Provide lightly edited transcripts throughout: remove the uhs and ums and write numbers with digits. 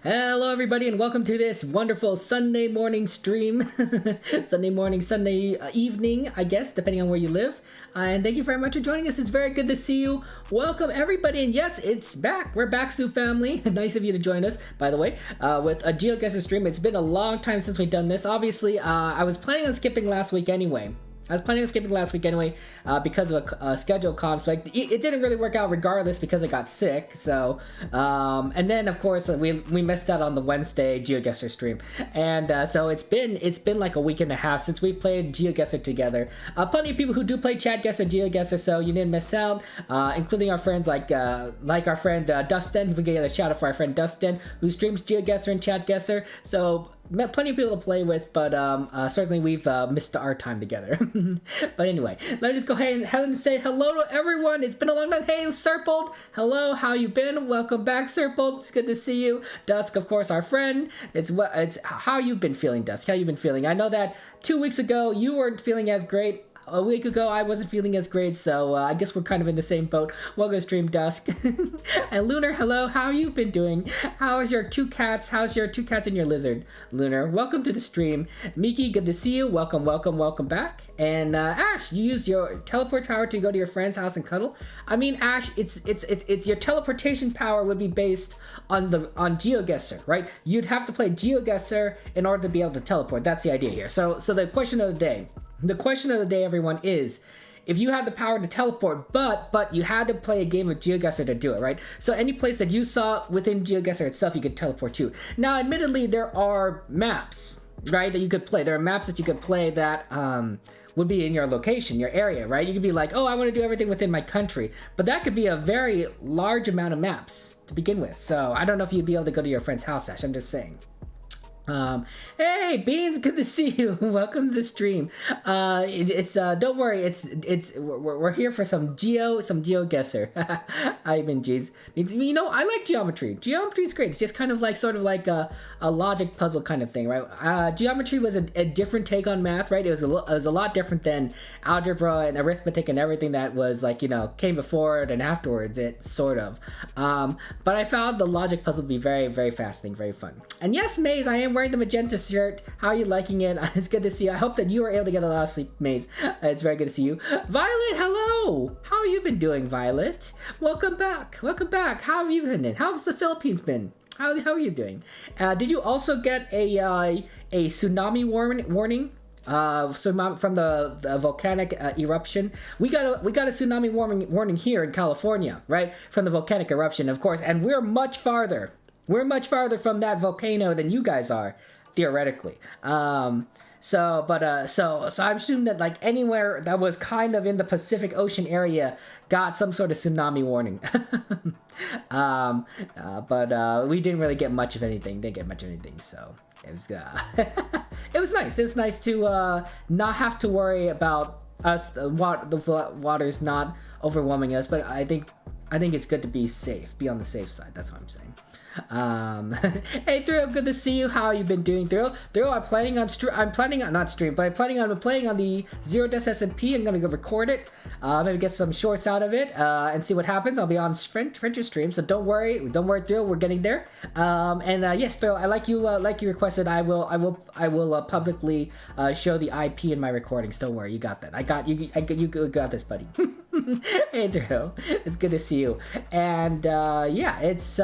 Hello, everybody, and welcome to this wonderful Sunday morning stream. Sunday morning, Sunday evening, I guess, depending on where you live. And thank you very much for joining us. It's very good to see you. Welcome, everybody. And yes, it's back. We're back, Sue family. Nice of you to join us, by the way, with a GeoGuessr stream. It's been a long time since we've done this. Obviously, I was planning on skipping last week anyway. Because of a schedule conflict. It didn't really work out regardless because I got sick. So, and then of course we missed out on the Wednesday GeoGuessr stream, and so it's been like a week and a half since we played GeoGuessr together. Plenty of people who do play Chatguessr and GeoGuessr, so you didn't miss out. Including our friends like our friend Dustin. If we can get a shout out for our friend Dustin, who streams GeoGuessr and Chatguessr. So met plenty of people to play with, but certainly we've missed our time together. But anyway, let me just go ahead and say hello to everyone. It's been a long time. Hey, Serpold. Hello, how you been? Welcome back, Serpold. It's good to see you. Dusk, of course, our friend. It's how you've been feeling, Dusk. How you been feeling? I know that 2 weeks ago you weren't feeling as great. A week ago, I wasn't feeling as great, so I guess we're kind of in the same boat. Welcome to Stream Dusk. And Lunar, hello, how you been doing? How's your two cats? How's your two cats and your lizard? Lunar, welcome to the stream. Miki, good to see you. Welcome back. And Ash, you used your teleport power to go to your friend's house and cuddle. I mean, Ash, it's your teleportation power would be based on GeoGuessr, right? You'd have to play GeoGuessr in order to be able to teleport. That's the idea here. So the question of the day. The question of the day, everyone, is if you had the power to teleport, but you had to play a game of GeoGuessr to do it, right? So any place that you saw within GeoGuessr itself, you could teleport to. Now, admittedly, there are maps, right, that you could play. There are maps that you could play that would be in your location, your area, right? You could be like, oh, I want to do everything within my country. But that could be a very large amount of maps to begin with. So I don't know if you'd be able to go to your friend's house, Ash. I'm just saying. Hey Beans, good to see you. Welcome to the stream. Don't worry, we're here for some GeoGuessr. I mean, geez, you know, I like geometry. Geometry is great. It's just kind of like sort of like a logic puzzle kind of thing, right? Geometry was a different take on math, right? It was a lot different than algebra and arithmetic and everything that was like, you know, came before it and afterwards. It sort of, but I found the logic puzzle to be very, very fascinating, very fun. And yes, Maze, I am wearing the magenta shirt. How are you liking it? It's good to see you. I hope that you were able to get a lot of sleep, Maze. It's very good to see you. Violet, hello. How have you been doing, Violet? Welcome back. How have you been? How's the Philippines been? How are you doing? Did you also get a tsunami warning? From the volcanic eruption? We got a tsunami warning here in California, right? From the volcanic eruption, of course, and we're much farther. We're much farther from that volcano than you guys are, theoretically. So I'm assuming that like anywhere that was kind of in the Pacific Ocean area got some sort of tsunami warning. But we didn't really get much of anything. Didn't get much of anything, so it was it was nice. It was nice to not have to worry about the water's not overwhelming us. But I think it's good to be safe, be on the safe side. That's what I'm saying. Hey Thrill, good to see you. How you been doing, Thrill? I'm planning on playing on the Zero Death SMP. I'm gonna go record it, maybe get some shorts out of it, and see what happens. I'll be on French's stream, so don't worry, Thrill, we're getting there. Yes, Thrill, I like you requested. I will publicly show the IP in my recordings. Don't worry, you got that. You got this, buddy. Hey Thrill, it's good to see you. And yeah, it's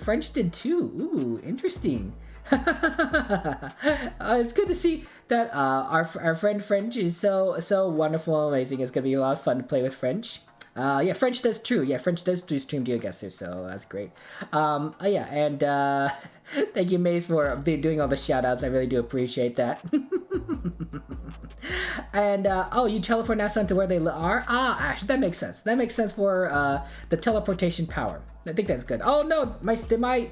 French did too. Ooh, interesting. It's good to see that our friend French is so wonderful, amazing. It's gonna be a lot of fun to play with French. Yeah, French does too. Yeah, French does do stream GeoGuessr, so that's great. Yeah, and thank you, Maze, for doing all the shout-outs. I really do appreciate that. And oh, you teleport now to where they are? Ash, that makes sense. That makes sense for the teleportation power. I think that's good. Oh no, did my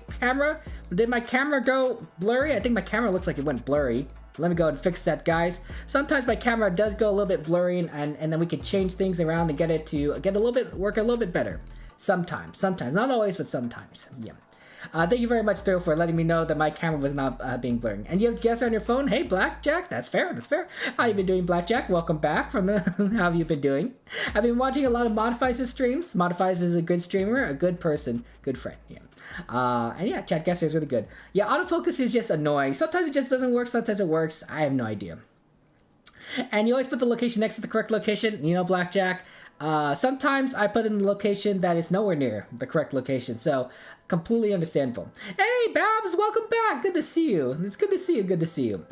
camera go blurry? I think my camera looks like it went blurry. Let me go and fix that, guys. Sometimes my camera does go a little bit blurry, and then we can change things around and get it to work a little bit better. Sometimes, not always, but sometimes. Yeah. Thank you very much, Thrill, for letting me know that my camera was not being blurring. And you have GeoGuessr on your phone? Hey, Blackjack. That's fair. That's fair. How you been doing, Blackjack? Welcome back from the... How have you been doing? I've been watching a lot of Modifies' streams. Modifies is a good streamer, a good person, good friend. Yeah. And yeah, Chatguessr is really good. Yeah, autofocus is just annoying. Sometimes it just doesn't work. Sometimes it works. I have no idea. And you always put the location next to the correct location. You know, Blackjack. Sometimes I put in the location that is nowhere near the correct location. So, completely understandable. Hey, Babs, welcome back. Good to see you. It's good to see you. Good to see you.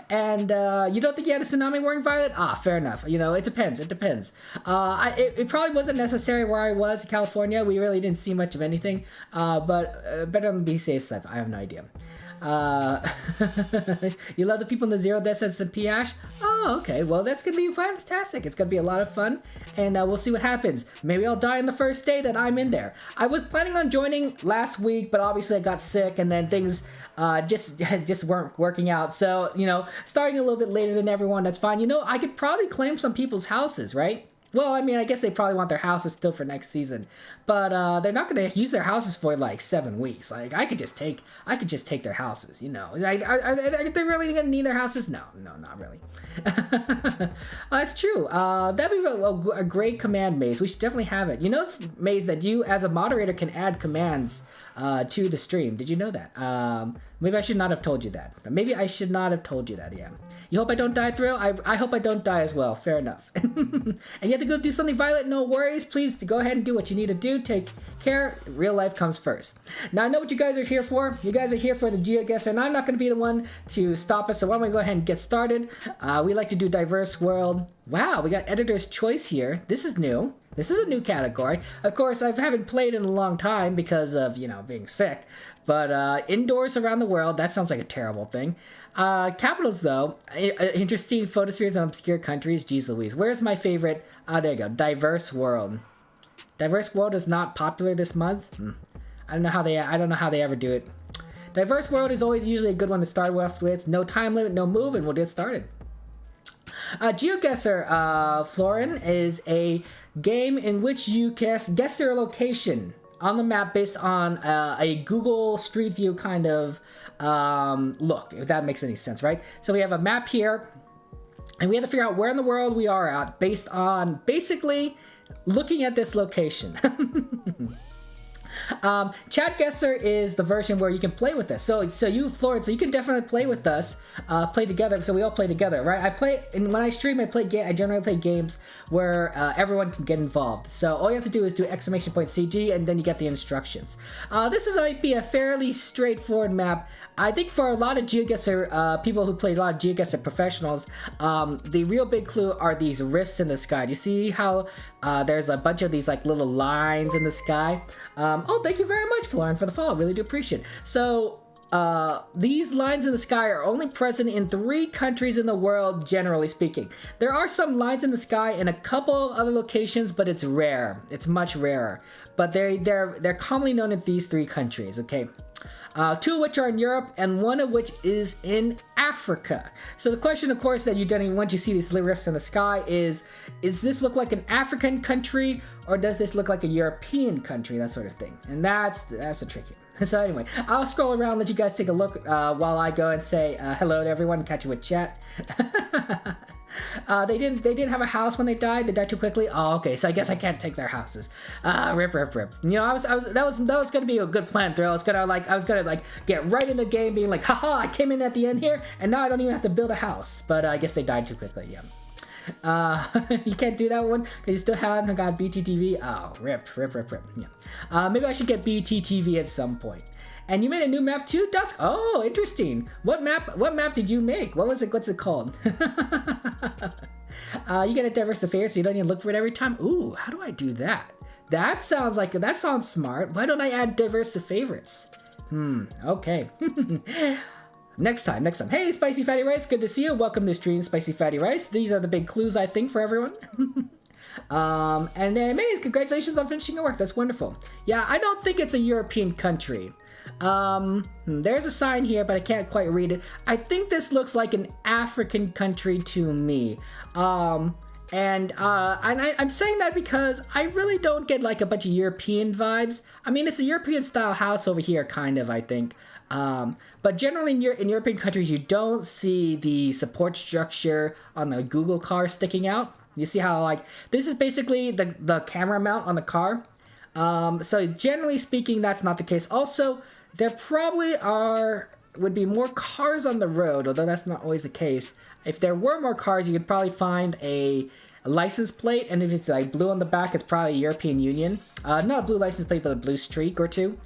And you don't think you had a tsunami warning, Violet? Fair enough. You know, it depends. It depends. It probably wasn't necessary where I was in California. We really didn't see much of anything. But better than be safe side. I have no idea. You love the people in the Zero Death Sense and P-Ash? Oh, okay. Well, that's going to be fantastic. It's going to be a lot of fun, and we'll see what happens. Maybe I'll die on the first day that I'm in there. I was planning on joining last week, but obviously I got sick, and then things just weren't working out. So, you know, starting a little bit later than everyone, that's fine. You know, I could probably claim some people's houses, right? Well, I mean, I guess they probably want their houses still for next season, but they're not going to use their houses for like 7 weeks. Like I could just take their houses. You know, are they really going to need their houses? No, not really. That's true. That'd be a great command maze. We should definitely have it. You know, Maze, that you as a moderator can add commands to the stream. Did you know that? Maybe I should not have told you that. Maybe I should not have told you that, yeah. You hope I don't die, Thrill? I hope I don't die as well. Fair enough. And you have to go do something violent? No worries. Please go ahead and do what you need to do. Take care. Real life comes first. Now, I know what you guys are here for. You guys are here for the GeoGuessr, and I'm not going to be the one to stop us, so why don't we go ahead and get started? We like to do diverse world. Wow, we got editor's choice here. This is new. This is a new category. Of course, I haven't played in a long time because of, you know, being sick. But indoors around the world, that sounds like a terrible thing. Capitals, though, interesting photospheres of obscure countries. Jeez Louise. Where's my favorite? There you go. Diverse world. Diverse world is not popular this month. I don't know how they ever do it. Diverse world is always usually a good one to start with. No time limit, no move, and we'll get started. GeoGuessr, Florin, is a game in which you guess your location on the map based on a Google Street View kind of look, if that makes any sense, right? So we have a map here, and we have to figure out where in the world we are at based on basically looking at this location. Chatguessr is the version where you can play with us. So you, Florence, so you can definitely play with us, play together. So we all play together, right? And when I stream, I generally play games where everyone can get involved. So all you have to do is do !CG, and then you get the instructions. This might be a fairly straightforward map. I think for a lot of GeoGuessr people who play a lot of GeoGuessr professionals, the real big clue are these rifts in the sky. Do you see how there's a bunch of these like little lines in the sky? Oh, thank you very much, Florin, for the follow. Really do appreciate it. So these lines in the sky are only present in 3 countries in the world, generally speaking. There are some lines in the sky in a couple of other locations, but it's rare. It's much rarer. But they're commonly known in these 3 countries. Okay. 2 of which are in Europe, and 1 of which is in Africa. So the question, of course, that you don't even once you see these little rifts in the sky is this look like an African country, or does this look like a European country? That sort of thing. And that's the tricky. So anyway, I'll scroll around, let you guys take a look while I go and say hello to everyone, catch you with chat. They didn't have a house when they died. They died too quickly. Oh, okay. So I guess I can't take their houses. Rip. You know, that was gonna be a good plan, Thrill. I was gonna get right into the game, being like, haha, I came in at the end here, and now I don't even have to build a house. But I guess they died too quickly. Yeah. You can't do that one because you still haven't got BTTV. Oh, rip. Yeah. Maybe I should get BTTV at some point. And you made a new map too, Dusk? Oh, interesting. What map did you make? What's it called? You get a diverse affair, so you don't even look for it every time. Ooh, how do I do that? That sounds smart. Why don't I add diverse to favorites? Okay. Next time. Hey, Spicy Fatty Rice, good to see you. Welcome to stream, Spicy Fatty Rice. These are the big clues, I think, for everyone. And then Maze, congratulations on finishing your work. That's wonderful. Yeah, I don't think it's a European country. There's a sign here, but I can't quite read it. I think this looks like an African country to me. And I'm saying that because I really don't get like a bunch of European vibes. I mean, it's a European style house over here, kind of, I think. But generally in European countries, you don't see the support structure on the Google car sticking out. You see how like, this is basically the camera mount on the car. So generally speaking, that's not the case. Also, there probably would be more cars on the road, although that's not always the case. If there were more cars, you could probably find a license plate, and if it's like blue on the back, it's probably European Union. Not a blue license plate, but a blue streak or two.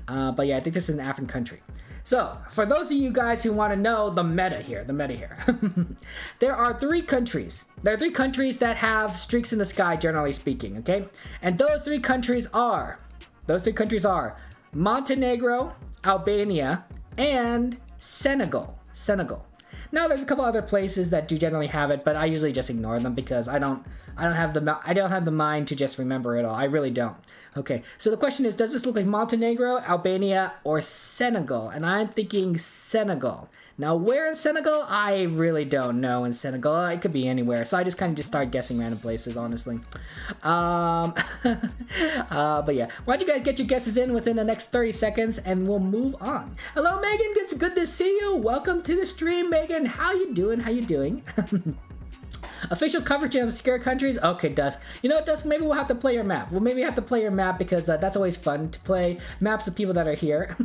But yeah, I think this is an African country. So, for those of you guys who want to know the meta here, there are 3 countries. There are 3 countries that have streaks in the sky, generally speaking, okay? And those 3 countries are Montenegro, Albania, and Senegal. Now there's a couple other places that do generally have it, but I usually just ignore them because I don't have the mind to just remember it all. I really don't. Okay, so the question is, does this look like Montenegro, Albania, or Senegal? And I'm thinking Senegal. Now, where in Senegal? I really don't know in Senegal. It could be anywhere. So I just kind of start guessing random places, honestly. But yeah, why don't you guys get your guesses in within the next 30 seconds and we'll move on. Hello, Megan. It's good to see you. Welcome to the stream, Megan. How you doing? Official coverage of obscure countries? Okay, Dusk. You know what, Dusk? Maybe we'll have to play your map. We'll maybe have to play your map because that's always fun to play maps of people that are here.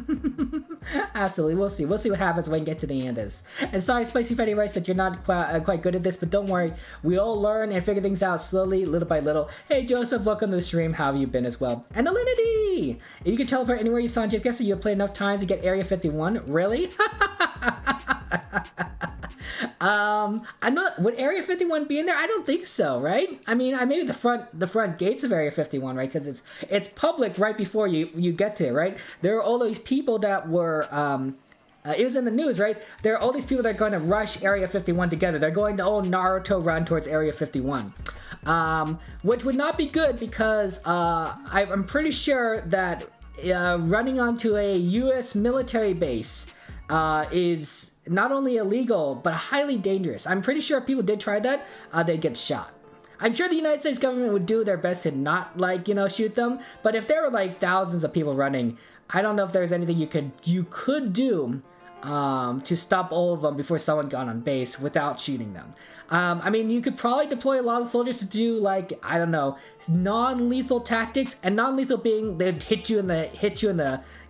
Absolutely. We'll see. We'll see what happens when we get to the end of this. And sorry, Spicy Fatty Rice, that you're not quite good at this, but don't worry. We all learn and figure things out slowly, little by little. Hey, Joseph, welcome to the stream. How have you been as well? And Alinity! If you could teleport anywhere you saw in GeoGuessr, you'll play enough times to get Area 51. Really? I'm not. Would Area 51 be in there? I don't think so, right? I mean, maybe the front gates of Area 51, right? Because it's public right before you get to it, right? There are all these people that were. It was in the news, right? There are all these people that are going to rush Area 51 together. They're going to all Naruto run towards Area 51, which would not be good because I'm pretty sure that running onto a U.S. military base is not only illegal, but highly dangerous. I'm pretty sure if people did try that, they'd get shot. I'm sure the United States government would do their best to not, shoot them, but if there were, thousands of people running, I don't know if there's anything you could do to stop all of them before someone got on base without shooting them. I mean, you could probably deploy a lot of soldiers to do, I don't know, non-lethal tactics, and non-lethal being they'd hit you in the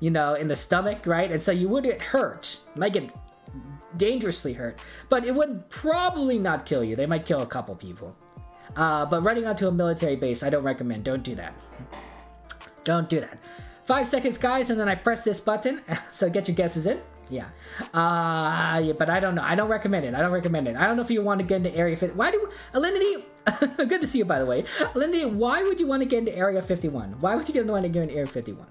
in the stomach, right? And so you would get hurt, might get dangerously hurt, but it would probably not kill you. They might kill a couple people. But running onto a military base, I don't recommend. Don't do that. Don't do that. 5 seconds, guys, and then I press this button. So get your guesses in. Yeah. Yeah, but I don't know. I don't recommend it. I don't know if you want to get into Area 50. Why do Alinity? Good to see you, by the way. Alinity, why would you want to get into Area 51? Why would you want to get into Area 51?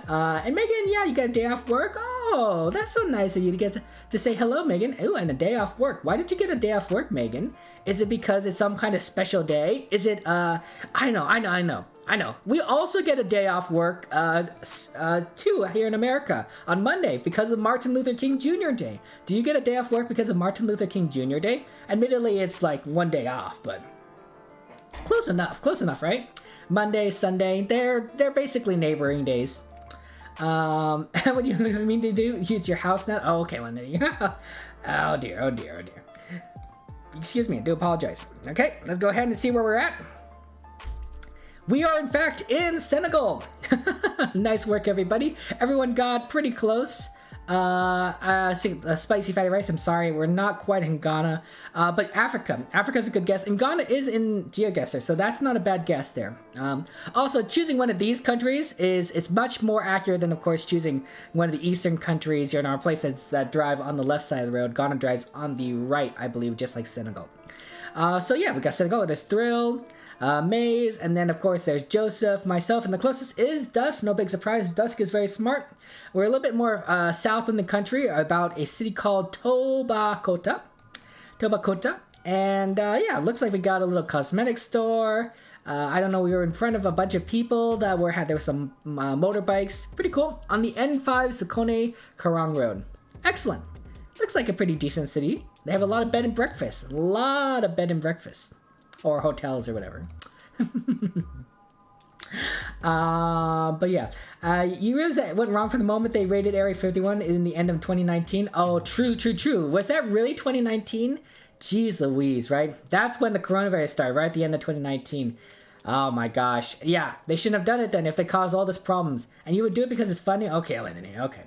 And Megan, yeah, you got a day off work? Oh, that's so nice of you to get to say hello, Megan. Ooh, and a day off work. Why did you get a day off work, Megan? Is it because it's some kind of special day? Is it, I know. We also get a day off work, too, here in America on Monday because of Martin Luther King Jr. Day. Do you get a day off work because of Martin Luther King Jr. Day? Admittedly, it's like one day off, but close enough, right? Monday, Sunday, they're basically neighboring days. What do you mean to do? It's your house now? Oh, okay, Linda. Oh dear. Excuse me, I do apologize. Okay, let's go ahead and see where we're at. We are, in fact, in Senegal. Nice work, everybody. Everyone got pretty close. Spicy Fatty Rice, I'm sorry, we're not quite in Ghana. But Africa's a good guess. And Ghana is in GeoGuessr, so that's not a bad guess there. Also, choosing one of these countries it's much more accurate than, of course, choosing one of the eastern countries, our places that drive on the left side of the road. Ghana drives on the right, I believe, just like Senegal. So yeah, we got Senegal. There's Thrill, Maze, and then of course there's Joseph, myself, and the closest is Dusk. No big surprise, Dusk is very smart. We're a little bit more south in the country, about a city called Tobacota, and yeah, it looks like we got a little cosmetic store. I don't know, we were in front of a bunch of people there were some motorbikes. Pretty cool. On the N5 Sokone Karang Road. Excellent. Looks like a pretty decent city. They have a lot of bed and breakfast. or hotels or whatever. But yeah, you realize that went wrong for the moment they raided Area 51 in the end of 2019. Oh, true. Was that really 2019? Jeez Louise, right? That's when the coronavirus started, right at the end of 2019. Oh my gosh. Yeah, they shouldn't have done it then if they caused all these problems. And you would do it because it's funny? Okay, Lenny, okay.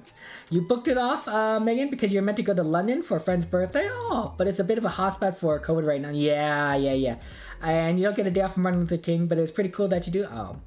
You booked it off, Megan, because you're meant to go to London for a friend's birthday? Oh, but it's a bit of a hotspot for COVID right now. Yeah. And you don't get a day off from Martin Luther King, but it's pretty cool that you do. Oh.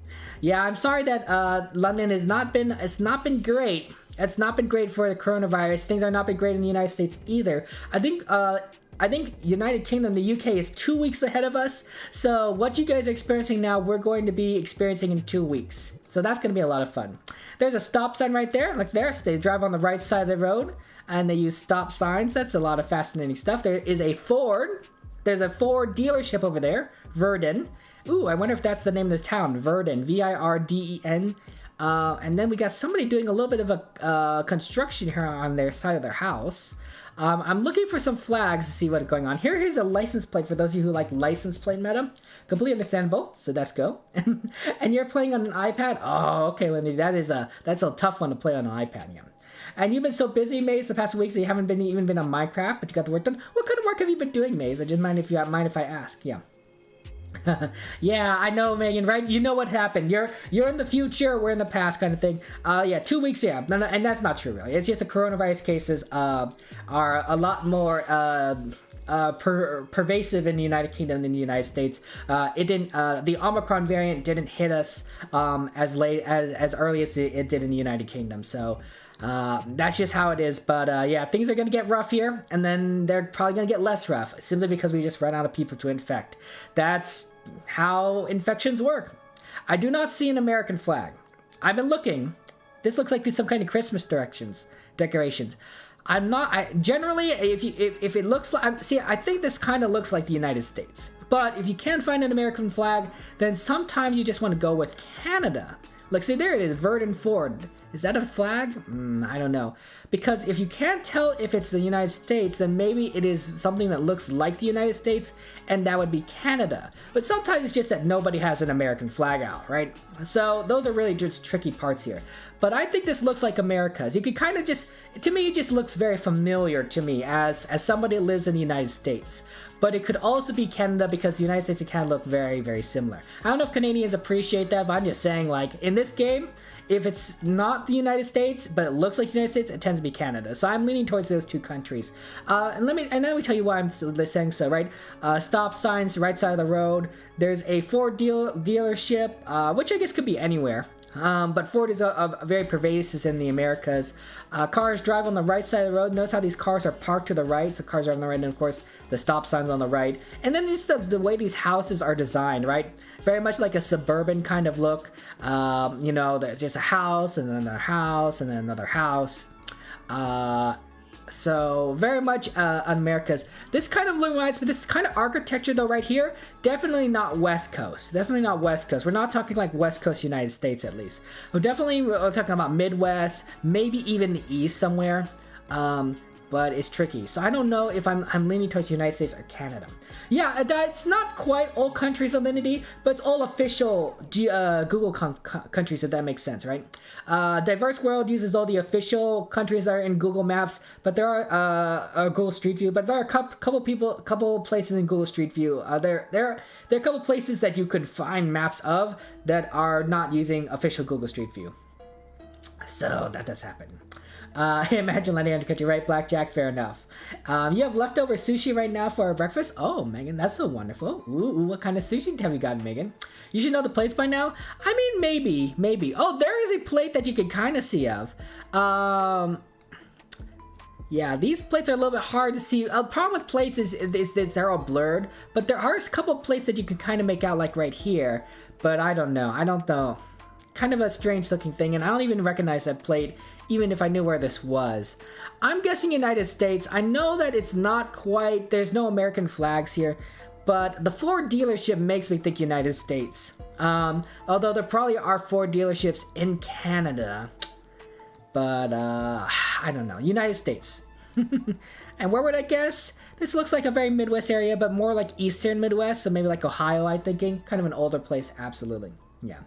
Yeah, I'm sorry that London it's not been great. It's not been great for the coronavirus. Things are not been great in the United States either. I think United Kingdom, the UK, is 2 weeks ahead of us. So what you guys are experiencing now, we're going to be experiencing in 2 weeks. So that's going to be a lot of fun. There's a stop sign right there. Look there. So they drive on the right side of the road, and they use stop signs. That's a lot of fascinating stuff. There is a Ford. There's a Ford dealership over there, Virden. Ooh, I wonder if that's the name of the town, Virden, V-I-R-D-E-N. And then we got somebody doing a little bit of a construction here on their side of their house. I'm looking for some flags to see what's going on. Here's a license plate for those of you who like license plate meta. Completely understandable, so let's go. And you're playing on an iPad? Oh, okay, Lindy, that's a tough one to play on an iPad, yeah. And you've been so busy, Maze, the past weeks that you haven't even been on Minecraft, but you got the work done. What kind of work have you been doing, Maze? I just mind if I ask, yeah. Yeah, I know, Megan, right? You know what happened. You're in the future, we're in the past kind of thing. Yeah, 2 weeks, yeah. And that's not true, really. It's just the coronavirus cases are a lot more pervasive in the United Kingdom than the United States. The Omicron variant didn't hit us as early as it did in the United Kingdom. So that's just how it is. But yeah, things are going to get rough here, and then they're probably going to get less rough simply because we just ran out of people to infect. That's how infections work. I do not see an American flag. I've been looking. This looks like some kind of Christmas decorations. Generally, if it looks like, I think this kind of looks like the United States. But if you can't find an American flag, then sometimes you just want to go with Canada. Look, see, there it is, Virden Ford. Is that a flag? I don't know. Because if you can't tell if it's the United States, then maybe it is something that looks like the United States, and that would be Canada. But sometimes it's just that nobody has an American flag out, right? So those are really just tricky parts here. But I think this looks like America's. You could kind of to me, it just looks very familiar to me as somebody who lives in the United States. But it could also be Canada because the United States and Canada look very, very similar. I don't know if Canadians appreciate that, but I'm just saying, like, in this game, if it's not the United States, but it looks like the United States, it tends to be Canada. So I'm leaning towards those two countries. And let me tell you why I'm saying so, right? Stop signs, right side of the road. There's a Ford dealership, which I guess could be anywhere. But Ford is very pervasive in the Americas. Cars drive on the right side of the road. Notice how these cars are parked to the right. So cars are on the right, and of course the stop sign's on the right. And then just the way these houses are designed, right? Very much like a suburban kind of look. You know, there's just a house, and then another house, and then another house. So very much America's. This kind of reminds me, this kind of architecture though right here, definitely not West Coast. Definitely not West Coast. We're not talking like West Coast United States at least. We're talking about Midwest, maybe even the East somewhere. But it's tricky. So I don't know if I'm leaning towards the United States or Canada. Yeah, it's not quite all countries Alinity, but it's all official Google countries, if that makes sense, right? Diverse World uses all the official countries that are in Google Maps, but there are Google Street View, but there are a couple places in Google Street View. There are a couple places that you could find maps of that are not using official Google Street View. So that does happen. Imagine landing on the country, right? Blackjack, fair enough. You have leftover sushi right now for our breakfast? Oh, Megan, that's so wonderful. Ooh, what kind of sushi have you got, Megan? You should know the plates by now. I mean, maybe. Oh, there is a plate that you can kind of see of. Yeah, these plates are a little bit hard to see. The problem with plates is they're all blurred, but there are a couple plates that you can kind of make out, like right here. But I don't know. Kind of a strange looking thing, and I don't even recognize that plate, even if I knew where this was. I'm guessing United States. I know that it's not quite, there's no American flags here, but the Ford dealership makes me think United States. Although there probably are Ford dealerships in Canada. But, I don't know. United States. And where would I guess? This looks like a very Midwest area, but more like Eastern Midwest, so maybe like Ohio, I'm thinking. Kind of an older place, absolutely. Yeah.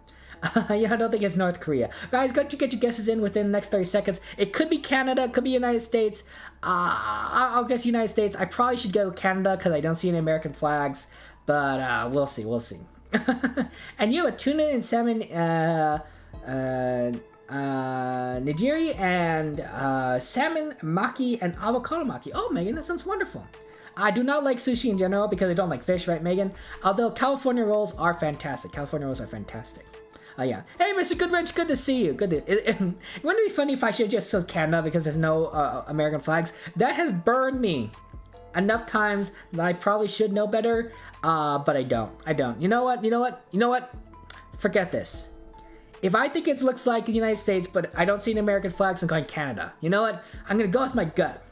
Yeah, I don't think it's North Korea. Guys, got to get your guesses in within the next 30 seconds. It could be Canada, it could be United States. I'll guess United States. I probably should go to Canada because I don't see any American flags, but we'll see, we'll see. And you have a tuna and salmon, nigiri, and salmon maki and avocado maki. Oh, Megan, that sounds wonderful. I do not like sushi in general because I don't like fish, right, Megan? Although California rolls are fantastic. California rolls are fantastic. Yeah. Hey, Mr. Goodwrench, good to see you. Good to... Wouldn't it be funny if I should just said Canada because there's no American flags? That has burned me enough times that I probably should know better, but I don't. I don't. You know what? You know what? You know what? Forget this. If I think it looks like the United States, but I don't see any American flags, I'm going Canada. You know what? I'm going to go with my gut.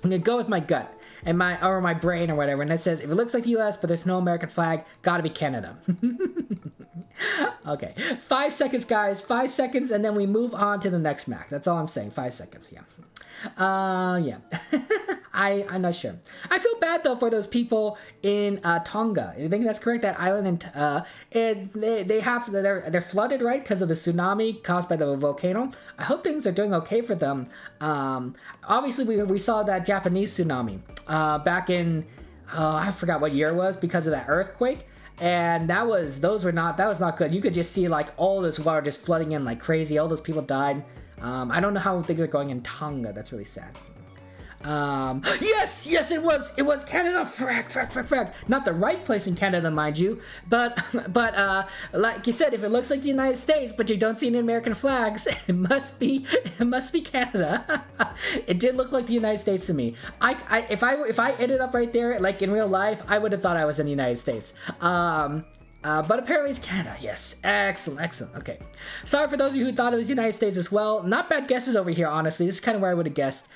I'm going to go with my gut. And my brain or whatever, and it says if it looks like the US but there's no American flag, gotta be Canada. Okay, 5 seconds, guys, 5 seconds, and then we move on to the next map. That's all I'm saying. 5 seconds. Yeah. Yeah. I'm not sure. I feel bad though for those people in Tonga. I think that's correct. That island, and they're flooded, right, because of the tsunami caused by the volcano. I hope things are doing okay for them. Obviously we saw that Japanese tsunami back in I forgot what year it was because of that earthquake. And that was not good. You could just see like all this water just flooding in like crazy. All those people died. I don't know how things are going in Tonga. That's really sad. Yes, it was Canada. Frack. Not the right place in Canada, mind you. But like you said, if it looks like the United States, but you don't see any American flags, it must be Canada. It did look like the United States to me. If I ended up right there, like in real life, I would have thought I was in the United States. But apparently it's Canada. Yes. Excellent. Okay. Sorry for those of you who thought it was the United States as well. Not bad guesses over here, honestly. This is kind of where I would have guessed.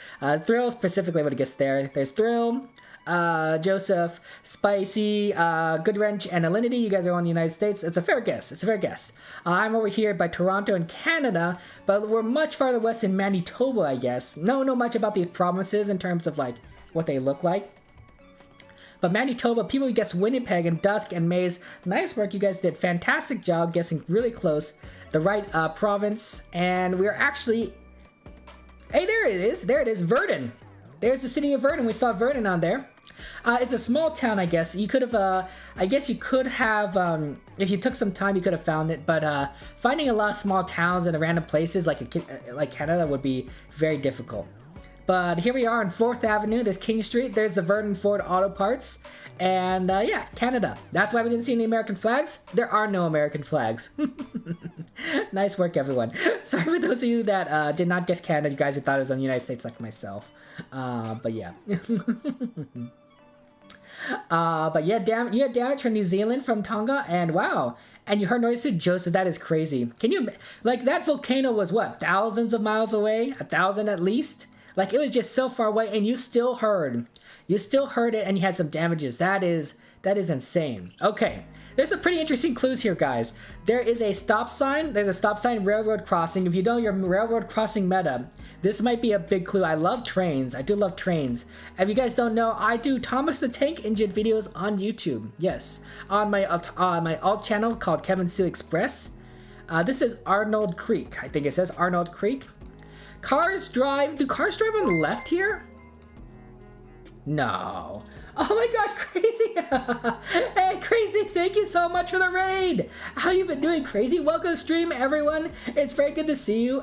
Thrill specifically would have guessed there. There's Thrill, Joseph, Spicy, Goodwrench, and Alinity. You guys are on the United States. It's a fair guess. I'm over here by Toronto in Canada, but we're much farther west in Manitoba, I guess. Don't know much about these provinces in terms of like what they look like. But Manitoba, people who guessed Winnipeg and Dusk and Maze, nice work, you guys did. Fantastic job guessing really close. The right province, and we're actually, hey, there it is, Verdun. There's the city of Verdun. We saw Verdun on there. It's a small town, I guess. You could have, I guess you could have, if you took some time, you could have found it. But finding a lot of small towns in random places like Canada would be very difficult. But here we are on 4th Avenue, there's King Street, there's the Verdun Ford Auto Parts, and yeah, Canada. That's why we didn't see any American flags. There are no American flags. Nice work, everyone. Sorry for those of you that did not guess Canada, you guys who thought it was in the United States like myself. But yeah. But yeah, damage from New Zealand, from Tonga, and wow. And you heard noise to Joseph, that is crazy. Can you, like that volcano was what, thousands of miles away? 1,000 at least? Like, it was just so far away, and you still heard it, and you had some damages. That is insane. Okay, there's some pretty interesting clues here, guys. There is a stop sign. There's a stop sign, railroad crossing. If you know your railroad crossing meta, this might be a big clue. I love trains. I do love trains. If you guys don't know, I do Thomas the Tank Engine videos on YouTube. Yes, on my alt channel called Kevin Sue Express. This is Arnold Creek. I think it says Arnold Creek. Do cars drive on the left here? No. Oh my gosh, Crazy! Hey, Crazy, thank you so much for the raid! How you been doing, Crazy? Welcome to stream, everyone. It's very good to see you.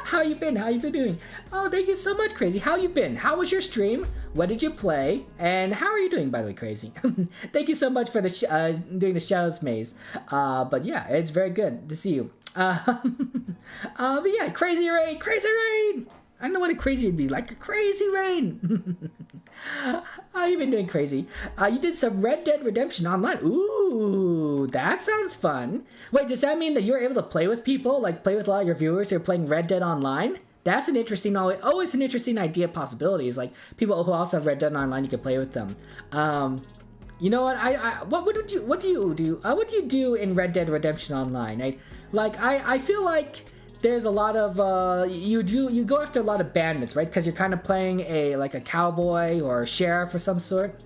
How you been? How you been doing? Oh, thank you so much, Crazy. How you been? How was your stream? What did you play? And how are you doing, by the way, Crazy? Thank you so much for the doing the Shadows Maze. But yeah, it's very good to see you. But yeah, crazy rain! I don't know what a crazy would be like. A crazy rain. How you been doing, Crazy? You did some Red Dead Redemption online. Ooh, that sounds fun. Wait, does that mean that you're able to play with people, like play with a lot of your viewers who are playing Red Dead online? That's an interesting, always an interesting idea, possibilities. Like people who also have Red Dead online, you can play with them. You know what? What do you do in Red Dead Redemption Online? I feel like there's a lot of you go after a lot of bandits, right? Because you're kind of playing like a cowboy or a sheriff or some sort.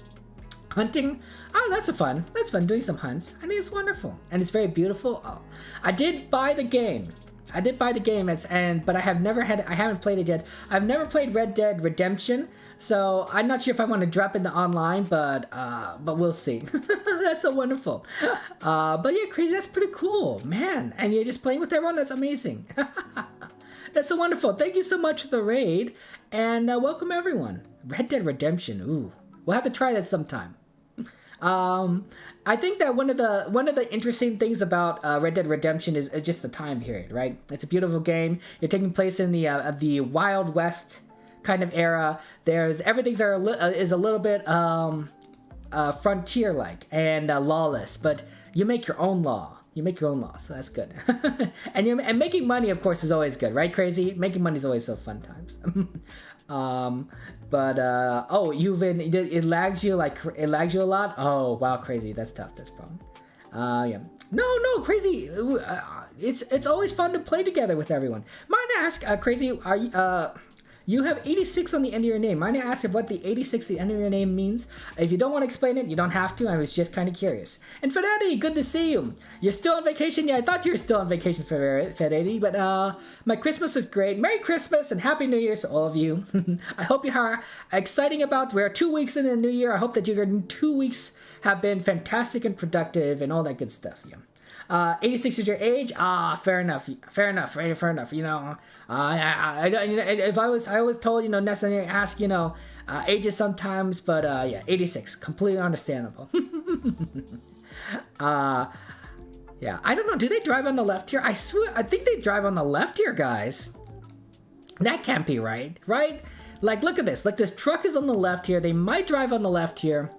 Hunting, oh, that's fun. That's fun doing some hunts. I think it's wonderful and it's very beautiful. Oh, I did buy the game. But I haven't played it yet. I've never played Red Dead Redemption, so I'm not sure if I want to drop into online, but we'll see. That's so wonderful. But yeah, crazy. That's pretty cool, man. And you're just playing with everyone. That's amazing. That's so wonderful. Thank you so much for the raid, and welcome everyone. Red Dead Redemption. Ooh, we'll have to try that sometime. I think that one of the interesting things about Red Dead Redemption is just the time period, right? It's a beautiful game. You're taking place in the Wild West kind of era. Everything's is a little bit frontier-like and lawless, but you make your own law. So that's good. and making money, of course, is always good, right? Crazy. Making money is always so fun times. It lags you a lot. Oh wow, crazy. That's tough. That's a problem. Yeah. No, crazy. It's always fun to play together with everyone. Mind I ask, crazy, are you have 86 on the end of your name. Mind I ask what the 86 at the end of your name means? If you don't want to explain it, you don't have to. I was just kind of curious. And Fedadi, good to see you. You're still on vacation? Yeah, I thought you were still on vacation, Fedadi. But my Christmas was great. Merry Christmas and Happy New Year to all of you. I hope you are exciting about. We're 2 weeks in the new year. I hope that your 2 weeks have been fantastic and productive and all that good stuff. Yeah. 86 is your age. Fair enough. You know, if I was told, you know, necessarily ask, you know, ages sometimes, but yeah, 86, completely understandable. Yeah, I don't know. Do they drive on the left here? I think they drive on the left here, guys. That can't be right, right? Like, look at this. Like, this truck is on the left here. They might drive on the left here.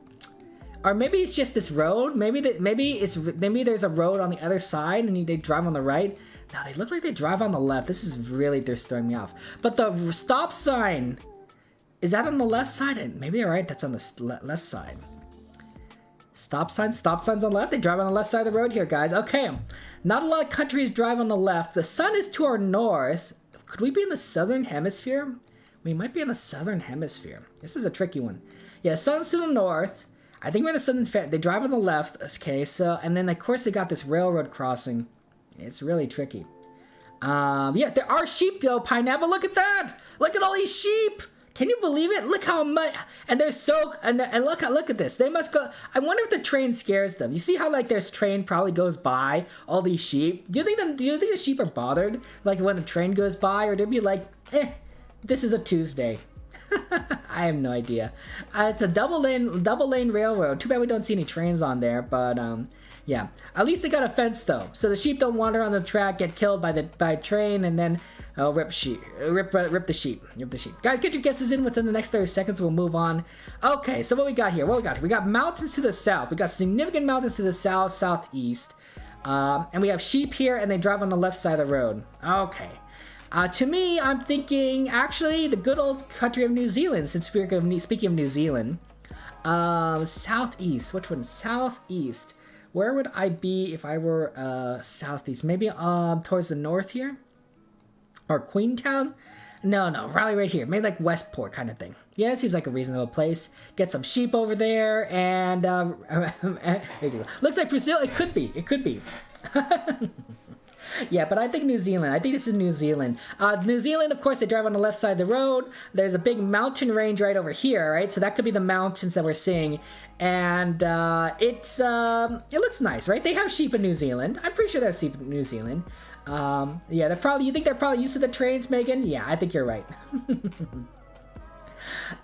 Or maybe it's just this road. Maybe there's a road on the other side and they drive on the right. No, they look like they drive on the left. This is really just throwing me off. But the stop sign, is that on the left side? And maybe you're right, that's on the left side. Stop sign's on the left. They drive on the left side of the road here, guys. Okay, not a lot of countries drive on the left. The sun is to our north. Could we be in the southern hemisphere? We might be in the southern hemisphere. This is a tricky one. Yeah, sun's to the north. I think we're in the southern. They drive on the left. Okay, so and then of course they got this railroad crossing. It's really tricky. Yeah, there are sheep though. Pineapple. Look at that. Look at all these sheep. Can you believe it? Look how much. And they're so. And look at this. They must go. I wonder if the train scares them. You see how like their train probably goes by all these sheep. Do you think the sheep are bothered like when the train goes by, or they'd be like, this is a Tuesday. I have no idea. It's a double lane railroad. Too bad we don't see any trains on there, but yeah. At least they got a fence though, so the sheep don't wander on the track, get killed by train, and then rip the sheep. Guys, get your guesses in within the next 30 seconds. We'll move on. Okay, so what we got here? We got mountains to the south. We got significant mountains to the south, southeast, and we have sheep here, and they drive on the left side of the road. Okay. To me, I'm thinking, actually, the good old country of New Zealand, since speaking of New Zealand. Southeast. Which one? Southeast. Where would I be if I were southeast? Maybe towards the north here? Or Queenstown? No, probably right here. Maybe like Westport kind of thing. Yeah, it seems like a reasonable place. Get some sheep over there, and looks like Brazil. It could be. Yeah, but I think New Zealand. I think this is New Zealand. New Zealand, of course, they drive on the left side of the road. There's a big mountain range right over here, right? So that could be the mountains that we're seeing. And it looks nice, right? They have sheep in New Zealand. I'm pretty sure they have sheep in New Zealand. Yeah, you think they're probably used to the trains, Megan? Yeah, I think you're right.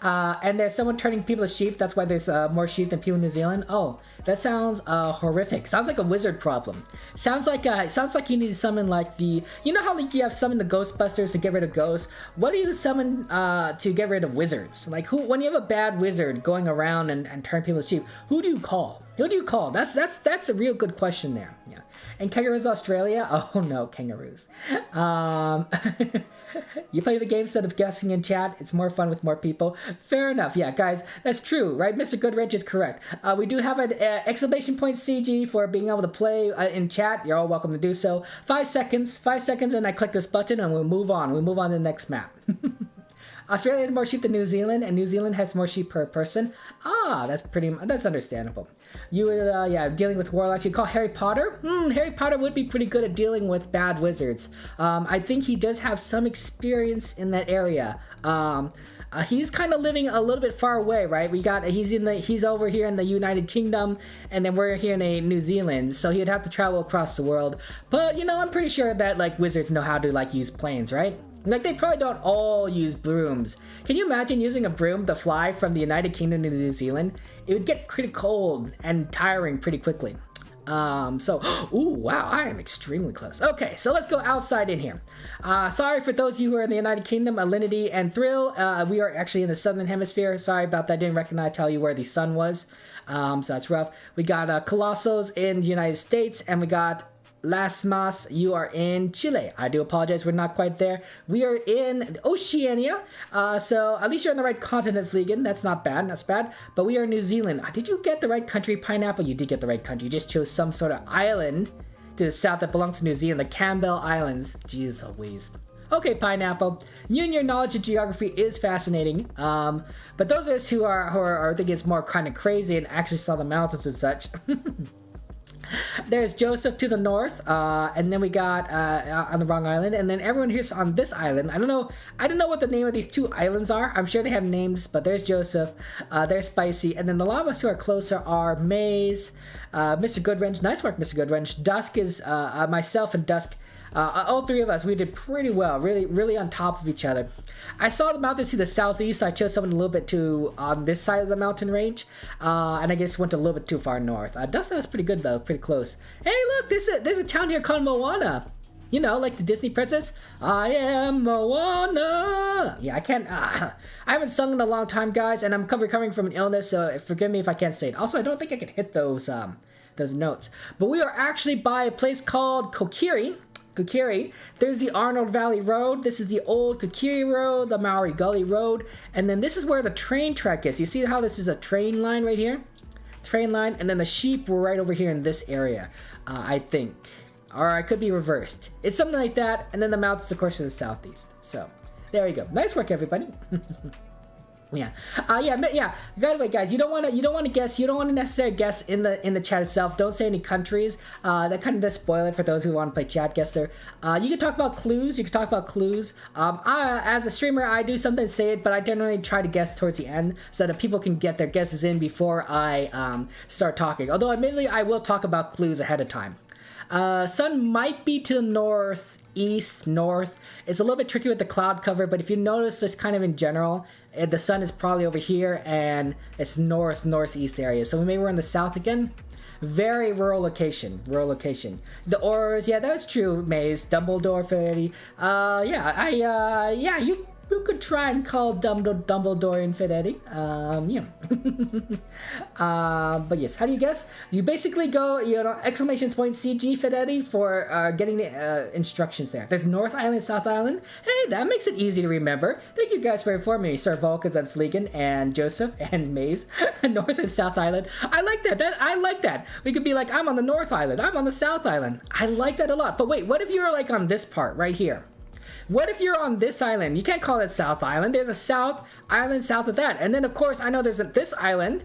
And there's someone turning people to sheep. That's why there's more sheep than people in New Zealand. Oh, that sounds horrific. Sounds like a wizard problem. Sounds like you need to summon like the. You know how like you have summoned the Ghostbusters to get rid of ghosts. What do you summon to get rid of wizards? Like when you have a bad wizard going around and turn people to sheep, who do you call? Who do you call? That's a real good question there. Yeah. And kangaroos, Australia? Oh no, kangaroos. You play the game instead of guessing in chat. It's more fun with more people. Fair enough. Yeah, guys, that's true, right? Mr. Goodrich is correct. We do have an exclamation point CG for being able to play in chat. You're all welcome to do so. 5 seconds, and I click this button and we'll move on. We move on to the next map. Australia has more sheep than New Zealand, and New Zealand has more sheep per person. Ah, that's understandable. You would, yeah, dealing with warlocks. You call Harry Potter? Harry Potter would be pretty good at dealing with bad wizards. I think he does have some experience in that area. He's kind of living a little bit far away, right? He's over here in the United Kingdom, and then we're here in New Zealand, so he'd have to travel across the world. But you know, I'm pretty sure that like wizards know how to like use planes, right? Like, they probably don't all use brooms. Can you imagine using a broom to fly from the United Kingdom to New Zealand? It would get pretty cold and tiring pretty quickly. Ooh, wow, I am extremely close. Okay, so let's go outside in here. Sorry for those of you who are in the United Kingdom, Alinity and Thrill. We are actually in the Southern Hemisphere. Sorry about that, didn't tell you where the sun was. So that's rough. We got Colossos in the United States, and we got Las Mas, you are in Chile. I do apologize, we're not quite there. We are in Oceania, so at least you're on the right continent, Fleegan. That's not bad, that's bad. But we are in New Zealand. Did you get the right country, Pineapple? You did get the right country. You just chose some sort of island to the south that belongs to New Zealand, the Campbell Islands. Jeez Louise. Okay, Pineapple, you and your knowledge of geography is fascinating. But those of us who are thinking it's more kind of crazy and actually saw the mountains and such. There's Joseph to the north, and then we got on the wrong island, and then everyone here's on this island. I don't know what the name of these two islands are. I'm sure they have names, but there's Joseph, there's Spicy, and then the llamas who are closer are Maze, Mr. Goodwrench. Nice work, Mr. Goodwrench. Dusk is myself and Dusk. All three of us, we did pretty well, really on top of each other. I saw the mountains to the southeast, so I chose someone a little bit too on this side of the mountain range, and I just went a little bit too far north. Dustin was pretty good though, pretty close. Hey, look, there's a town here called Moana. You know, like the Disney princess. I am Moana. Yeah, I haven't sung in a long time, guys, and I'm recovering from an illness, so forgive me if I can't say it. Also, I don't think I can hit those notes. But we are actually by a place called Kokiri. There's the Arnold Valley Road. This is the old Kokiri Road, the Maori Gully Road, and then this is where the train track is. You see how this is a train line right here? Train line, and then the sheep were right over here in this area, I think. Or I could be reversed. It's something like that, and then the mountains, of course, to the southeast. So, there you go. Nice work, everybody. Yeah. By the way, guys, you don't want to guess. You don't want to necessarily guess in the chat itself. Don't say any countries. That kind of does spoil it for those who want to play Chatguessr. You can talk about clues. As a streamer, I do sometimes say it, but I generally try to guess towards the end so that people can get their guesses in before I start talking. Although, admittedly, I will talk about clues ahead of time. Sun might be to the north. It's a little bit tricky with the cloud cover, but if you notice, just kind of in general, the sun is probably over here, and it's northeast area. So maybe we're in the south again. Very rural location. The Aurors, yeah, that's true. Maze, Dumbledore, Fidelity. You could try and call Dumbledore Infidelity. But yes, how do you guess? You basically go, exclamation point CG Fidelity for getting the instructions there. There's North Island, South Island. Hey, that makes it easy to remember. Thank you guys for informing me, Sir Vulcans and Fleegan and Joseph and Maze. North and South Island. I like that. I like that. We could be like, I'm on the North Island. I'm on the South Island. I like that a lot. But wait, what if you're like on this part right here? What if you're on this island? You can't call it South Island. There's a South Island south of that. And then, of course, I know there's this island.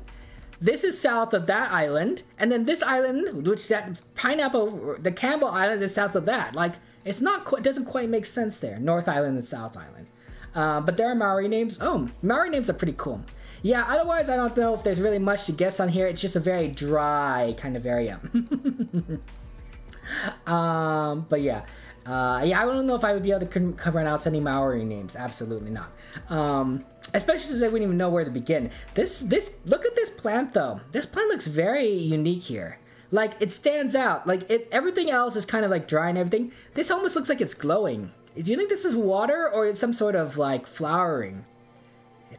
This is south of that island. And then this island, which that Pineapple, the Campbell Island is south of that. Like, it doesn't quite make sense there. North Island and South Island. But there are Maori names. Oh, Maori names are pretty cool. Yeah, otherwise, I don't know if there's really much to guess on here. It's just a very dry kind of area. But yeah. I don't know if I would be able to pronounce any Maori names. Absolutely not. Especially since I wouldn't even know where to begin. Look at this plant though. This plant looks very unique here. Like, it stands out. Like, everything else is kind of like dry and everything. This almost looks like it's glowing. Do you think this is water or it's some sort of like flowering?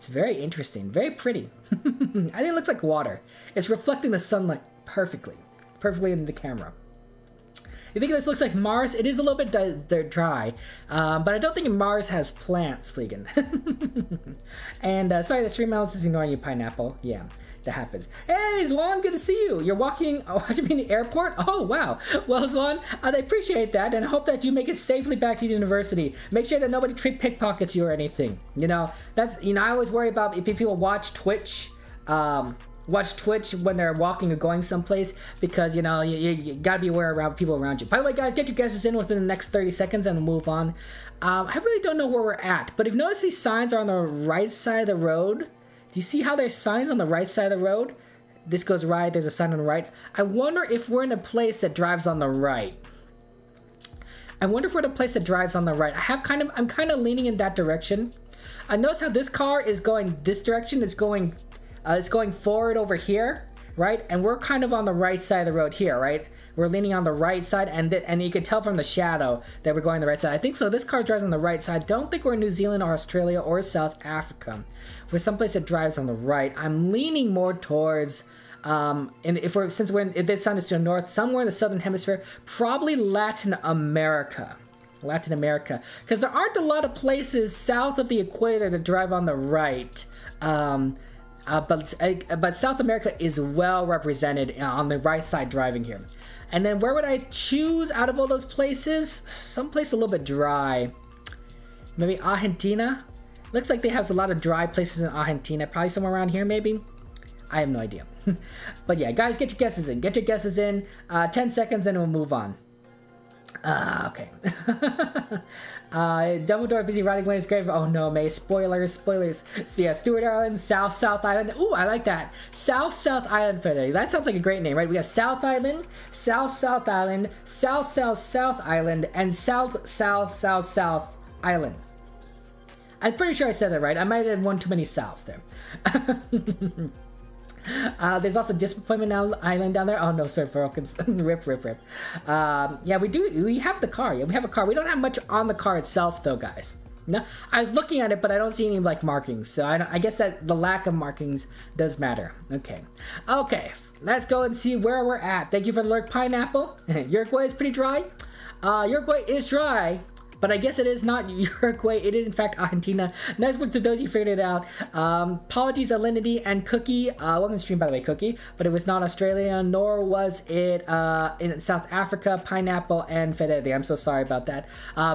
It's very interesting, very pretty. I think it looks like water. It's reflecting the sunlight perfectly in the camera. You think this looks like Mars? It is a little bit dry, but I don't think Mars has plants, Fleegan. And sorry, the stream analysis is ignoring you, Pineapple. Yeah, that happens. Hey, Zwan, good to see you. You're walking, oh, what do you mean, the airport? Oh, wow. Well, Zwan, I appreciate that, and I hope that you make it safely back to university. Make sure that nobody pickpockets you or anything. You know, that's, you know, I always worry about if people watch Twitch, when they're walking or going someplace, because you know you gotta be aware around people around you. By the way, guys, get your guesses in within the next 30 seconds and we'll move on. I really don't know where we're at, but if you notice, these signs are on the right side of the road. Do you see how there's signs on the right side of the road? This goes right, there's a sign on the right. I wonder if we're in a place that drives on the right. I'm kind of leaning in that direction. I notice how this car is going this direction. It's going forward over here, right? And we're kind of on the right side of the road here, right? We're leaning on the right side, and you can tell from the shadow that we're going the right side. I think so. This car drives on the right side. Don't think we're in New Zealand or Australia or South Africa. We're someplace that drives on the right. I'm leaning more towards, if this sun is to the north, somewhere in the southern hemisphere, probably Latin America, because there aren't a lot of places south of the equator that drive on the right. But South America is well represented on the right side driving here. And then where would I choose out of all those places? Someplace a little bit dry. Maybe Argentina? Looks like they have a lot of dry places in Argentina. Probably somewhere around here, maybe? I have no idea. But yeah, guys, get your guesses in. 10 seconds and we'll move on. Okay. Dumbledore busy riding away his grave. Oh no, May. Spoilers. So yeah, Stewart Island, South Island. Ooh, I like that. South Island Federation. That sounds like a great name, right? We have South Island, South Island, South Island, and South Island. I'm pretty sure I said that right. I might have one too many Souths there. There's also Disappointment Island down there. Oh no, Sir Falcons. rip. Yeah, we have the car. Yeah, we have a car. We don't have much on the car itself though, guys. No, I was looking at it, but I don't see any like markings. So I guess that the lack of markings does matter. Okay, let's go and see where we're at. Thank you for the lurk, Pineapple. Uruguay is pretty dry. Uruguay is dry, but I guess it is not Uruguay. It is, in fact, Argentina. Nice work to those you figured it out. Apologies, Alinity and Cookie. Welcome to stream, by the way, Cookie. But it was not Australia, nor was it in South Africa, Pineapple, and Fede. I'm so sorry about that.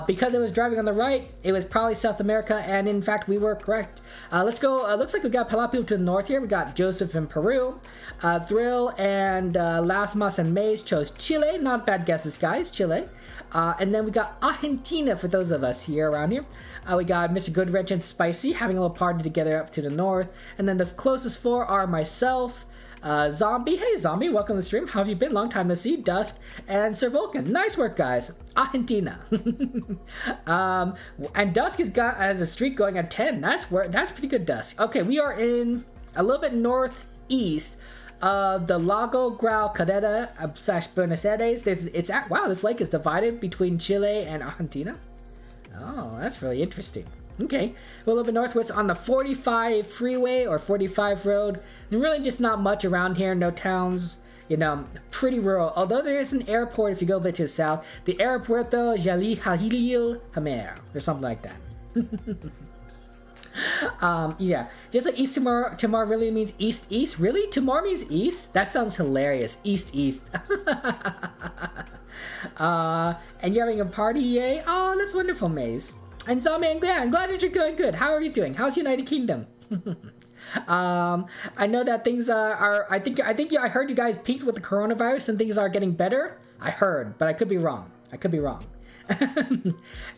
Because it was driving on the right, it was probably South America, and in fact, we were correct. Let's go. Looks like we got a lot of people to the north here. We got Joseph in Peru. Thrill and Lasmas and Maze chose Chile. Not bad guesses, guys. Chile. And then we got Argentina for those of us here around here. We got Mr. Goodwrench and Spicy having a little party together up to the north. And then the closest four are myself, Zombie. Hey, Zombie, welcome to the stream. How have you been? Long time to see. Dusk and Sir Vulcan. Nice work, guys. Argentina. And Dusk has a streak going at 10. That's pretty good, Dusk. Okay, we are in a little bit northeast. The Lago Grau Cadena / Buenos Aires. Wow, this lake is divided between Chile and Argentina. Oh, that's really interesting. Okay, we're a little bit northwest on the 45 freeway or 45 road. And really just not much around here, no towns, you know, pretty rural. Although there is an airport if you go a bit to the south. The Aeropuerto Jalil Halil Hamer or something like that. Yeah, just like East Timor really means east. Really? Timor means east? That sounds hilarious. East. And you're having a party, yay? Oh, that's wonderful, Maze. And Zombie, I'm glad that you're going good. How are you doing? How's United Kingdom? I know that things are I heard you guys peaked with the coronavirus and things are getting better. I heard, but I could be wrong.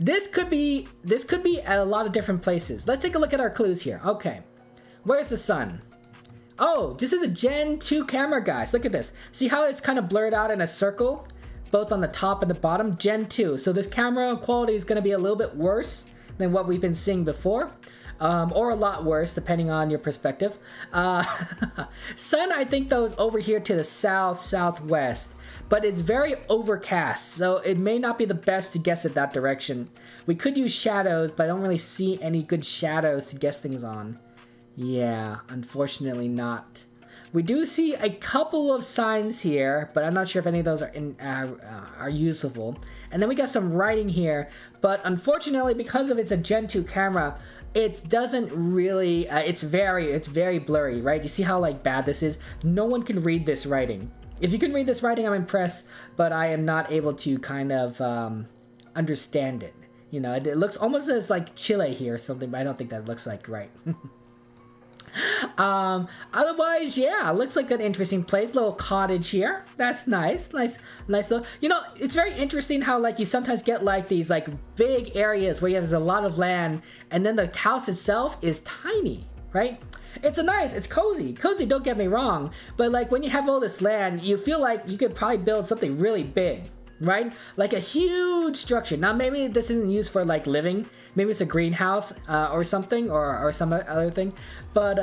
This could be at a lot of different places. Let's take a look at our clues here. Okay, where's the sun? Oh, this is a Gen 2 camera, guys. Look at this. See how it's kind of blurred out in a circle, both on the top and the bottom? Gen 2. So this camera quality is going to be a little bit worse than what we've been seeing before. Or a lot worse, depending on your perspective. Sun, I think, though, is over here to the southwest. But it's very overcast, so it may not be the best to guess it that direction. We could use shadows, but I don't really see any good shadows to guess things on. Yeah, unfortunately not. We do see a couple of signs here, but I'm not sure if any of those are usable. And then we got some writing here, but unfortunately, because of it's a Gen 2 camera, it doesn't really. It's very blurry, right? You see how like bad this is? No one can read this writing. If you can read this writing, I'm impressed, but I am not able to kind of understand it. You know, it looks almost as like Chile here or something, but I don't think that looks like right. Otherwise, yeah, looks like an interesting place. Little cottage here. That's nice. Nice. You know, it's very interesting how like you sometimes get like these like big areas where there's a lot of land, and then the house itself is tiny, right? It's cozy, don't get me wrong, but like when you have all this land, you feel like you could probably build something really big, right? Like a huge structure. Now maybe this isn't used for like living, maybe it's a greenhouse or something, or some other thing, but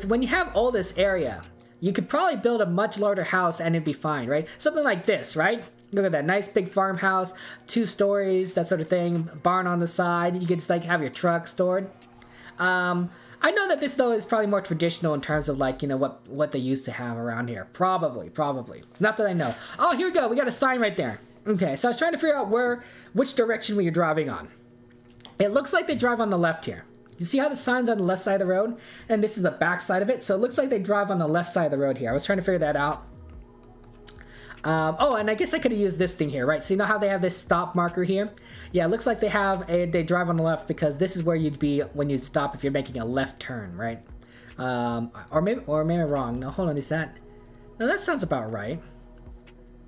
when you have all this area, you could probably build a much larger house and it'd be fine, right? Something like this, right? Look at that nice big farmhouse, 2 stories, that sort of thing, barn on the side. You could just like have your truck stored. I know that this though is probably more traditional in terms of like, you know, what they used to have around here. Probably. Not that I know. Oh, here we go. We got a sign right there. Okay, so I was trying to figure out which direction we were driving on. It looks like they drive on the left here. You see how the sign's on the left side of the road? And this is the back side of it. So it looks like they drive on the left side of the road here. I was trying to figure that out. Oh, and I guess I could have used this thing here, right? So you know how they have this stop marker here? Yeah, it looks like they drive on the left because this is where you'd be when you'd stop if you're making a left turn, right? Or maybe I'm wrong. No, hold on, no, that sounds about right.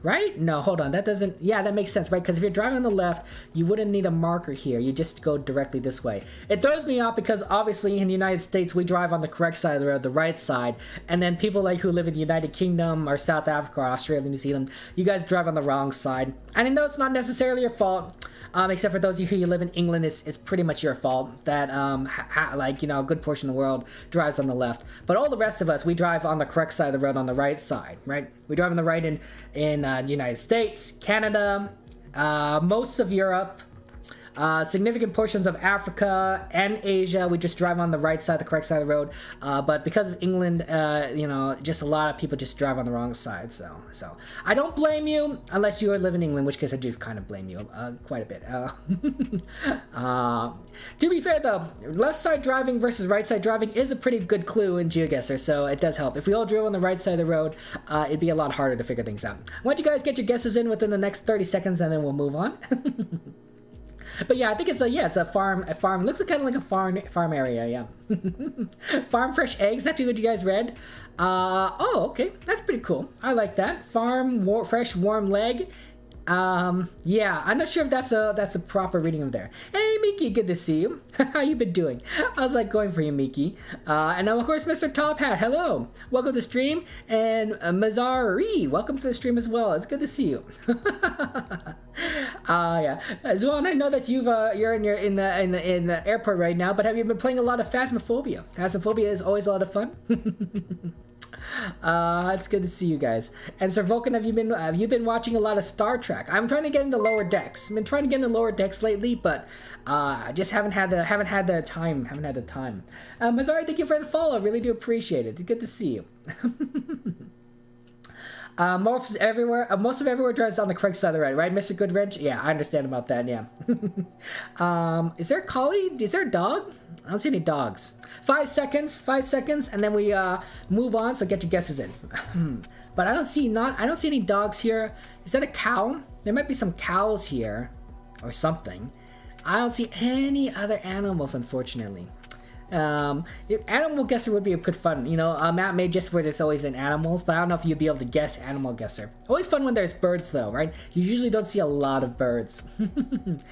Right? No, hold on, that doesn't, yeah, that makes sense, right? Because if you're driving on the left, you wouldn't need a marker here. You just go directly this way. It throws me off because obviously in the United States, we drive on the correct side of the road, the right side. And then people like who live in the United Kingdom or South Africa or Australia, New Zealand, you guys drive on the wrong side. And I know it's not necessarily your fault. Except for those of you who live in England, it's pretty much your fault that, like, you know, a good portion of the world drives on the left. But all the rest of us, we drive on the correct side of the road on the right side, right? We drive on the right in the United States, Canada, most of Europe, significant portions of Africa and Asia. We just drive on the right side, the correct side of the road. But because of England, you know, just a lot of people just drive on the wrong side. So I don't blame you unless you live in England, in which case I do kind of blame you quite a bit. To be fair though, left side driving versus right side driving is a pretty good clue in GeoGuessr, so it does help. If we all drove on the right side of the road, it'd be a lot harder to figure things out. Why don't you guys get your guesses in within the next 30 seconds and then we'll move on. But yeah, I think it's a farm. It looks kind of like a farm area, yeah. Farm fresh eggs. That's what you guys read. Oh, okay, that's pretty cool. I like that. Farm fresh warm leg. Yeah, I'm not sure if that's a proper reading of there. Hey, Miki, good to see you. How you been doing? How's that going for you, Miki? And of course, Mr. Top Hat, hello. Welcome to the stream. And Mazari, welcome to the stream as well. It's good to see you. Yeah. Zuan, I know that you're in the airport right now, but have you been playing a lot of Phasmophobia? Phasmophobia is always a lot of fun. It's good to see you guys. And Sir Vulcan, have you been watching a lot of Star Trek? I'm trying to get into Lower Decks. I've been trying to get into Lower Decks lately, but I just haven't had the time. Mazari, thank you for the follow. Really do appreciate it. Good to see you. Most of everywhere drives on the correct side of the road, right, Mr. Goodwrench? Yeah, I understand about that, yeah. Is there a collie? Is there a dog? I don't see any dogs. 5 seconds, and then we move on, so get your guesses in. But I don't see any dogs here. Is that a cow? There might be some cows here, or something. I don't see any other animals, unfortunately. Animal guesser would be a good fun, you know. Matt made just where there's always in animals, but I don't know if you'd be able to guess animal guesser. Always fun when there's birds though, right? You usually don't see a lot of birds. And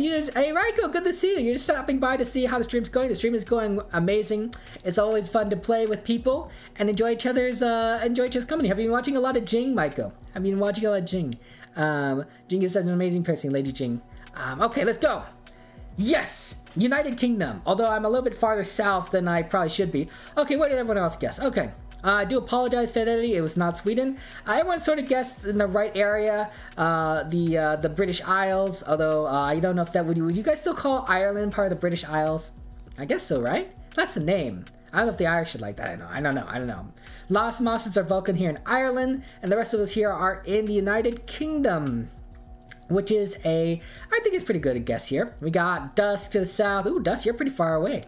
hey Raiko, good to see you. You're just stopping by to see how the stream's going. The stream is going amazing. It's always fun to play with people and enjoy each other's company. Have you been watching a lot of Jing, Maiko? Have you been watching a lot of Jing? Jing is such an amazing person, Lady Jing. Okay, let's go. Yes! United Kingdom. Although I'm a little bit farther south than I probably should be. Okay, what did everyone else guess? Okay. I do apologize, Fidelity. It was not Sweden. Everyone sort of guessed in the right area. The British Isles. Although, I don't know if that would you guys still call Ireland part of the British Isles? I guess so, right? That's the name. I don't know if the Irish should like that. I don't know. Lost Mosses are Vulcan here in Ireland, and the rest of us here are in the United Kingdom, which is I think it's pretty good a guess here. We got Dusk to the south. Ooh, Dusk, you're pretty far away.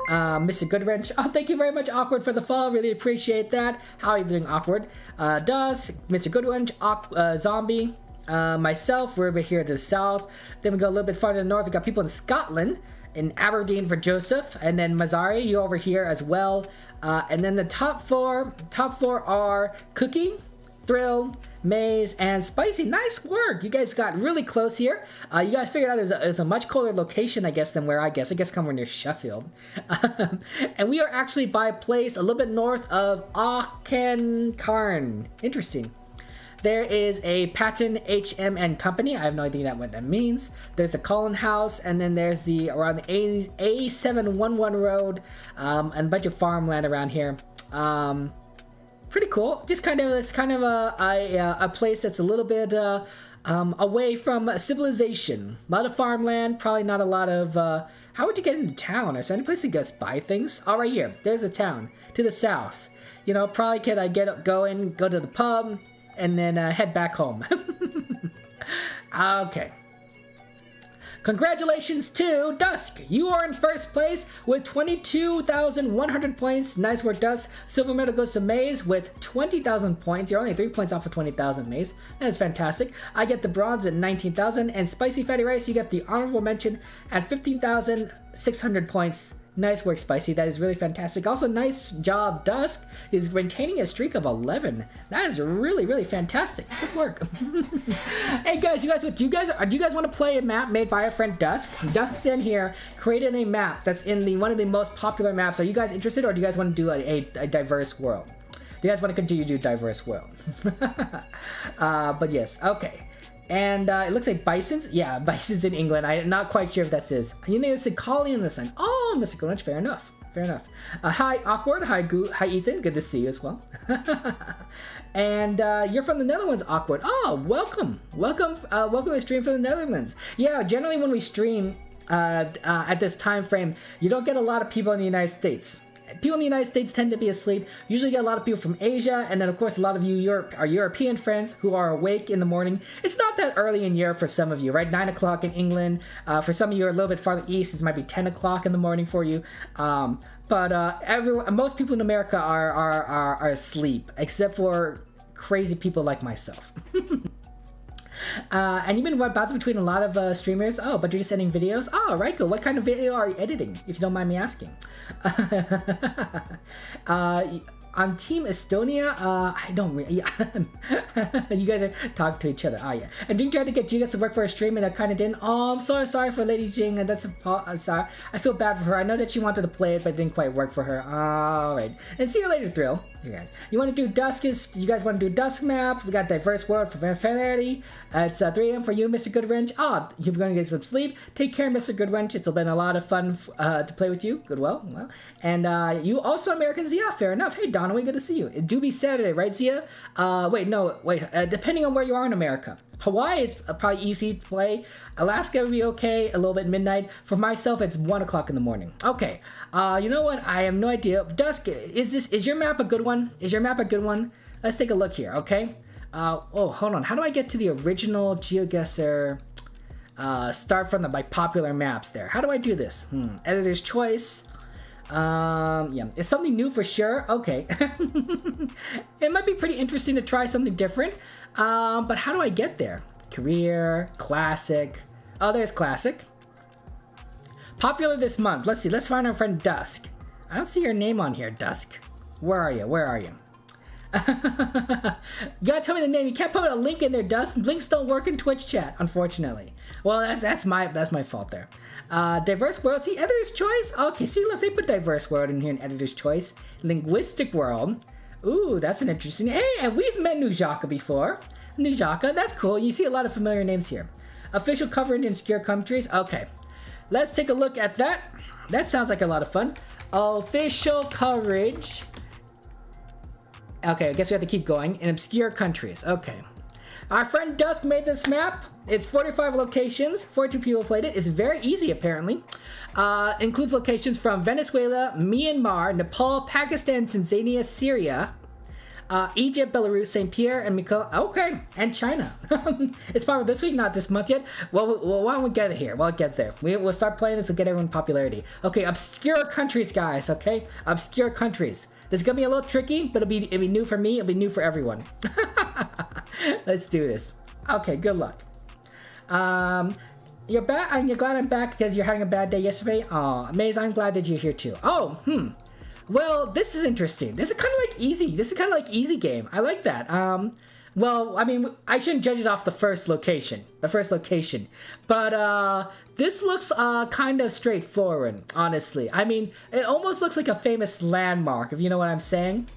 Mr. Goodwrench, oh, thank you very much, Awkward, for the follow. Really appreciate that. How are you doing, Awkward? Dusk, Mr. Goodwrench, Zombie, myself, we're over here to the south. Then we go a little bit farther north. We got people in Scotland, in Aberdeen for Joseph, and then Mazari, you over here as well. And then the top four are Cookie, Thrill, Maze, and Spicy. Nice work. You guys got really close here. You guys figured out it was a much colder location, I guess, than where I guess somewhere near Sheffield. And we are actually by a place a little bit north of Auchencarn. Interesting. There is a Patton HM & Company. I have no idea what that means. There's the Cullen House, and then there's around the A711 road, and a bunch of farmland around here. Pretty cool. Just it's kind of a place that's a little bit away from civilization. A lot of farmland, probably not a lot of. How would you get into town? Is there any place to just buy things? Oh, right here. There's a town to the south. You know, probably could I go to the pub, and then head back home. Okay. Congratulations to Dusk. You are in first place with 22,100 points. Nice work, Dusk. Silver medal goes to Maze with 20,000 points. You're only 3 points off of 20,000, Maze. That is fantastic. I get the bronze at 19,000. And Spicy Fatty Rice, you get the honorable mention at 15,600 points. Nice work, Spicy. That is really fantastic. Also, nice job, Dusk is maintaining a streak of 11. That is really, really fantastic. Good work. Hey guys, do you guys want to play a map made by our friend Dusk? Dusk in here created a map that's in one of the most popular maps. Are you guys interested, or do you guys want to do a diverse world? Do you guys want to continue to do diverse world? But yes, okay. And it looks like Bison's. Yeah, Bison's in England. I'm not quite sure if that's his. You need to say Collie in the sun. Oh, Mr. Goodwrench, fair enough. Fair enough. Hi, Awkward. Hi, Hi, Ethan. Good to see you as well. And you're from the Netherlands, Awkward. Oh, welcome. Welcome to stream from the Netherlands. Yeah, generally when we stream at this time frame, you don't get a lot of people in the United States. People in the United States tend to be asleep. Usually get a lot of people from Asia, and then of course a lot of you our European friends who are awake in the morning. It's not that early in Europe for some of you, right? 9 o'clock in England. For some of you are a little bit farther east, it might be 10 o'clock in the morning for you. But most people in America are asleep, except for crazy people like myself. And you've been bouncing between a lot of streamers. Oh, but you're just editing videos? Oh, right, good. What kind of video are you editing, if you don't mind me asking? On Team Estonia, I don't really. You guys are talking to each other. Oh, yeah. And Jing tried to get GeoGuessr to work for a stream, and I kind of didn't. Oh, I'm sorry for Lady Jing. And sorry. I feel bad for her. I know that she wanted to play it, but it didn't quite work for her. All right. And see you later, Thrill. Okay. You want to do Dusk? You guys want to do Dusk map? We got Diverse World for Variety. It's 3 a.m. for you, Mr. Goodwrench. Oh, you're going to get some sleep. Take care, Mr. Goodwrench. It's been a lot of fun to play with you. Well. And you also Americans, yeah, fair enough. Hey, Donnelly, good to see you. It do be Saturday, right, Zia? Wait. Depending on where you are in America. Hawaii is probably easy to play. Alaska would be okay, a little bit midnight. For myself, it's 1 o'clock in the morning. Okay, you know what? I have no idea. Dusk, is your map a good one? Is your map a good one? Let's take a look here, okay? Oh, hold on. How do I get to the original GeoGuessr? Start from the popular maps there. How do I do this? Editor's choice. Yeah, it's something new for sure. Okay. It might be pretty interesting to try something different. But how do I get there? Career, classic. Oh, there's classic. Popular this month. Let's see. Let's find our friend Dusk. I don't see your name on here, Dusk. Where are you? You gotta tell me the name. You can't put a link in there, Dusk. Links don't work in Twitch chat, unfortunately. Well, that's my fault there. Diverse world. See, editor's choice. Okay, see, look, they put diverse world in here in editor's choice. Linguistic world. Ooh, that's an interesting. Hey, and we've met Nujaka before. Nujaka, that's cool. You see a lot of familiar names here. Official coverage in obscure countries. Okay, let's take a look at that. That sounds like a lot of fun. Official coverage. Okay, I guess we have to keep going in obscure countries. Okay. Our friend Dusk made this map. It's 45 locations. 42 people played it. It's very easy, apparently. Includes locations from Venezuela, Myanmar, Nepal, Pakistan, Tanzania, Syria, Egypt, Belarus, St. Pierre, and Mikhail. Okay, and China. It's probably this week, not this month yet. Well, why don't we get it here? We'll get there. We'll start playing this. We'll get everyone popularity. Okay, obscure countries, guys. Okay, obscure countries. This is gonna be a little tricky, but it'll be new for me. It'll be new for everyone. Let's do this. Okay, good luck. You're back, and you're glad I'm back because you're having a bad day yesterday. Aw, Maze, I'm glad that you're here too. Oh, well, this is interesting. This is kind of like easy. This is kind of like easy game. I like that. Well, I mean, I shouldn't judge it off the first location. But this looks kind of straightforward, honestly. I mean, it almost looks like a famous landmark, if you know what I'm saying.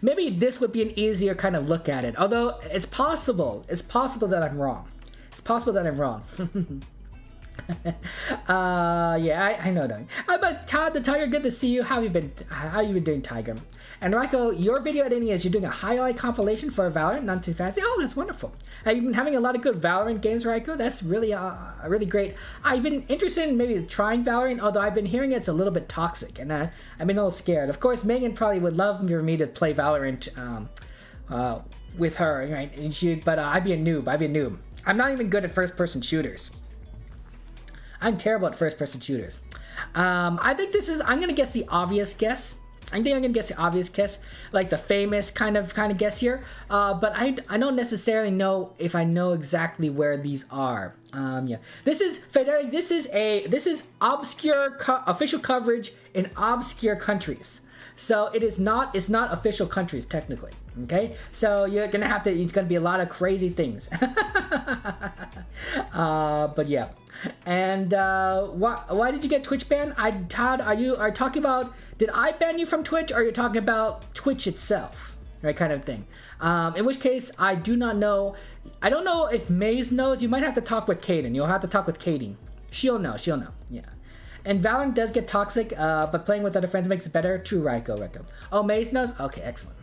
Maybe this would be an easier kind of look at it. Although, it's possible. It's possible that I'm wrong. It's possible that I'm wrong. Yeah, I know that. But Todd the Tiger, good to see you. How you been doing, Tiger? And Raiko, your video editing is you're doing a highlight compilation for Valorant, not too fancy. Oh, that's wonderful. Have you been having a lot of good Valorant games, Raiko? That's really really great. I've been interested in maybe trying Valorant, although I've been hearing it's a little bit toxic, and I've been a little scared. Of course, Megan probably would love for me to play Valorant with her, right? And but I'd be a noob. I'm not even good at first-person shooters. I'm terrible at first-person shooters. I think this is. I'm gonna guess the obvious guess. I think I'm gonna guess the obvious guess, like the famous kind of guess here. But I don't necessarily know if I know exactly where these are. Yeah. This is obscure official coverage in obscure countries. So it's not official countries technically. Okay, so you're gonna have to. It's gonna be a lot of crazy things. But yeah. And why did you get Twitch banned? Todd, are you talking about? Did I ban you from Twitch, or are you talking about Twitch itself, right? Kind of thing. In which case, I do not know. I don't know if Maze knows. You might have to talk with Kaden. You'll have to talk with Katie. She'll know. Yeah. And Valorant does get toxic, but playing with other friends makes it better. True, Raiko. Oh, Maze knows. Okay, excellent.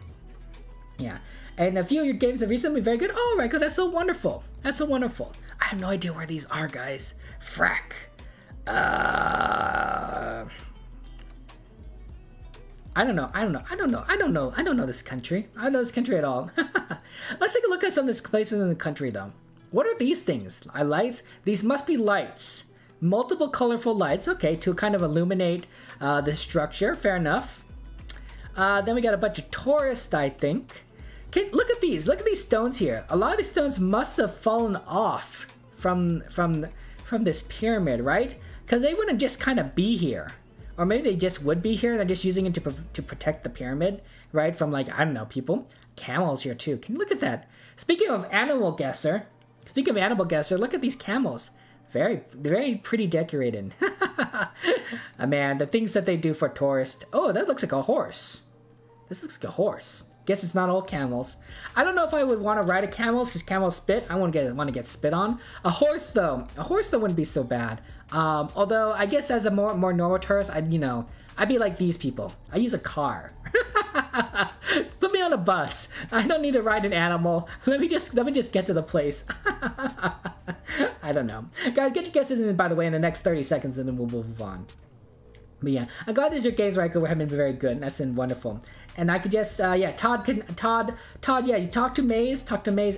Yeah. And a few of your games have recently been very good. Oh, Raiko, that's so wonderful. I have no idea where these are, guys. Frack. I don't know this country. I don't know this country at all. Let's take a look at some of these places in the country, though. What are these things? Lights? These must be lights. Multiple colorful lights. Okay, to kind of illuminate the structure. Fair enough. Then we got a bunch of tourists, I think. Okay, look at these. Look at these stones here. A lot of these stones must have fallen off from this pyramid, right? Because they wouldn't just kind of be here. Or maybe they just would be here. They're just using it to protect the pyramid, right? From, like, I don't know, people. Camels here, too. Can you look at that? Speaking of animal guesser, look at these camels. Very pretty decorated. Man, the things that they do for tourists. Oh, that looks like a horse. This looks like a horse. Guess it's not all camels. I don't know if I would want to ride a camel because camels spit. I want to get spit on. A horse though wouldn't be so bad. Although I guess as a more normal tourist, I'd be like these people. I use a car. Put me on a bus. I don't need to ride an animal. Let me just get to the place. I don't know, guys. Get your guesses in, by the way, in the next 30 seconds, and then we'll move on. But yeah, I'm glad that your games, Raiko, have been very good. That's been wonderful. And I could just, yeah, Todd, yeah, you talk to Maze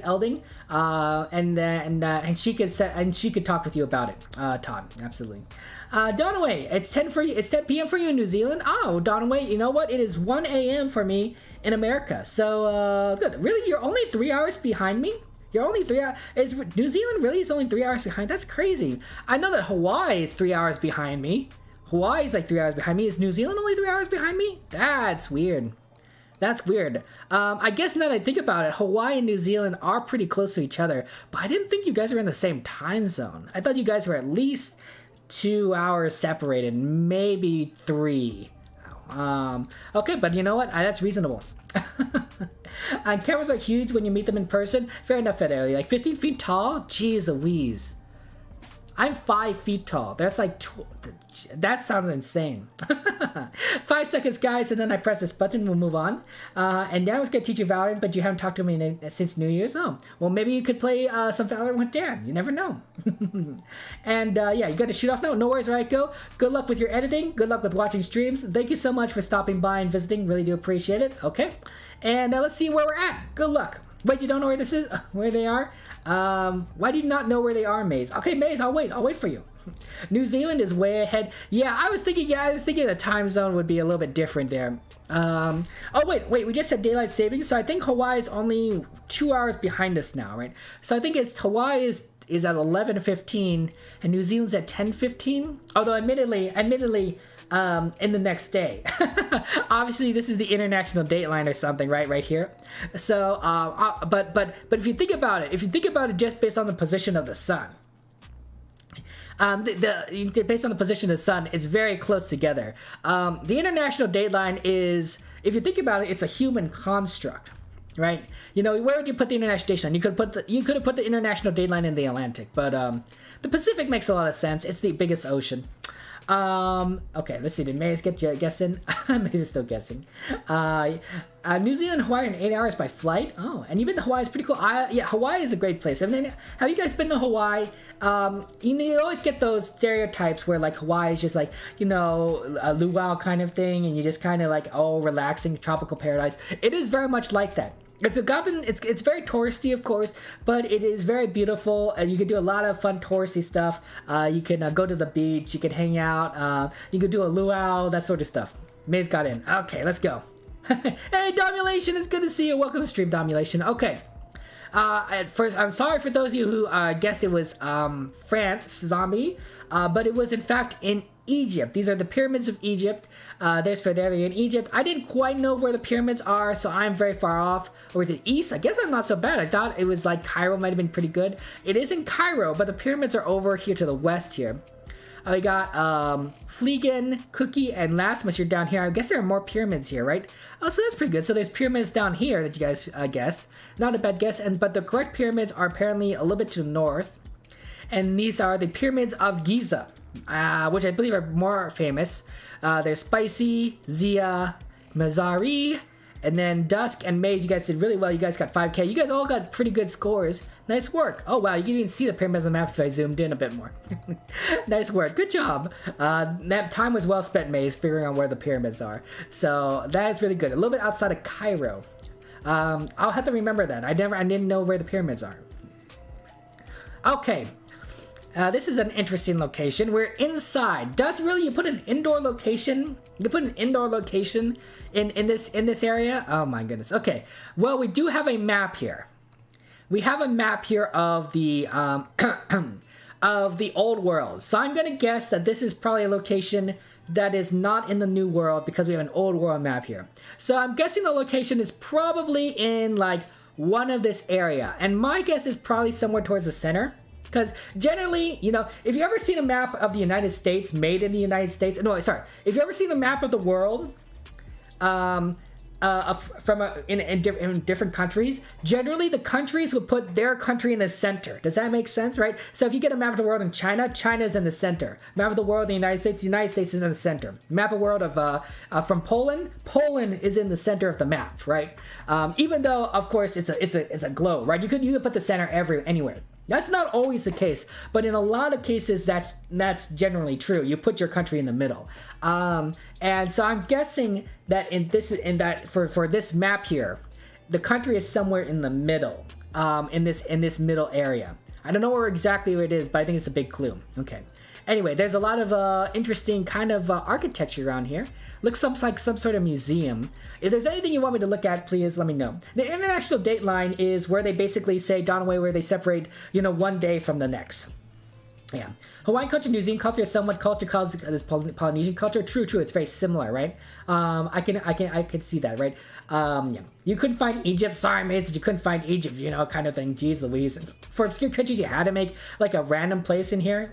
Elding, and she could talk with you about it, Todd, absolutely. Donaway, it's 10 p.m. for you in New Zealand. Oh, Donaway, you know what? It is 1 a.m. for me in America. So, good. Really, you're only 3 hours behind me? You're only 3 hours. Is New Zealand really is only 3 hours behind? That's crazy. I know that Hawaii is 3 hours behind me. Hawaii's like 3 hours behind me. Is New Zealand only 3 hours behind me? That's weird. I guess now that I think about it, Hawaii and New Zealand are pretty close to each other, but I didn't think you guys were in the same time zone. I thought you guys were at least 2 hours separated, maybe 3. Okay, but you know what? That's reasonable. And cameras are huge when you meet them in person. Fair enough, Ed Early. Like 15 feet tall? Jeez Louise. I'm 5 feet tall. That's like, that sounds insane. 5 seconds, guys, and then I press this button. We'll move on. And Dan was gonna teach you Valorant, but you haven't talked to me since New Year's. Oh, well, maybe you could play some Valorant with Dan. You never know. And yeah, you got to shoot off now. No worries, right? Go. Good luck with your editing. Good luck with watching streams. Thank you so much for stopping by and visiting. Really do appreciate it. Okay, and let's see where we're at. Good luck. Wait, you don't know where this is? Where they are? Why do you not know where they are, Maze? Okay, Maze, I'll wait for you. New Zealand is way ahead. Yeah, I was thinking the time zone would be a little bit different there. Oh wait, we just said daylight savings, so I think Hawaii is only 2 hours behind us now, right? So I think it's Hawaii is at 11:15 and New Zealand's at 10:15. Although admittedly, in the next day. Obviously, this is the international dateline or something, right here. So, but if you think about it, just based on the position of the sun, based on the position of the sun, it's very close together. The international dateline is, if you think about it, it's a human construct, right? You know, where would you put the international dateline? You could have put the international dateline in the Atlantic, but the Pacific makes a lot of sense. It's the biggest ocean. Okay, let's see. Did Maze get guessing? Maze is still guessing. New Zealand, Hawaii in 8 hours by flight. Oh, and you've been to Hawaii. It's pretty cool. Yeah, Hawaii is a great place. I mean, have you guys been to Hawaii? You always get those stereotypes where like Hawaii is just like, you know, a luau kind of thing, and you just kind of like, oh, relaxing, tropical paradise. It is very much like that. It's very touristy, of course, but it is very beautiful. You can do a lot of fun touristy stuff. You can go to the beach. You can hang out. You can do a luau, that sort of stuff. Maze got in. Okay, let's go. Hey, Domulation, it's good to see you. Welcome to Stream Domulation. Okay. At first, I'm sorry for those of you who guessed it was France, zombie, but it was in fact in Egypt. These are the pyramids of Egypt. There's Fidelity in Egypt. I didn't quite know where the pyramids are, so I'm very far off. Or the east, I guess I'm not so bad. I thought it was like Cairo might have been pretty good. It is in Cairo, but the pyramids are over here to the west here. We got Fliegen, Cookie, and Lasmus. You're down here. I guess there are more pyramids here, right? Oh, so that's pretty good. So there's pyramids down here that you guys guessed. Not a bad guess, but the correct pyramids are apparently a little bit to the north. And these are the pyramids of Giza, which I believe are more famous. There's Spicy, Zia, Mazari, and then Dusk and Maze. You guys did really well. You guys got 5K. You guys all got pretty good scores. Nice work. Oh, wow. You didn't even see the pyramids on the map if I zoomed in a bit more. Nice work. Good job. That time was well spent, Maze, figuring out where the pyramids are. So that is really good. A little bit outside of Cairo. I'll have to remember that. I didn't know where the pyramids are. Okay. This is an interesting location. We're inside. You put an indoor location? You put an indoor location in this area? Oh my goodness. Okay. Well, we do have a map here. We have a map here of the of the old world. So I'm gonna guess that this is probably a location that is not in the new world because we have an old world map here. So I'm guessing the location is probably in like one of this area. And my guess is probably somewhere towards the center. Because generally, you know, if you ever seen a map of the United States made in the United States, no, sorry, if you ever seen a map of the world, in different countries, generally the countries would put their country in the center. Does that make sense, right? So if you get a map of the world in China, China is in the center. Map of the world in the United States is in the center. Map of the world of from Poland, Poland is in the center of the map, right? Even though, of course, it's a globe, right? You could put the center anywhere. That's not always the case, but in a lot of cases, that's generally true. You put your country in the middle, and so I'm guessing that for this map here, the country is somewhere in the middle, in this middle area. I don't know exactly where it is, but I think it's a big clue. Okay. Anyway, there's a lot of interesting kind of architecture around here. Looks like some sort of museum. If there's anything you want me to look at, please let me know. The international dateline is where they basically say dawn away, where they separate, you know, one day from the next. Yeah. Hawaiian culture, New Zealand culture is somewhat culture cause this Polynesian culture. True. It's very similar, right? I can see that, right? Yeah. You couldn't find Egypt. Sorry, Mason, you couldn't find Egypt, you know, kind of thing. Jeez Louise. For obscure countries, you had to make like a random place in here.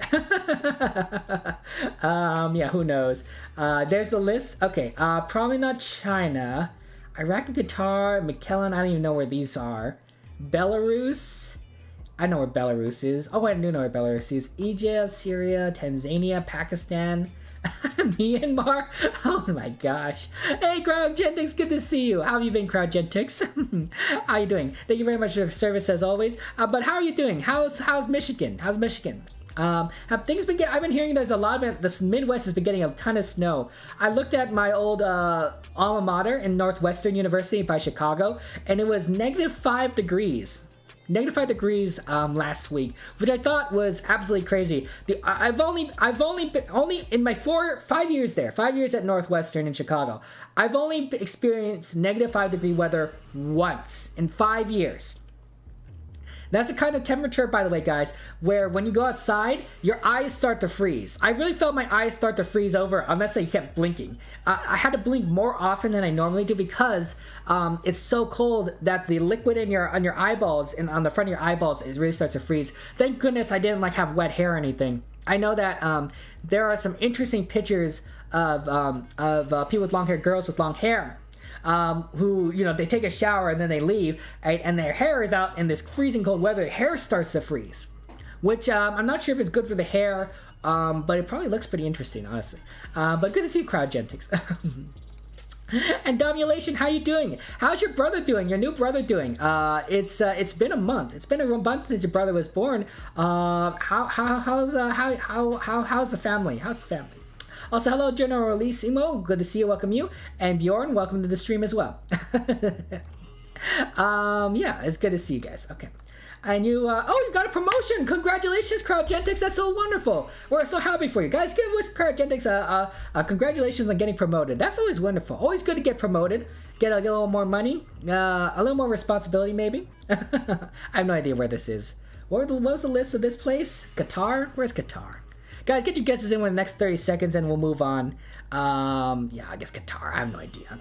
Yeah, who knows? There's the list. Okay. Probably not China. Iraqi Qatar, McKellen, I don't even know where these are. Belarus. I know where Belarus is. Oh, I do know where Belarus is. Egypt, Syria, Tanzania, Pakistan, Myanmar. Oh my gosh. Hey, CrowdGentix, good to see you. How have you been, CrowdGentix? How you doing? Thank you very much for your service as always. But how are you doing? How's Michigan? How's Michigan? Have things been I've been hearing there's a lot of this Midwest has been getting a ton of snow. I looked at my old alma mater in Northwestern University by Chicago, and it was -5 degrees. -5 degrees last week, which I thought was absolutely crazy. I've only been in my 5 years there, 5 years at Northwestern in Chicago. I've only experienced -5 degree weather once in 5 years. That's the kind of temperature, by the way, guys, where when you go outside, your eyes start to freeze. I really felt my eyes start to freeze over unless I kept blinking. I had to blink more often than I normally do because it's so cold that the liquid on your eyeballs and on the front of your eyeballs really starts to freeze. Thank goodness I didn't have wet hair or anything. I know that there are some interesting pictures of people with long hair, girls with long hair. Who, they take a shower and then they leave, right? And their hair is out in this freezing cold weather. Hair starts to freeze, which I'm not sure if it's good for the hair, but it probably looks pretty interesting, honestly. But good to see you, CrowdGentix. And Domulation, how you doing? How's your brother doing? Your new brother doing? It's been a month. It's been a month since your brother was born. How's the family? How's the family? Also, hello, Generalissimo. Good to see you. Welcome you. And Bjorn, welcome to the stream as well. Yeah, it's good to see you guys. Okay. And you got a promotion. Congratulations, CrowdGentix. That's so wonderful. We're so happy for you. Guys, give CrowdGentix a congratulations on getting promoted. That's always wonderful. Always good to get promoted. Get a little more money. A little more responsibility, maybe. I have no idea where this is. What was the list of this place? Qatar? Where's Qatar? Guys, get your guesses in within the next 30 seconds and we'll move on. Yeah, I guess Qatar. I have no idea.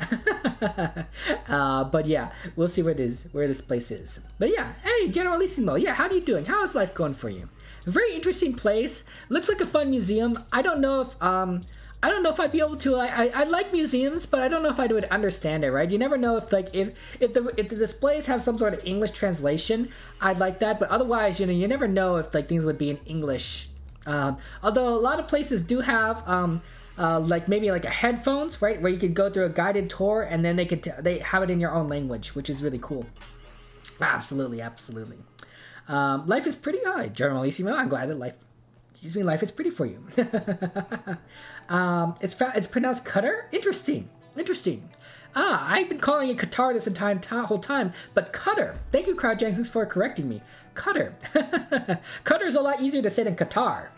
But yeah, we'll see where this place is. But yeah, hey, Generalissimo. Yeah, how are you doing? How is life going for you? A very interesting place. Looks like a fun museum. I don't know if I'd be able to. I like museums, but I don't know if I would understand it. Right? You never know if the displays have some sort of English translation. I'd like that, but otherwise, you never know if things would be in English. Although a lot of places do have maybe a headphones, right, where you could go through a guided tour and then they have it in your own language, which is really cool. Absolutely. Life is pretty high, Generalissimo. I'm glad that life is pretty for you. It's pronounced Qatar. Interesting. I've been calling it Qatar this whole time, but Qatar. Thank you, CrowdGentix, for correcting me. Qatar. Qatar is a lot easier to say than Qatar,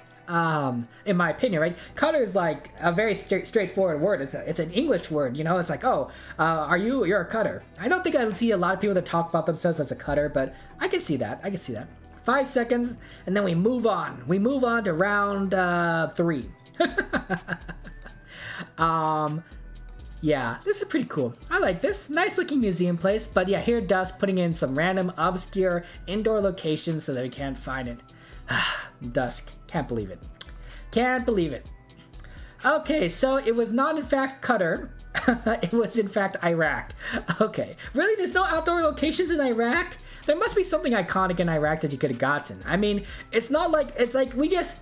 in my opinion, right? Qatar is like a very straightforward word. It's an English word, It's like, you're a Qatar. I don't think I see a lot of people that talk about themselves as a Qatar, but I can see that. 5 seconds, and then we move on. We move on to round 3. Yeah, this is pretty cool. I like this. Nice looking museum place. But yeah, here Dusk putting in some random obscure indoor locations so that we can't find it. Dusk. Can't believe it. Okay, so it was not in fact Qatar. It was in fact Iraq. Okay. Really? There's no outdoor locations in Iraq? There must be something iconic in Iraq that you could have gotten. I mean, it's not like, it's like we just,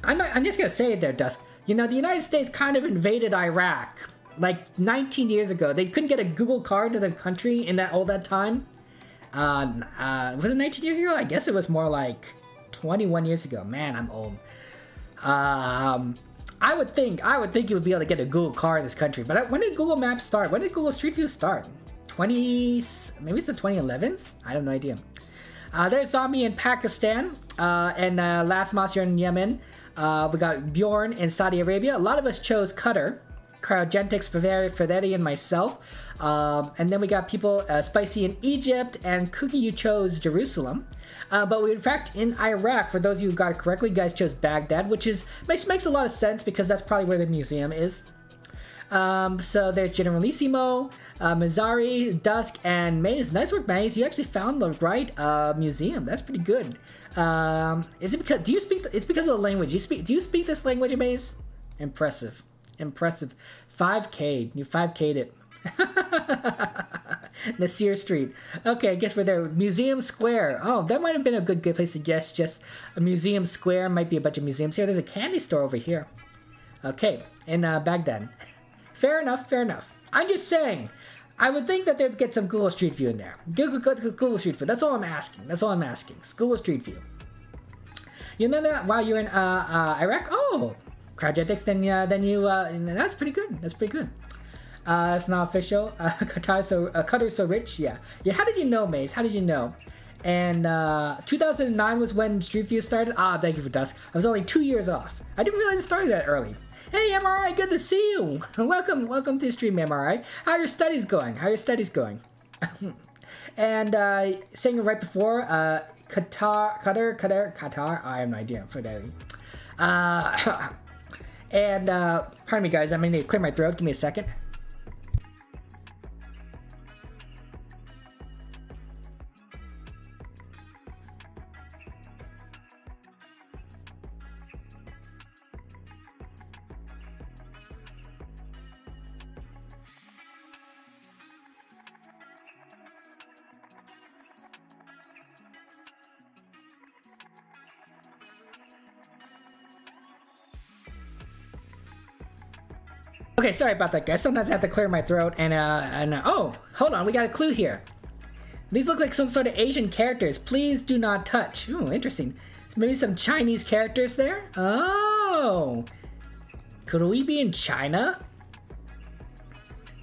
I'm just gonna say it there, Dusk. The United States kind of invaded Iraq 19 years ago. They couldn't get a Google card to the country in all that time. Was it 19 years ago? I guess it was more like 21 years ago. Man, I'm old. I would think you would be able to get a Google card in this country. But when did Google Maps start? When did Google Street View start? Maybe it's the 2011s? I have no idea. There's Zombie in Pakistan, and Last Monster in Yemen. We got Bjorn in Saudi Arabia. A lot of us chose Qatar, CrowdGentix, Ferdetti, and myself. And then we got people, Spicy in Egypt, and Cookie, you chose Jerusalem. But we, in fact, in Iraq, for those of you who got it correctly, you guys chose Baghdad, which makes a lot of sense because that's probably where the museum is. So there's Generalissimo, Mazzari, Dusk, and Maze. Nice work, Maze. You actually found the right museum. That's pretty good. Is it because it's because of the language? Do you speak this language, Maze? Impressive. 5K. You 5K'd it. Nasir Street. Okay, I guess we're there. Museum Square. Oh, that might have been a good place to guess. Just a museum square. Might be a bunch of museums here. There's a candy store over here. Okay, in Baghdad. Fair enough, fair enough. I'm just saying, I would think that they'd get some Google Street View in there. Google Street View. That's all I'm asking. That's all I'm asking. Google Street View. You know that while you're in Iraq? Oh, cryogenics. Then you. That's pretty good. That's pretty good. It's not official. Qatar's so rich. Yeah. Yeah. How did you know, Maze? How did you know? And 2009 was when Street View started. Ah, thank you for Dusk. I was only 2 years off. I didn't realize it started that early. Hey, MRI, good to see you. Welcome to the stream, MRI. How are your studies going? And saying it right before, Qatar. I have no idea for that. And pardon me, guys. I'm gonna clear my throat. Give me a second. Okay, sorry about that, guys. Sometimes I have to clear my throat oh, hold on, we got a clue here. These look like some sort of Asian characters. Please do not touch. Ooh, interesting. Maybe some Chinese characters there? Oh. Could we be in China?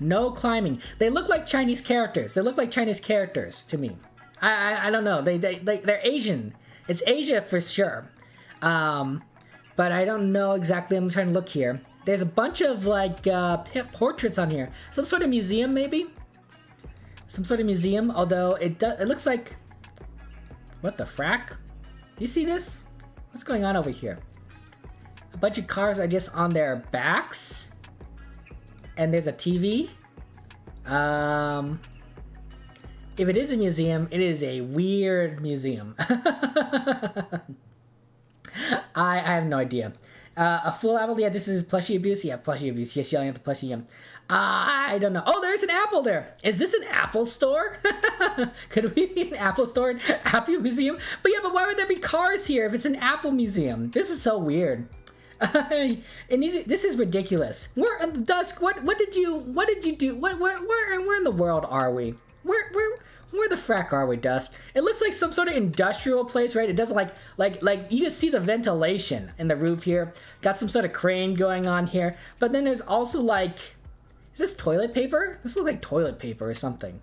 No climbing. They look like Chinese characters. They look like Chinese characters to me. I don't know. They're Asian. It's Asia for sure. But I don't know exactly. I'm trying to look here. There's a bunch of like portraits on here. Some sort of museum, maybe. Some sort of museum. Although it looks like. What the frack? You see this? What's going on over here? A bunch of cars are just on their backs, and there's a TV. If it is a museum, it is a weird museum. I have no idea. A full apple? Yeah, this is plushie abuse? Yeah, plushie abuse. Yes, yelling at the plushie. Yeah. I don't know. Oh, there's an apple there. Is this an Apple store? Could we be an Apple store? An Apple museum? But yeah, but why would there be cars here if it's an Apple museum? This is so weird. And this is ridiculous. We're Dusk. What did you do? Where in the world are we? Where the frack are we, Dusk? It looks like some sort of industrial place, right? It doesn't like you can see the ventilation in the roof here. Got some sort of crane going on here. But then there's also like, is this toilet paper? This looks like toilet paper or something.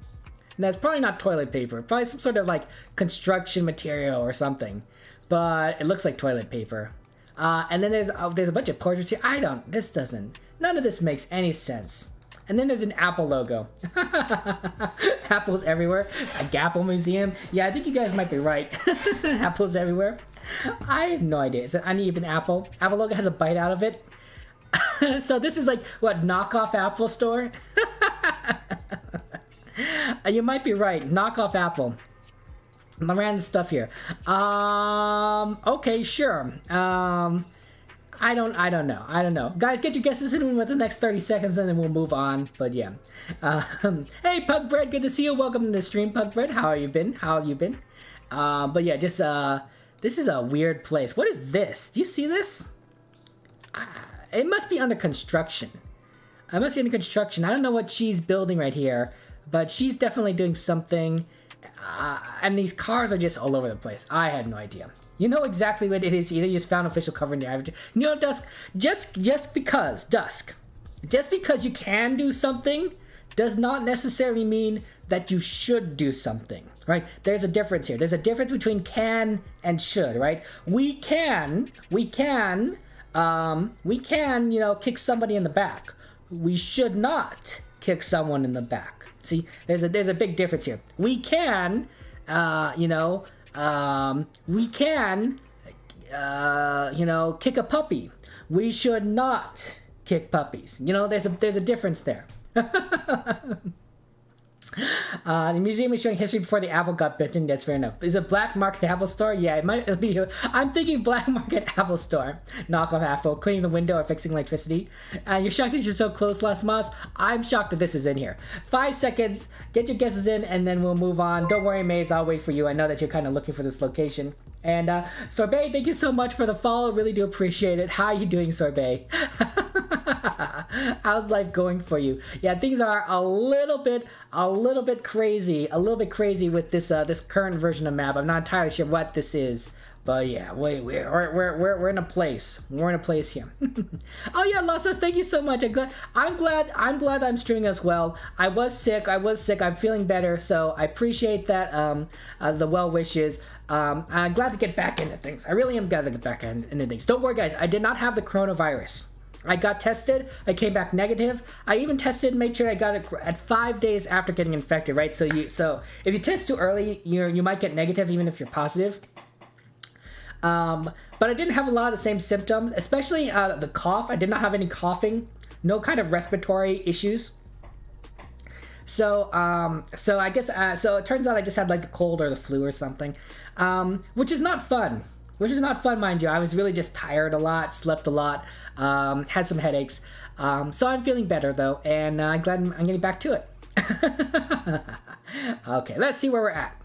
And that's probably not toilet paper. Probably some sort of like construction material or something. But it looks like toilet paper. And then there's a bunch of portraits here. None of this makes any sense. And then there's an Apple logo. Apples everywhere. A Gapple museum. Yeah, I think you guys might be right. Apples everywhere. I have no idea. It's an uneven apple. Apple logo has a bite out of it. So this is like, what, knockoff Apple store? You might be right. Knockoff Apple. Random stuff here. Okay, sure. I don't know. Guys, get your guesses in within the next 30 seconds and then we'll move on. But yeah. Hey, Pugbread, good to see you. Welcome to the stream, Pugbread. How have you been? But yeah, just, this is a weird place. What is this? Do you see this? It must be under construction. I don't know what she's building right here, but she's definitely doing something. And these cars are just all over the place. I had no idea. You know exactly what it is. Either you just found official cover in the average. You know, Dusk, just because you can do something does not necessarily mean that you should do something, right? There's a difference here. There's a difference between can and should, right? We can, you know, kick somebody in the back. We should not kick someone in the back. See, there's a big difference here. We can, you know, kick a puppy. We should not kick puppies. You know, there's a difference there. The museum is showing history before the apple got bitten. That's fair enough. Is it black market Apple store? Yeah, it might be. I'm thinking black market Apple store. Knockoff Apple, cleaning the window or fixing electricity. You're shocked that you're so close, Las Mas. I'm shocked that this is in here. 5 seconds. Get your guesses in, and then we'll move on. Don't worry, Maze. I'll wait for you. I know that you're kind of looking for this location. And Sorbet, thank you so much for the follow. Really do appreciate it. How are you doing, Sorbet? How's life going for you? Yeah, things are a little bit crazy with this this current version of map. I'm not entirely sure what this is, but yeah, we're in a place. We're in a place here. Oh yeah, Lossos, thank you so much. I'm glad I'm streaming as well. I was sick. I'm feeling better, so I appreciate that. The well wishes. I'm glad to get back into things. I really am glad to get back into things. Don't worry, guys. I did not have the coronavirus. I got tested. I came back negative. I even tested, made sure I got it at 5 days after getting infected, right? So if you test too early, you might get negative even if you're positive. But I didn't have a lot of the same symptoms, especially the cough. I did not have any coughing, no kind of respiratory issues. So I guess so it turns out I just had like the cold or the flu or something, which is not fun. Mind you. I was really just tired a lot, slept a lot, had some headaches. So I'm feeling better though, and I'm glad I'm getting back to it. Okay, let's see where we're at.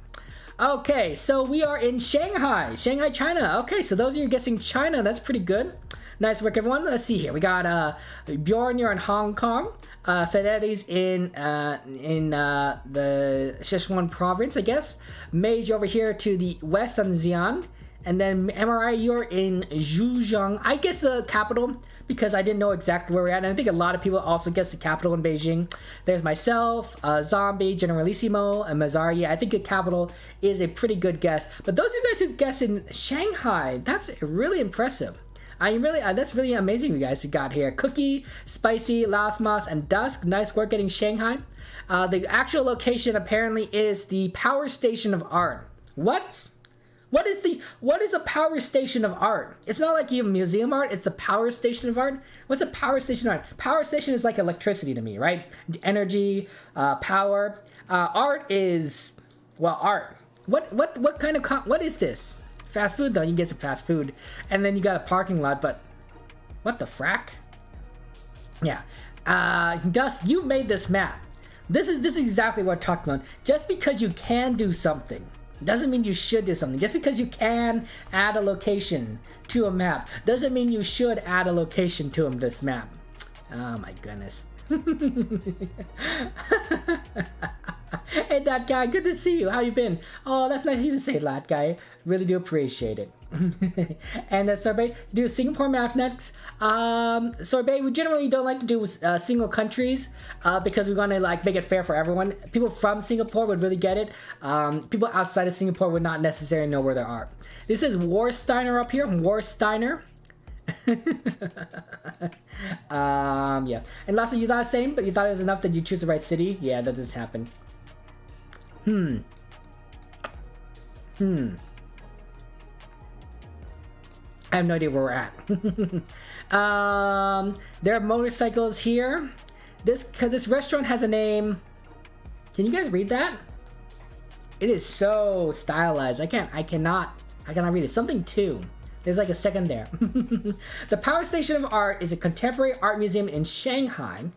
Okay, so we are in Shanghai, China. Okay, so those of you guessing China, that's pretty good. Nice work, everyone. Let's see here. We got Bjorn, you're in Hong Kong. Fidelity's in the Sichuan province, I guess. Maze, you're over here to the west on Xi'an. And then MRI, you're in Zhejiang. I guess the capital, because I didn't know exactly where we're at. And I think a lot of people also guess the capital in Beijing. There's myself, Zombie, Generalissimo, and Mazari. I think the capital is a pretty good guess. But those of you guys who guess in Shanghai, that's really impressive. That's really amazing you guys got here. Cookie, Spicy, Lasmas, and Dusk. Nice work getting Shanghai. The actual location apparently is the Power Station of Art. What? What is a power station of art? It's not like you have museum art, it's the power station of art. What's a power station of art? Power station is like electricity to me, right? Energy, power. Art is, well, art. What kind of, what is this? Fast food though, you can get some fast food. And then you got a parking lot, but what the frack? Yeah. Dust, you made this map. This is exactly what I'm talking about. Just because you can do something doesn't mean you should do something. Just because you can add a location to a map doesn't mean you should add a location to this map. Oh my goodness. Hey, that guy, good to see you. How you been? Oh, that's nice of you to say, that guy. Really do appreciate it. And Sorbet, do Singapore map next. Sorbet, we generally don't like to do single countries because we want to like make it fair for everyone. People from Singapore would really get it. People outside of Singapore would not necessarily know where they are. This is Warsteiner up here. Warsteiner. Yeah. And lastly, you thought the same, but you thought it was enough that you choose the right city? Yeah, that does happen. I have no idea where we're at. There are motorcycles here. This restaurant has a name. Can you guys read that? It is so stylized. I cannot read it. Something too. There's like a second there. The Power Station of Art is a contemporary art museum in Shanghai,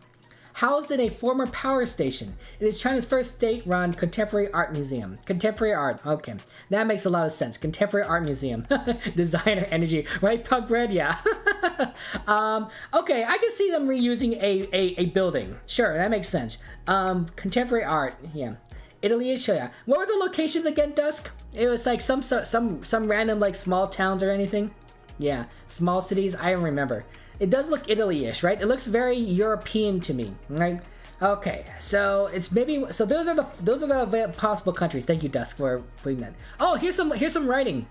housed in a former power station. It is China's first state-run contemporary art museum. Contemporary art, okay. That makes a lot of sense. Contemporary art museum. Designer energy, right, Pugbread? Yeah. Okay, I can see them reusing a building. Sure, that makes sense. Contemporary art, yeah. Italy is yeah. What were the locations again, Dusk? It was like some random like small towns or anything. Yeah, small cities. I don't remember. It does look Italy-ish, right? It looks very European to me, right? Okay, so it's maybe so those are the possible countries. Thank you, Dusk, for putting that. Oh, here's some writing.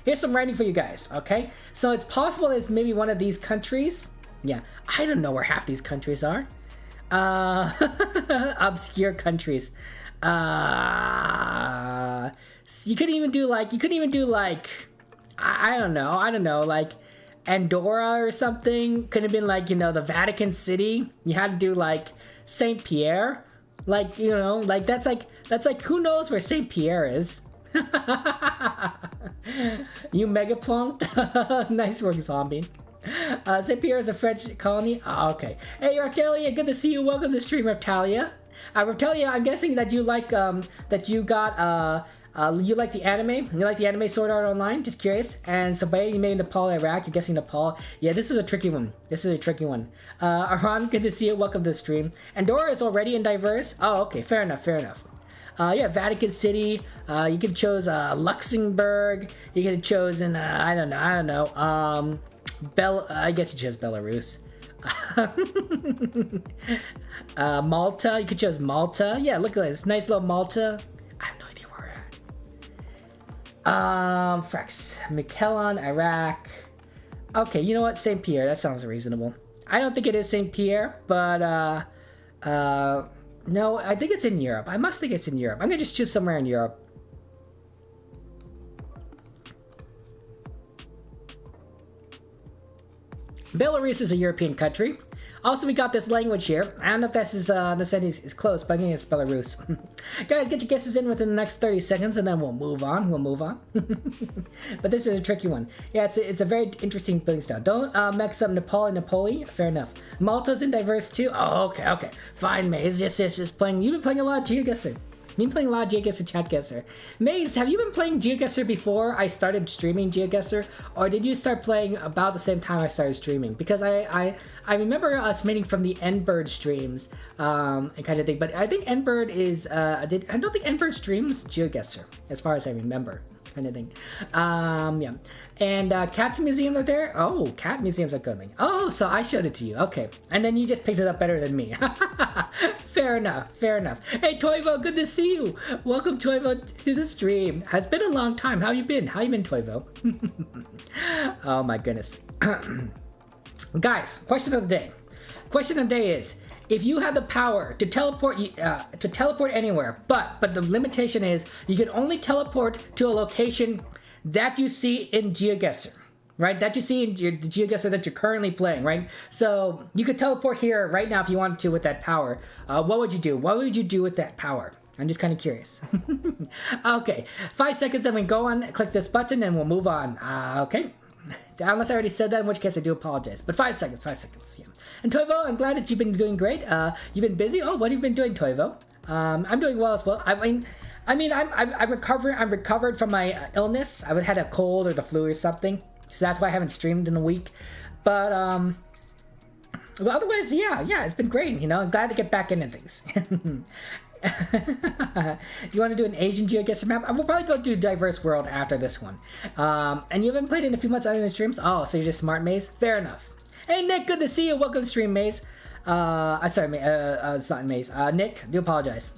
Here's some writing for you guys. Okay, so it's possible it's maybe one of these countries. Yeah, I don't know where half these countries are. Obscure countries. You couldn't even do like I don't know, like Andorra or something. Could have been like, you know, the Vatican City. You had to do like Saint Pierre. Like, you know, like that's like who knows where Saint Pierre is. You mega plonked. Nice work, zombie. Saint Pierre is a French colony. Oh, okay. Hey, Reptalia, good to see you. Welcome to stream, Reptalia. Reptalia, I'm guessing that you like that you got you like the anime. You like the anime Sword Art Online. Just curious. And Sabaya, you made Nepal, Iraq. You're guessing Nepal. Yeah, this is a tricky one. This is a tricky one. Aran, good to see you. Welcome to the stream. Andorra is already in diverse. Oh, okay. Fair enough. Fair enough. Yeah, Vatican City. You could chose Luxembourg. You could have chosen I don't know. I guess you chose Belarus. Malta. You could choose Malta. Yeah, look at this nice little Malta. I have no idea where we're at. Frax, Mikelon, Iraq. Okay, you know what? Saint Pierre. That sounds reasonable. I don't think it is Saint Pierre, but no, I think it's in Europe. I must think it's in Europe. I'm gonna just choose somewhere in Europe. Belarus is a European country. Also, we got this language here. I don't know if this is close, but I think it's Belarus. Guys, get your guesses in within the next 30 seconds, and then we'll move on. But this is a tricky one. Yeah, it's a very interesting building style. Don't mix up Nepal and Napoli. Fair enough. Malta's in diverse too. Oh, okay. Fine, Maze. Just playing. You've been playing a lot of GeoGuessr. You've been playing a lot of GeoGuessr, Chatguessr. Maze, have you been playing GeoGuessr before I started streaming GeoGuessr? Or did you start playing about the same time I started streaming? Because I remember us meeting from the Nbird streams and kind of thing. But I think Nbird is, I don't think Nbird streams GeoGuessr, as far as I remember. Kind of thing. Yeah. And Cats Museum are there? Oh, cat museums are good thing. Oh, so I showed it to you. Okay. And then you just picked it up better than me. Fair enough. Hey, Toivo, good to see you. Welcome, Toivo, to the stream. It's been a long time. How you been? Toivo? Oh, my goodness. Guys, question of the day. Question of the day is, if you had the power to teleport anywhere, but the limitation is you can only teleport to a location that you see in GeoGuessr, right? That you see in the GeoGuessr that you're currently playing, right? So you could teleport here right now if you wanted to with that power. What would you do? What would you do with that power? I'm just kind of curious. Okay, 5 seconds, and we go on, click this button, and we'll move on. Okay. Unless I already said that, in which case I do apologize. But 5 seconds, yeah. And Toivo, I'm glad that you've been doing great. You've been busy. Oh, what have you been doing, Toivo? I'm doing well as well. I'm recovered from my illness. I had a cold or the flu or something, so that's why I haven't streamed in a week. But well, otherwise, yeah, it's been great. You know, I'm glad to get back into things. You want to do an Asian GeoGuessr map? We'll probably go do Diverse World after this one. And you haven't played in a few months other than streams? Oh, so you're just smart, Maze? Fair enough. Hey, Nick, good to see you. Welcome to stream, Maze. Sorry, it's not Maze. Nick, do apologize.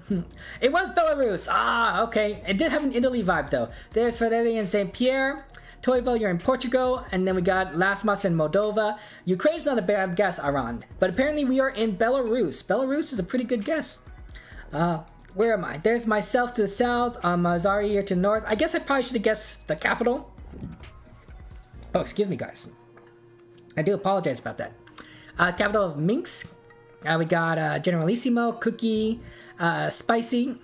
It was Belarus. Ah, okay. It did have an Italy vibe, though. There's Fidelity and St. Pierre. Toivo, you're in Portugal. And then we got Lasmas in Moldova. Ukraine's not a bad guess, Iran. But apparently we are in Belarus. Belarus is a pretty good guess. Where am I? There's myself to the south, Mazari here to the north. I guess I probably should have guessed the capital. Oh, excuse me, guys. I do apologize about that. Capital of Minsk. We got Generalissimo, Cookie, Spicy.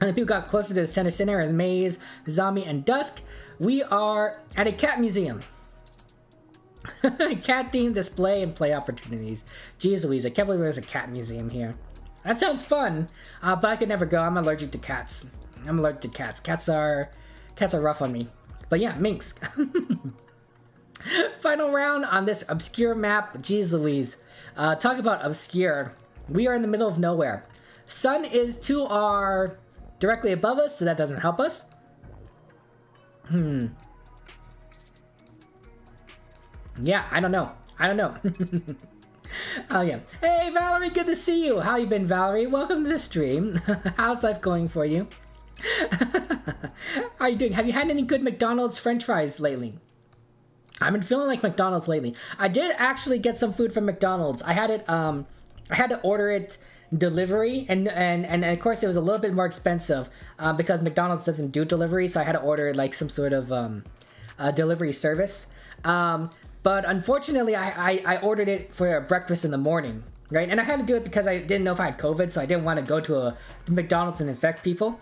And the people got closer to the center of the Maze, Zombie, and Dusk. We are at a cat museum. Cat themed display and play opportunities. Jeez Louise, I can't believe there's a cat museum here. That sounds fun, but I could never go. I'm allergic to cats. Cats are rough on me. But yeah, Minsk. Final round on this obscure map. Jeez Louise. Talk about obscure. We are in the middle of nowhere. Sun is to our directly above us, so that doesn't help us. Yeah, I don't know. Oh yeah. Hey Valerie, good to see you. How you been, Valerie? Welcome to the stream. How's life going for you? How are you doing? Have you had any good McDonald's French fries lately? I've been feeling like McDonald's lately. I did actually get some food from McDonald's. I had it. I had to order it delivery, and of course it was a little bit more expensive because McDonald's doesn't do delivery, so I had to order like some sort of delivery service. But unfortunately, I ordered it for breakfast in the morning, right? And I had to do it because I didn't know if I had COVID, so I didn't want to go to a McDonald's and infect people.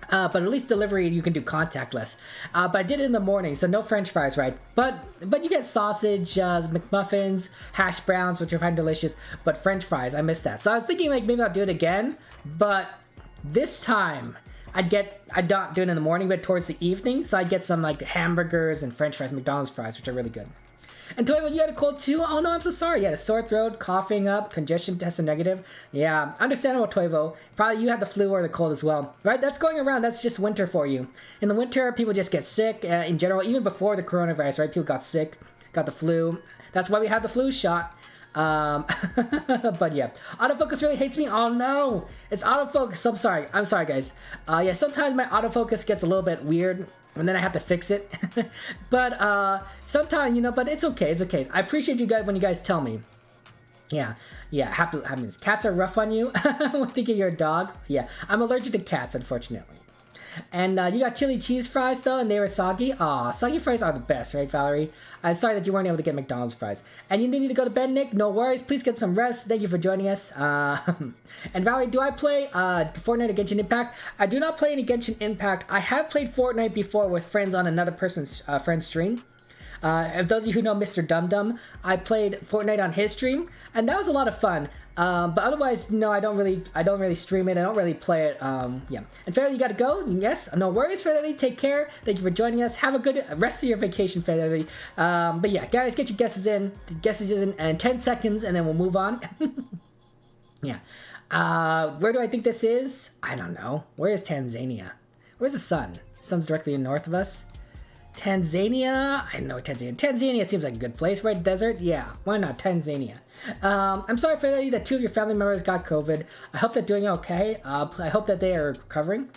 But at least delivery you can do contactless. But I did it in the morning, so no French fries, right? But you get sausage, McMuffins, hash browns, which I find delicious. But French fries, I missed that. So I was thinking like maybe I'll do it again. But this time I'd not do it in the morning, but towards the evening. So I'd get some like hamburgers and French fries, McDonald's fries, which are really good. And Toivo, you had a cold too? Oh no, I'm so sorry. You had a sore throat, coughing up, congestion tested negative. Yeah, understandable, Toivo. Probably you had the flu or the cold as well. Right, that's going around. That's just winter for you. In the winter, people just get sick in general. Even before the coronavirus, right? People got sick, got the flu. That's why we had the flu shot. But yeah, autofocus really hates me. Oh no, it's autofocus. I'm sorry guys. Yeah, sometimes my autofocus gets a little bit weird and then I have to fix it. But sometimes, you know, but it's okay. It's okay. I appreciate you guys when you guys tell me. Yeah, happens. Cats are rough on you. I'm thinking you're a dog. Yeah, I'm allergic to cats, unfortunately. And you got chili cheese fries though, and they were soggy. Aw, soggy fries are the best, right, Valerie? I'm sorry that you weren't able to get McDonald's fries. And you need to go to bed, Nick. No worries. Please get some rest. Thank you for joining us. And Valerie, do I play Fortnite or Genshin Impact? I do not play any Genshin Impact. I have played Fortnite before with friends on another person's friend's stream. If those of you who know Mr. Dum Dum, I played Fortnite on his stream, and that was a lot of fun. But otherwise, no, I don't really stream it. I don't really play it. Yeah. And Fairly, you gotta go. Yes, no worries, Fairly. Take care. Thank you for joining us. Have a good rest of your vacation, Fairly. But yeah, guys, get your guesses in. In 10 seconds, and then we'll move on. Yeah. Where do I think this is? I don't know. Where is Tanzania? Where's the sun? The sun's directly north of us. Tanzania? I know Tanzania. Tanzania seems like a good place, right? Desert? Yeah, why not Tanzania? I'm sorry for that 2 of your family members got COVID. I hope they're doing okay. I hope that they are recovering.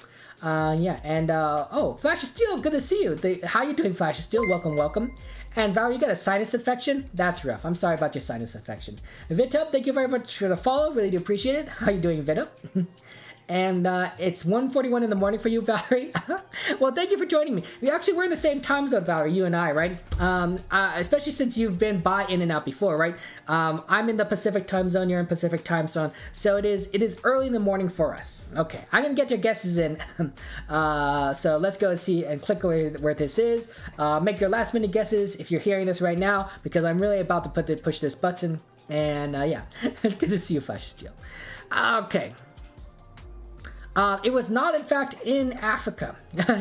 Yeah, and oh, Flash of Steel, good to see you. How you doing, Flash of Steel? Welcome. And Val, you got a sinus infection? That's rough. I'm sorry about your sinus infection. Vito, thank you very much for the follow. Really do appreciate it. How you doing, Vito? And it's 1:41 in the morning for you, Valerie. Well, thank you for joining me. We're in the same time zone, Valerie, you and I, right? Especially since you've been by in and out before, right? I'm in the Pacific time zone, you're in Pacific time zone. So it is early in the morning for us. Okay, I'm gonna get your guesses in. So let's go and see and click where this is. Make your last minute guesses if you're hearing this right now, because I'm really about to push this button. And yeah, it's good to see you, Flash Steel. Okay. It was not, in fact, in Africa.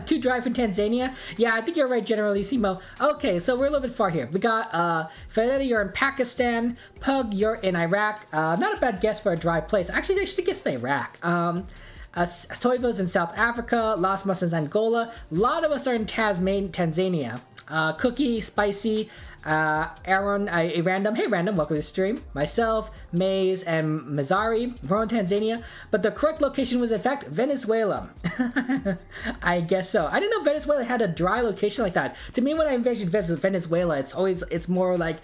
To drive in Tanzania? Yeah, I think you're right, Generalissimo. Okay, so we're a little bit far here. We got, Fedeli, you're in Pakistan. Pug, you're in Iraq. Not a bad guess for a dry place. Actually, I should guess Iraq. Toivo's in South Africa. Las Musas, Angola. A lot of us are in Tanzania. Cookie, Spicy, Aaron, a random. Hey, random, welcome to the stream. Myself, Maze, and Mazari. We're in Tanzania, but the correct location was in fact Venezuela. I guess so. I didn't know Venezuela had a dry location like that. To me, when I envision Venezuela, it's more like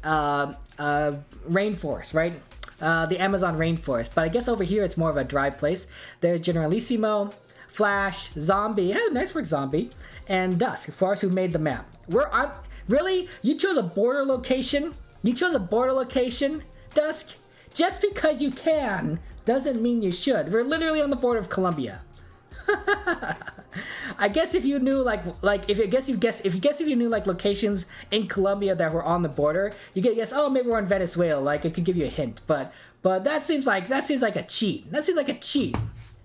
rainforest, right? The Amazon rainforest. But I guess over here it's more of a dry place. There's Generalissimo, Flash, Zombie. Hey, nice work, Zombie, and Dusk, of course, who made the map. We're on. Really? You chose a border location? You chose a border location, Dusk? Just because you can doesn't mean you should. We're literally on the border of Colombia. I guess if you knew if you knew like locations in Colombia that were on the border, you could guess, oh, maybe we're in Venezuela. Like it could give you a hint, but that seems like a cheat. That seems like a cheat.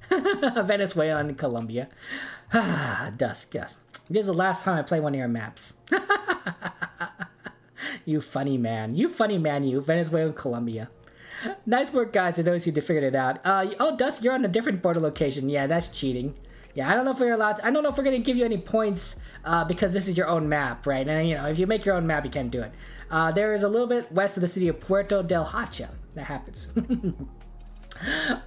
Venezuela and Colombia. Dusk, yes. This is the last time I play one of your maps. You funny man. You, Venezuela and Colombia. Nice work, guys, to those who figured it out. Oh, Dusk, you're on a different border location. Yeah, that's cheating. Yeah, I don't know if we're going to give you any points because this is your own map, right? And, you know, if you make your own map, you can't do it. There is a little bit west of the city of Puerto del Hacha. That happens.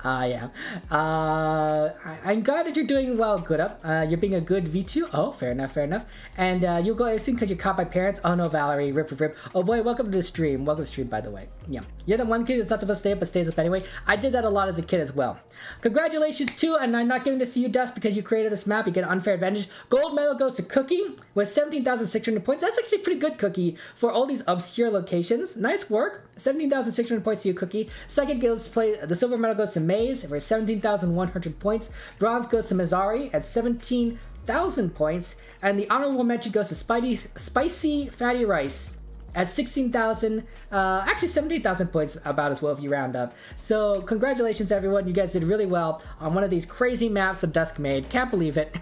Yeah. I'm glad that you're doing well, good up. You're being a good V2. Oh, fair enough, fair enough. And you'll go soon because you're caught by parents. Oh no, Valerie, rip, rip, rip. Oh boy, welcome to the stream. Welcome to the stream, by the way. Yeah. You're the one kid that's not supposed to stay up but stays up anyway. I did that a lot as a kid as well. Congratulations too, and I'm not giving this to you, Dust, because you created this map. You get an unfair advantage. Gold medal goes to Cookie with 17,600 points. That's actually pretty good, Cookie, for all these obscure locations. Nice work. 17,600 points to you, Cookie. Second goes to play. The silver medal goes to Maze for 17,100 points. Bronze goes to Mazzari at 17,000 points, and the honorable mention goes to Spicy Fatty Rice at 16,000, actually 17,000 points about as well if you round up. So congratulations everyone, you guys did really well on one of these crazy maps that Dusk made. Can't believe it.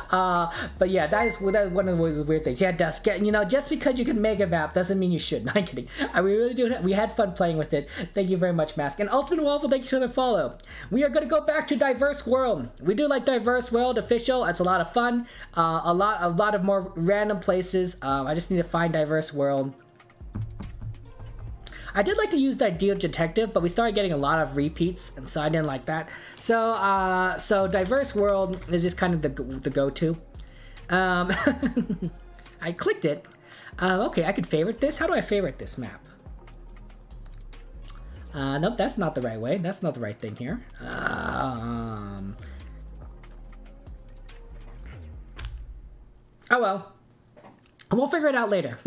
But yeah, that is one of the weird things. Yeah, Dusk, you know, just because you can make a map doesn't mean you should. No, I'm kidding. We really do. We had fun playing with it. Thank you very much, Mask. And Ultimate Waffle, thank you for the follow. We are going to go back to Diverse World. We do like Diverse World official. It's a lot of fun. A lot of more random places. I just need to find Diverse World. I did like to use the Ideal Detective, but we started getting a lot of repeats, and so I didn't like that. So, so Diverse World is just kind of the go-to. I clicked it. Okay, I could favorite this. How do I favorite this map? Nope, that's not the right way. That's not the right thing here. Oh well. We'll figure it out later.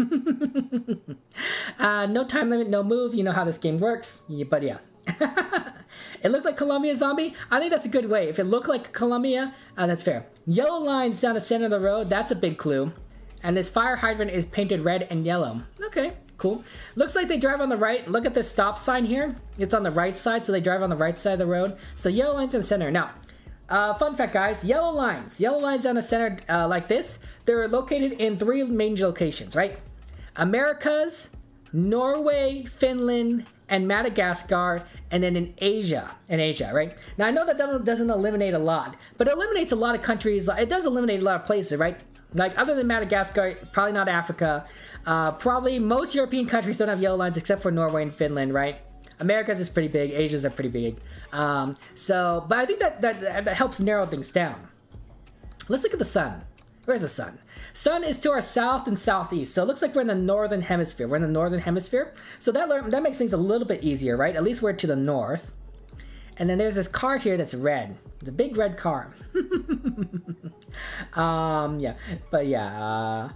No time limit, no move. You know how this game works. But yeah. It looked like Columbia Zombie. I think that's a good way. If it looked like Columbia, that's fair. Yellow lines down the center of the road. That's a big clue. And this fire hydrant is painted red and yellow. Okay, cool. Looks like they drive on the right. Look at this stop sign here. It's on the right side, so they drive on the right side of the road. So yellow lines in the center. Now, fun fact, guys, yellow lines down the center like this, they're located in 3 main locations, right? Americas, Norway, Finland, and Madagascar, and then in Asia, right? Now, I know that doesn't eliminate a lot, but it eliminates a lot of countries. It does eliminate a lot of places, right? Like, other than Madagascar, probably not Africa. Probably most European countries don't have yellow lines except for Norway and Finland, right? America's is pretty big. Asia's are pretty big. But I think that helps narrow things down. Let's look at the sun. Where's the sun? Sun is to our south and southeast. So it looks like we're in the northern hemisphere. We're in the northern hemisphere. So that makes things a little bit easier, right? At least we're to the north. And then there's this car here that's red. It's a big red car. Yeah. But yeah.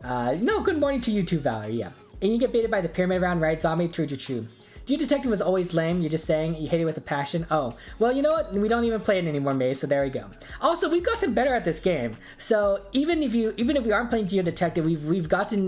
No, good morning to you too, Valerie. Yeah. And you get baited by the pyramid round, right? Zombie, true. Geo Detective was always lame. You're just saying you hate it with a passion. Oh, well, you know what? We don't even play it anymore, Maze. So there we go. Also, we've gotten better at this game. So even if we aren't playing Geo Detective, we've gotten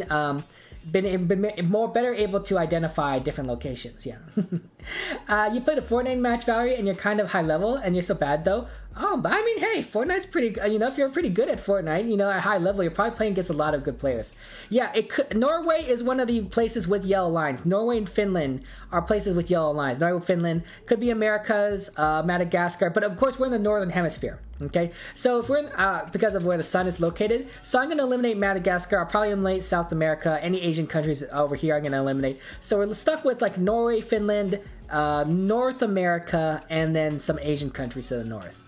been better able to identify different locations. Yeah. You played a Fortnite match, Valerie, and you're kind of high level, and you're so bad though. Oh, but I mean, hey, Fortnite's pretty. You know, if you're pretty good at Fortnite, you know, at high level, you're probably playing against a lot of good players. Yeah, Norway is one of the places with yellow lines. Norway and Finland are places with yellow lines. Norway, Finland could be Americas, Madagascar, but of course we're in the northern hemisphere. Okay, so if we're in, because of where the sun is located, so I'm going to eliminate Madagascar. I'll probably eliminate South America. Any Asian countries over here I'm going to eliminate. So we're stuck with like Norway, Finland, North America, and then some Asian countries to the north.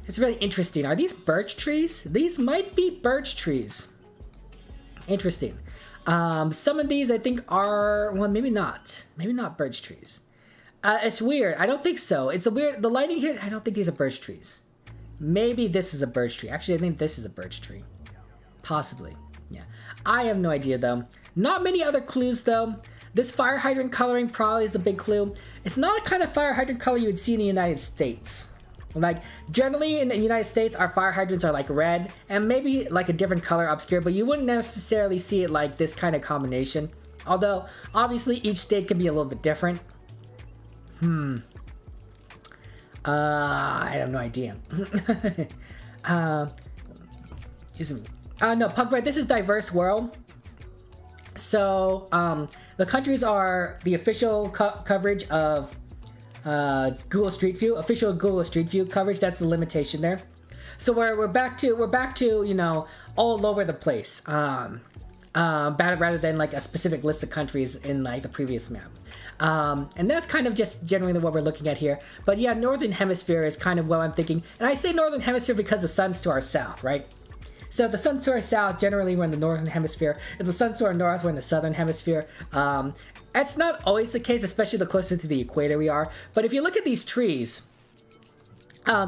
It's really interesting. Are these birch trees? These might be birch trees. Interesting. Some of these I think are, well, maybe not birch trees. It's weird. I don't think so. It's a weird, the lighting here, I don't think these are birch trees. Maybe this is a birch tree. Actually, I think this is a birch tree. Possibly. Yeah. I have no idea though. Not many other clues though. This fire hydrant coloring probably is a big clue. It's not a kind of fire hydrant color you would see in the United States. Like, generally in the United States, our fire hydrants are like red and maybe like a different color obscure, but you wouldn't necessarily see it like this kind of combination. Although, obviously, each state can be a little bit different. I have no idea. Excuse me. No, Pugbright, this is Diverse World. So, the countries are the official coverage of Google Street View, official Google Street View coverage. That's the limitation there. So we're back to you know, all over the place. rather than like a specific list of countries in like the previous map. And that's kind of just generally what we're looking at here. But yeah, Northern Hemisphere is kind of what I'm thinking. And I say Northern Hemisphere because the sun's to our south, right? So if the sun's to our south, generally we're in the Northern Hemisphere. If the sun's to our north, we're in the Southern Hemisphere. That's not always the case, especially the closer to the equator we are. But if you look at these trees,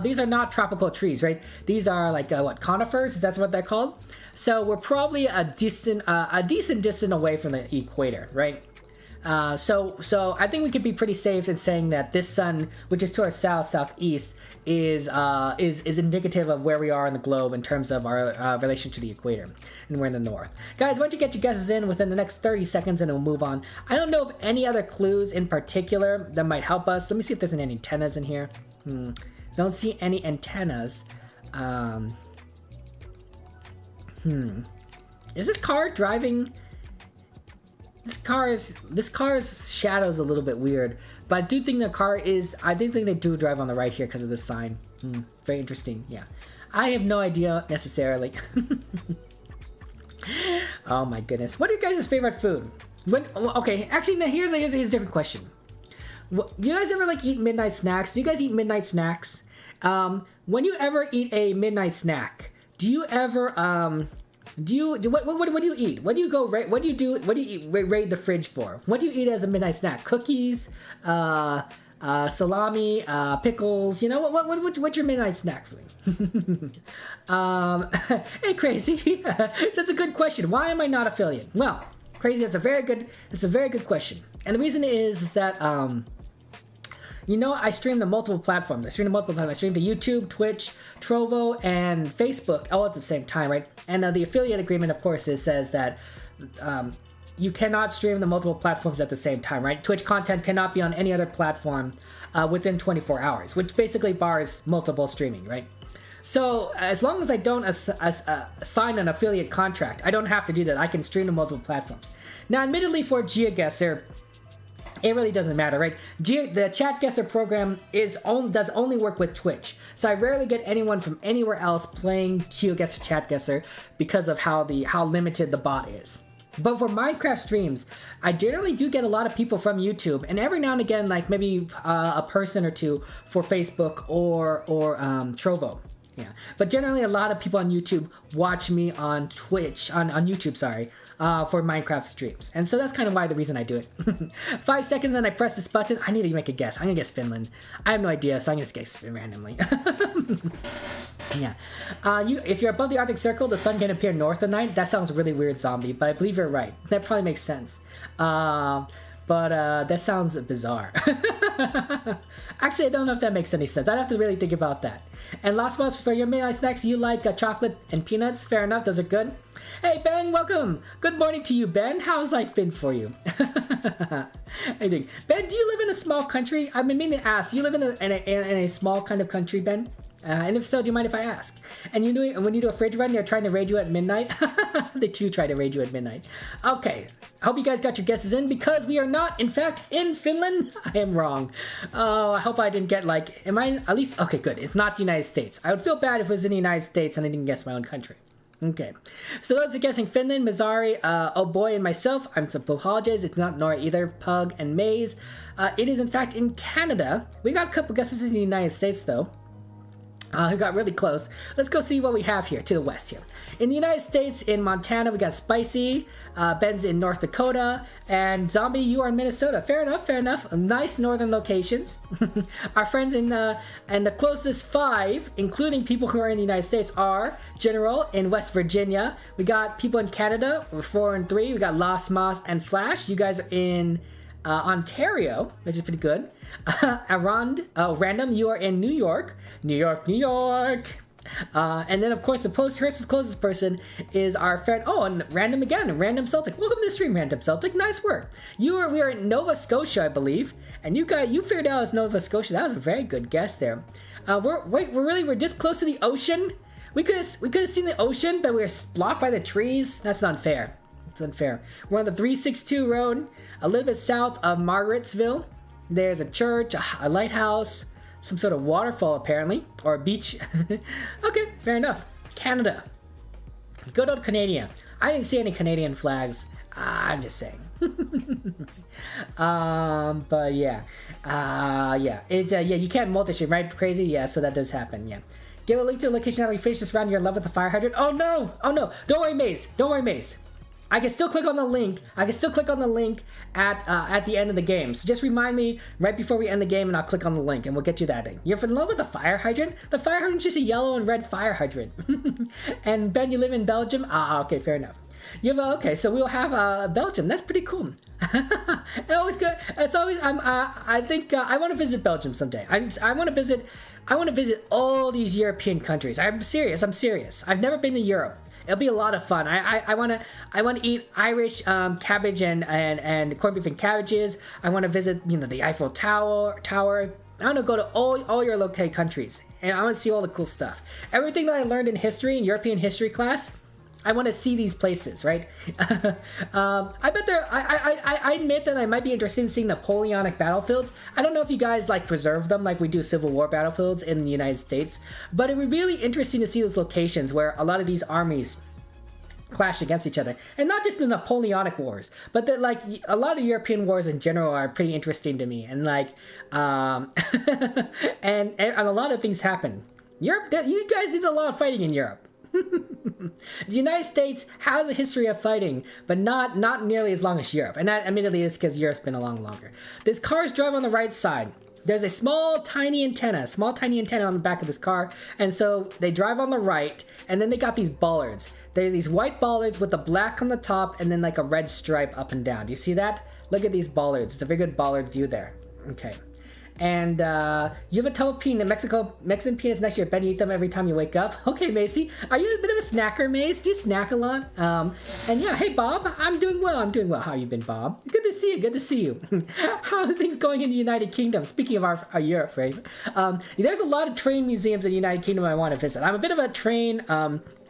these are not tropical trees, right? These are like, what, conifers? Is that what they're called? So we're probably a decent distance away from the equator, right? So I think we could be pretty safe in saying that this sun, which is to our southeast, is indicative of where we are in the globe in terms of our relation to the equator, and we're in the north. Guys, why don't you get your guesses in within the next 30 seconds, and we'll move on. I don't know of any other clues in particular that might help us. Let me see if there's any antennas in here. Don't see any antennas. Is this car driving? This car's shadow is a little bit weird, but I do think I do think they do drive on the right here because of this sign. Very interesting. Yeah, I have no idea necessarily. Oh my goodness, what are you guys' favorite food? Okay, actually, no, here's a different question. Do you guys ever like eat midnight snacks? Do you guys eat midnight snacks? When you ever eat a midnight snack, do you ever what do you eat? What do you raid the fridge for? What do you eat as a midnight snack? Cookies, salami, pickles. You know what's your midnight snack food? Hey, Crazy, that's a good question. Why am I not affiliate? Well, Crazy, that's a very good question. And the reason is that I stream to multiple platforms. I stream to YouTube, Twitch, Trovo, and Facebook all at the same time, right? And the affiliate agreement, of course, says that you cannot stream to multiple platforms at the same time, right? Twitch content cannot be on any other platform within 24 hours, which basically bars multiple streaming, right? So as long as I don't sign an affiliate contract, I don't have to do that. I can stream to multiple platforms. Now, admittedly, for GeoGuessr, it really doesn't matter, right? The Chatguessr program does only work with Twitch, so I rarely get anyone from anywhere else playing GeoGuessr Chatguessr because of how limited the bot is. But for Minecraft streams, I generally do get a lot of people from YouTube, and every now and again, like maybe a person or two for Facebook or Trovo. Yeah, but generally a lot of people on YouTube watch me on Twitch, on YouTube, for Minecraft streams. And so that's kind of the reason I do it. 5 seconds and I press this button. I need to make a guess. I'm gonna guess Finland. I have no idea, so I'm gonna just guess randomly. Yeah. If you're above the Arctic Circle, the sun can appear north at night. That sounds really weird, Zombie, but I believe you're right. That probably makes sense. But that sounds bizarre. Actually, I don't know if that makes any sense. I'd have to really think about that. And last one, for your midnight snacks, you like chocolate and peanuts? Fair enough, those are good. Hey, Ben, welcome. Good morning to you, Ben. How's life been for you? Ben, do you live in a small country? I've been meaning to ask. Do you live in a small kind of country, Ben? And if so, do you mind if I ask? And when you do a fridge run, they're trying to raid you at midnight? They too try to raid you at midnight. Okay, I hope you guys got your guesses in, because we are not, in fact, in Finland. I am wrong. Oh, I hope I didn't get am I at least? Okay, good. It's not the United States. I would feel bad if it was in the United States and I didn't guess my own country. Okay, so those are guessing Finland, Missouri, oh boy, and myself. I'm to apologize. It's not Nora either. Pug and Maze. It is, in fact, in Canada. We got a couple guesses in the United States, though. Who got really close. Let's go see what we have here to the west here. In the United States, in Montana, we got Spicy. Ben's in North Dakota. And Zombie, you are in Minnesota. Fair enough. Nice northern locations. Our friends in the closest 5, including people who are in the United States, are General in West Virginia. We got people in Canada. We're 4 and 3. We got Lost Moss and Flash. You guys are in Ontario, which is pretty good. Random, you are in New York. New York. And then, of course, the closest person is our friend. Oh, and Random again, Random Celtic. Welcome to the stream, Random Celtic. Nice work. We are in Nova Scotia, I believe, and you figured out it's Nova Scotia. That was a very good guess there. We're this close to the ocean. We could have seen the ocean, but we were blocked by the trees. That's not fair. It's unfair. We're on the 362 road, a little bit south of Margarettsville. There's a church, a lighthouse, some sort of waterfall apparently, or a beach. Okay, fair enough. Canada. Good old Canada. I didn't see any Canadian flags. I'm just saying. But yeah, yeah, it's yeah, you can't multi-stream, right? Crazy, yeah. So that does happen, yeah. Give a link to the location after you finish this round. You're in love with the fire hydrant. Oh no, oh no! Don't worry, Maze. Don't worry, Maze. I can still click on the link. I can still click on the link at the end of the game. So just remind me right before we end the game, and I'll click on the link, and we'll get you that thing. You're in love with the fire hydrant? The fire hydrant's just a yellow and red fire hydrant. And Ben, you live in Belgium? Ah, okay, fair enough. You have okay, so we'll have Belgium. That's pretty cool. It's always good. It's always. I think I want to visit Belgium someday. I want to visit. I want to visit all these European countries. I'm serious. I'm serious. I've never been to Europe. It'll be a lot of fun. I want to eat Irish cabbage and corned beef and cabbages. I want to visit the Eiffel Tower. I want to go to all your local countries, and I want to see all the cool stuff. Everything that I learned in history, in European history class, I want to see these places, right? I bet I admit that I might be interested in seeing Napoleonic battlefields. I don't know if you guys preserve them like we do Civil War battlefields in the United States, but it would be really interesting to see those locations where a lot of these armies clash against each other, and not just the Napoleonic wars, but that a lot of European wars in general are pretty interesting to me, and and a lot of things happen. Europe, you guys did a lot of fighting in Europe. The United States has a history of fighting, but not nearly as long as Europe, and that admittedly is because Europe's been along longer. This cars drive on the right side. There's a small tiny antenna on the back of this car, and so they drive on the right, and then they got these bollards. There's these white bollards with the black on the top, and then a red stripe up and down. Do you see that? Look at these bollards. It's a very good bollard view there. Okay. And you have a tub of peanut, Mexican peanuts next to your bed. You eat them every time you wake up. Okay, Macy. Are you a bit of a snacker, Mace? Do you snack a lot? And yeah, hey, Bob. I'm doing well. How you been, Bob? Good to see you. How are things going in the United Kingdom? Speaking of our Europe, right? There's a lot of train museums in the United Kingdom I want to visit. I'm a bit of a train...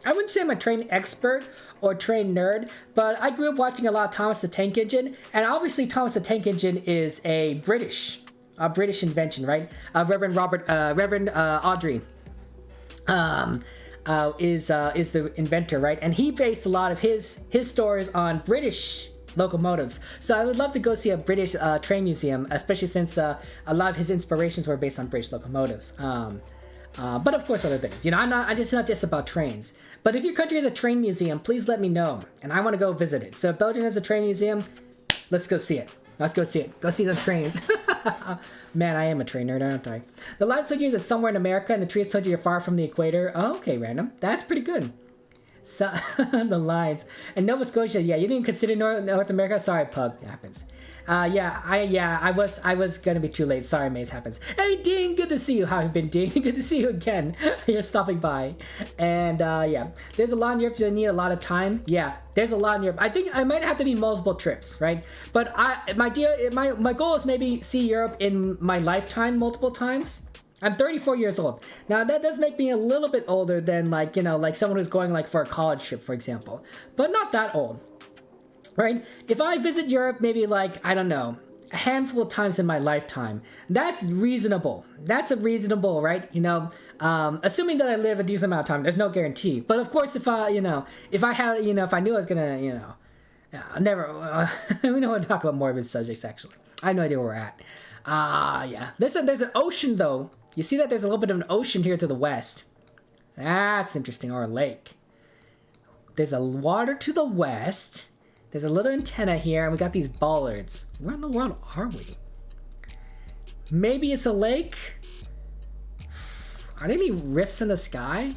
I wouldn't say I'm a train expert or train nerd, but I grew up watching a lot of Thomas the Tank Engine, and obviously Thomas the Tank Engine is a British invention, right? Reverend Audrey is the inventor, right? And he based a lot of his stories on British locomotives. So I would love to go see a British train museum, especially since a lot of his inspirations were based on British locomotives. But of course other things. I'm just not just about trains. But if your country has a train museum, please let me know, and I want to go visit it. So if Belgium has a train museum, let's go see it. Let's go see it. Go see the trains. Man, I am a train nerd, aren't I? The line told you that somewhere in America, and the trees told you you're far from the equator. Oh, okay, random. That's pretty good. So, the lines. And Nova Scotia, yeah, you didn't consider North America? Sorry, Pug. It happens. I was gonna be too late. Sorry, Maze, happens. Hey, Dean, good to see you. How have you been, Dean? Good to see you again. You're stopping by. And, yeah, there's a lot in Europe that need a lot of time. Yeah, there's a lot in Europe. I think I might have to be multiple trips, right? But my goal is maybe see Europe in my lifetime multiple times. I'm 34 years old. Now, that does make me a little bit older than, someone who's going, for a college trip, for example. But not that old. Right? If I visit Europe maybe I don't know, a handful of times in my lifetime, that's reasonable. That's a reasonable, right? Assuming that I live a decent amount of time, there's no guarantee. But of course, if I knew I was gonna, never, we don't want to talk about morbid subjects, actually. I have no idea where we're at. Yeah. There's an ocean, though. You see that there's a little bit of an ocean here to the west. That's interesting, or a lake. There's a water to the west. There's a little antenna here, and we got these bollards. Where in the world are we? Maybe it's a lake? Are there any rifts in the sky?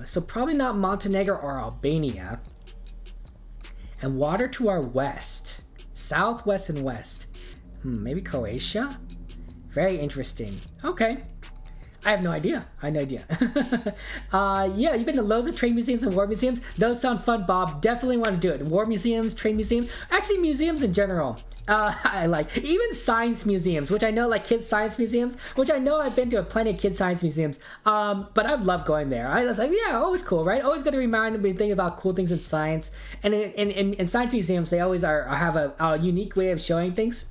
So probably not Montenegro or Albania. And water to our west. Southwest and west. Maybe Croatia? Very interesting. Okay. I have no idea. Yeah, you've been to loads of train museums and war museums. Those sound fun, Bob. Definitely want to do it. War museums, train museums. Actually, museums in general. I like. Even science museums, which I know, kids' science museums, which I know I've been to plenty of kids' science museums. But I've loved going there. I was yeah, always cool, right? Always got to remind me think about cool things in science. And in science museums, they always have a unique way of showing things.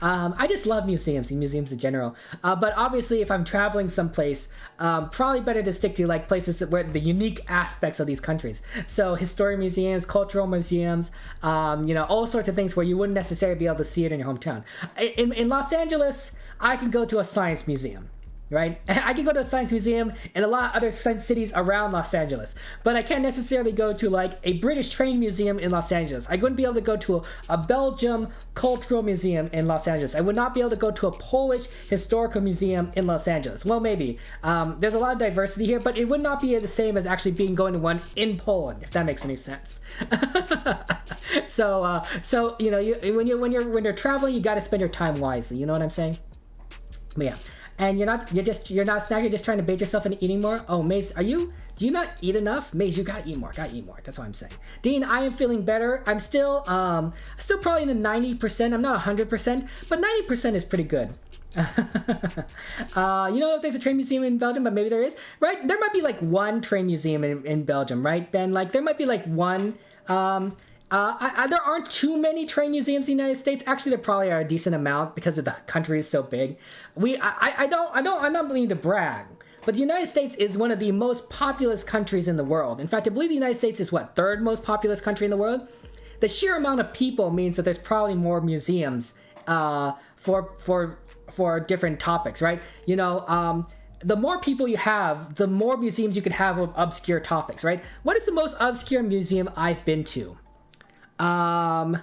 I just love museums and museums in general. But obviously, if I'm traveling someplace, probably better to stick to like places where the unique aspects of these countries. So historic museums, cultural museums, all sorts of things where you wouldn't necessarily be able to see it in your hometown. In Los Angeles, I can go to a science museum. Right? I can go to a science museum in a lot of other cities around Los Angeles, but I can't necessarily go to like a British train museum in Los Angeles. I wouldn't be able to go to a Belgium cultural museum in Los Angeles. I would not be able to go to a Polish historical museum in Los Angeles. Well, maybe. There's a lot of diversity here, but it would not be the same as actually going to one in Poland, if that makes any sense. So when you're traveling, you got to spend your time wisely. You know what I'm saying? But yeah. And you're not snacking, you're just trying to bait yourself into eating more. Oh, Mace, do you not eat enough? Mace, you gotta eat more. That's what I'm saying. Dean, I am feeling better. I'm still probably in the 90%. I'm not 100%, but 90% is pretty good. If there's a train museum in Belgium, but maybe there is, right? There might be like one train museum in Belgium, right, Ben? Like there might be like one. There aren't too many train museums in the United States. Actually, there probably are a decent amount because the country is so big. I'm not meaning to brag, but the United States is one of the most populous countries in the world. In fact, I believe the United States is third most populous country in the world. The sheer amount of people means that there's probably more museums for different topics, right? The more people you have, the more museums you can have of obscure topics, right? What is the most obscure museum I've been to? I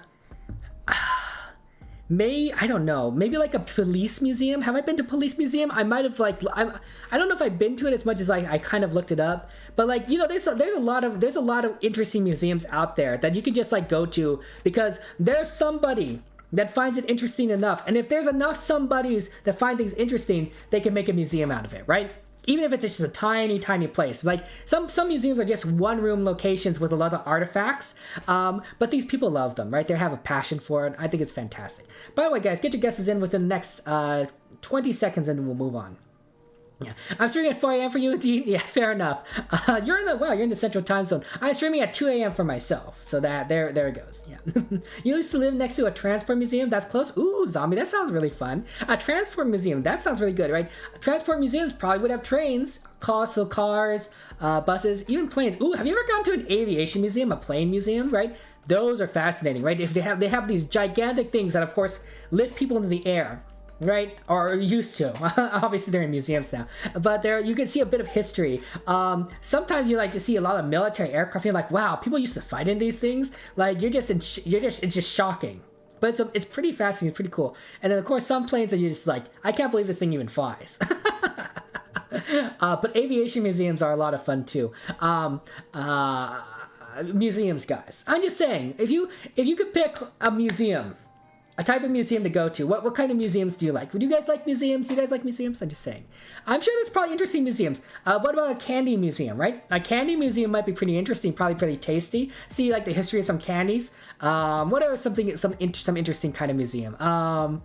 don't know, maybe like a police museum. Have I been to police museum? I might have I don't know if I've been to it as much as I kind of looked it up, but there's a lot of interesting museums out there that you can just go to because there's somebody that finds it interesting enough, and if there's enough somebodies that find things interesting, they can make a museum out of it, right? Even if it's just a tiny place. Like some museums are just one room locations with a lot of artifacts, but these people love them, right? They have a passion for it. I think it's fantastic. By the way, guys, get your guesses in within the next 20 seconds and we'll move on. Yeah, I'm streaming at 4 a.m. for you, Dean. Yeah, fair enough. You're in the Central Time Zone. I'm streaming at 2 a.m. for myself, so that there it goes. Yeah. You used to live next to a transport museum. That's close. Ooh, zombie. That sounds really fun. A transport museum. That sounds really good, right? Transport museums probably would have trains, cars, buses, even planes. Ooh, have you ever gone to an aviation museum, a plane museum, right? Those are fascinating, right? If they have these gigantic things that, of course, lift people into the air. Right, or used to. Obviously they're in museums now, but there you can see a bit of history. Sometimes you to see a lot of military aircraft. You're like, wow, people used to fight in these things. Like it's just shocking, but it's pretty fascinating. It's pretty cool. And then of course some planes are just like, I can't believe this thing even flies. But aviation museums are a lot of fun too. Museums, guys. I'm just saying, if you could pick a museum. A type of museum to go to. What kind of museums do you like? Would you guys like museums? Do you guys like museums? I'm just saying. I'm sure there's probably interesting museums. What about a candy museum, right? A candy museum might be pretty interesting, probably pretty tasty. See the history of some candies. What are some interesting kind of museum? Oh,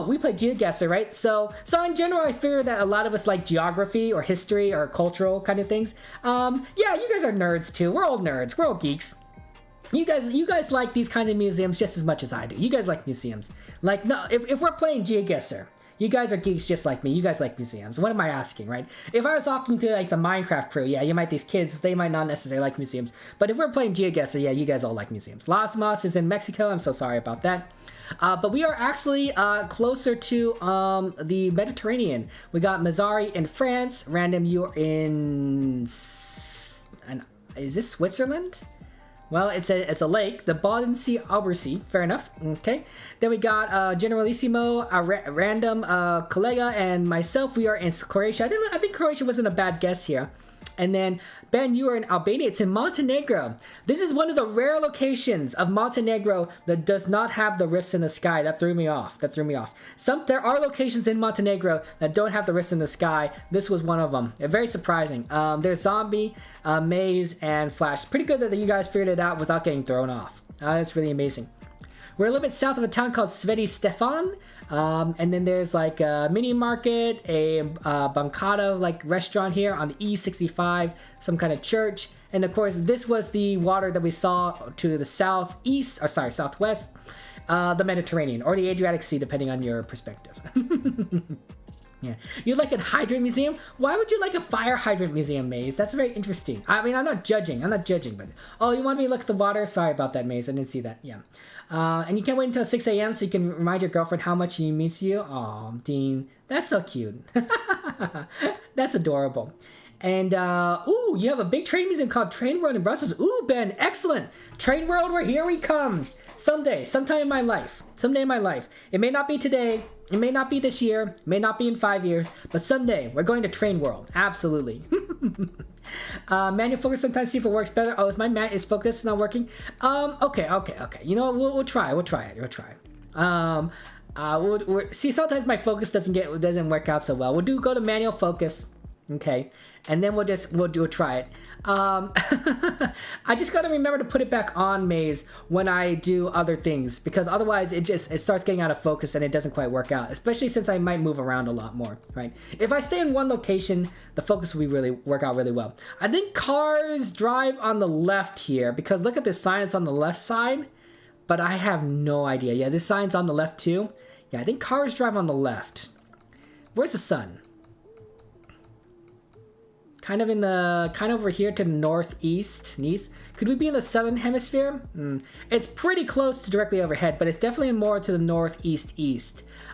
we play GeoGuessr, right? So in general, I figure that a lot of us like geography or history or cultural kind of things. Yeah, you guys are nerds too. We're all nerds. We're all geeks. You guys like these kinds of museums just as much as I do. You guys like museums. No, if we're playing GeoGuessr, you guys are geeks just like me. You guys like museums. What am I asking, right? If I was talking to the Minecraft crew, yeah, these kids, they might not necessarily like museums. But if we're playing GeoGuessr, yeah, you guys all like museums. Las Mas is in Mexico. I'm so sorry about that. But we are actually closer to the Mediterranean. We got Mazzari in France. Random, you're in... Is this Switzerland? Well, it's a lake, the Bodensee Obersee. Fair enough. Okay. Then we got Generalissimo, a random Kollega, and myself. We are in Croatia. I think Croatia wasn't a bad guess here. And then, Ben, you are in Albania. It's in Montenegro. This is one of the rare locations of Montenegro that does not have the rifts in the sky. That threw me off. There are locations in Montenegro that don't have the rifts in the sky. This was one of them. Very surprising. There's Zombie, Maze, and Flash. Pretty good that you guys figured it out without getting thrown off. That's really amazing. We're a little bit south of a town called Sveti Stefan. And then there's a mini market, a bancada restaurant here on the E65, some kind of church. And of course, this was the water that we saw to the southwest. The Mediterranean or the Adriatic Sea, depending on your perspective. Yeah, you like a hydrant museum? Why would you like a fire hydrant museum, Maze? That's very interesting. I mean, I'm not judging, but oh, you want me to look at the water? Sorry about that, Maze. I didn't see that. Yeah, and you can't wait until 6 a.m. so you can remind your girlfriend how much he means to you. Aw, Dean, that's so cute. That's adorable. And ooh, you have a big train museum called Train World in Brussels. Ooh, Ben, excellent. Train World, where here we come. Someday, sometime in my life. Someday in my life. It may not be today. It may not be this year. It may not be in 5 years. But someday, we're going to Train World. Absolutely. Manual focus sometimes see if it works better. Oh, is focus not working? Okay. You know what? We'll try. We'll try. See, sometimes my focus doesn't work out so well. We'll go to manual focus. Okay. And then we'll try it. I just gotta remember to put it back on, Maze, when I do other things, because otherwise it starts getting out of focus and it doesn't quite work out, especially since I might move around a lot more, right? If I stay in one location, the focus will work out really well. I think cars drive on the left here, because look at this sign, it's on the left side, but I have no idea. Yeah, this sign's on the left too. Yeah, I think cars drive on the left. Where's the sun? Kind of over here to the northeast. Could we be in the southern hemisphere? It's pretty close to directly overhead, but it's definitely more to the northeast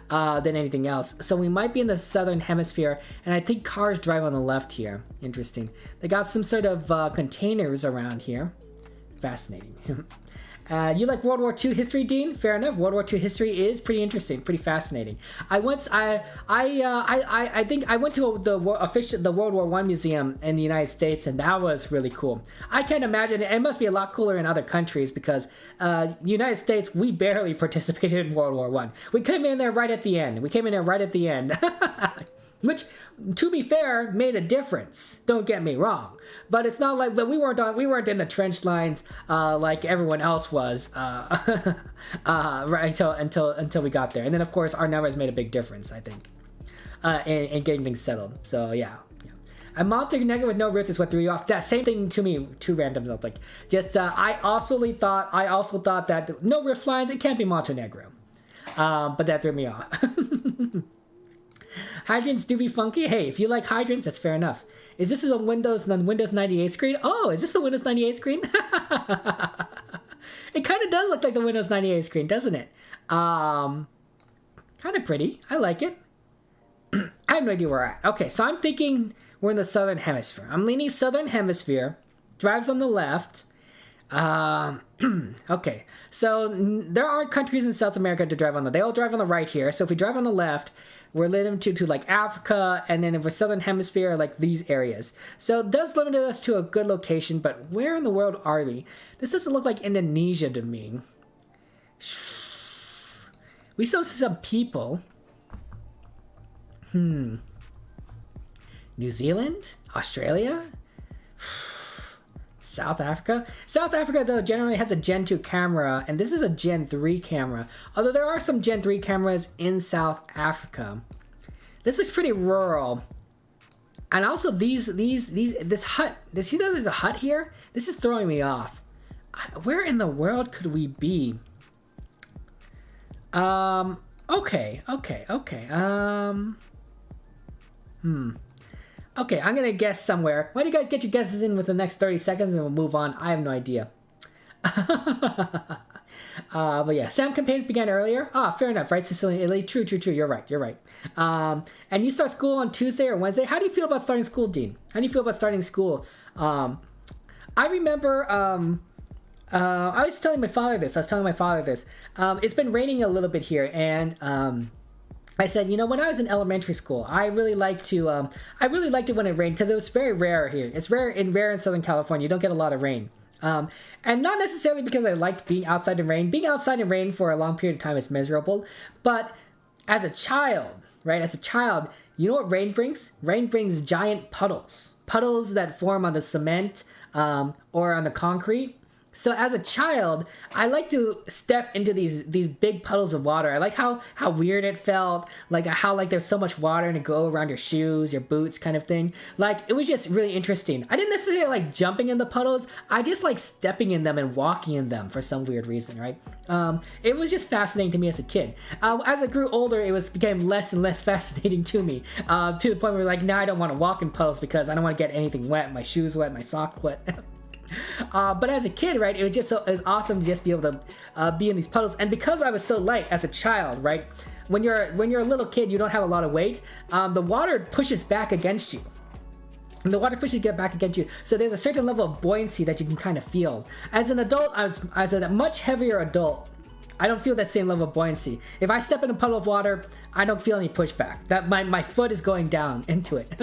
than anything else. So we might be in the southern hemisphere, and I think cars drive on the left here. Interesting. They got some sort of containers around here. Fascinating. You like World War II history, Dean? Fair enough. World War II history is pretty interesting, pretty fascinating. I think I went to the World War I museum in the United States, and that was really cool. I can't imagine it must be a lot cooler in other countries, because the United States, we barely participated in World War I. We came in there right at the end. Which, to be fair, made a difference. Don't get me wrong, but it's not like we weren't in the trench lines like everyone else was right until we got there. And then of course our numbers made a big difference, I think, in getting things settled. So yeah. A Montenegro with no rift is what threw you off. That same thing to me, two randoms. Like, just I also thought that no rift lines, it can't be Montenegro, but that threw me off. Hydrants do be funky. Hey, if you like hydrants, that's fair enough. Is this a Windows 98 screen? Oh, is this the Windows 98 screen? It kind of does look like the Windows 98 screen, doesn't it? Kind of pretty. I like it. I have no idea where we're at. Okay, so I'm thinking we're in the southern hemisphere. I'm leaning southern hemisphere. Drives on the left. Okay, so there aren't countries in South America to drive on they all drive on the right here. So if we drive on the left, we're limited to like Africa, and then if we're southern hemisphere, like these areas. So it does limit us to a good location, but where in the world are we? This doesn't look like Indonesia to me. We still see some people. New Zealand? Australia? South Africa? South Africa, though, generally has a Gen 2 camera, and this is a Gen 3 camera. Although there are some Gen 3 cameras in South Africa. This looks pretty rural. And also this hut. See that there's a hut here? This is throwing me off. Where in the world could we be? Okay. Okay, I'm gonna guess somewhere. Why don't you guys get your guesses in with the next 30 seconds and we'll move on. I have no idea. But yeah, sound campaigns began earlier. Fair enough, right? Sicilian, Italy. True. You're right. And you start school on Tuesday or Wednesday. How do you feel about starting school, Dean? How do you feel about starting school? I remember, I was telling my father this. It's been raining a little bit here, and I said, when I was in elementary school, I really liked it when it rained, because it was very rare here. It's rare in Southern California. You don't get a lot of rain. And not necessarily because I liked being outside in rain. Being outside in rain for a long period of time is miserable. But as a child, you know what rain brings? Rain brings giant puddles. Puddles that form on the cement or on the concrete. So as a child, I like to step into these big puddles of water. I like how weird it felt, like how like there's so much water and it go around your shoes, your boots, kind of thing. Like it was just really interesting. I didn't necessarily like jumping in the puddles. I just like stepping in them and walking in them for some weird reason, right? It was just fascinating to me as a kid. As I grew older, it became less and less fascinating to me, to the point where like now I don't want to walk in puddles because I don't want to get anything wet, my shoes wet, my sock wet. But as a kid, right, it was awesome to just be able to be in these puddles. And because I was so light as a child, right, when you're a little kid, you don't have a lot of weight. The water pushes back against you. And the water pushes back against you. So there's a certain level of buoyancy that you can kind of feel. As an adult, as a much heavier adult, I don't feel that same level of buoyancy. If I step in a puddle of water, I don't feel any pushback. That my foot is going down into it.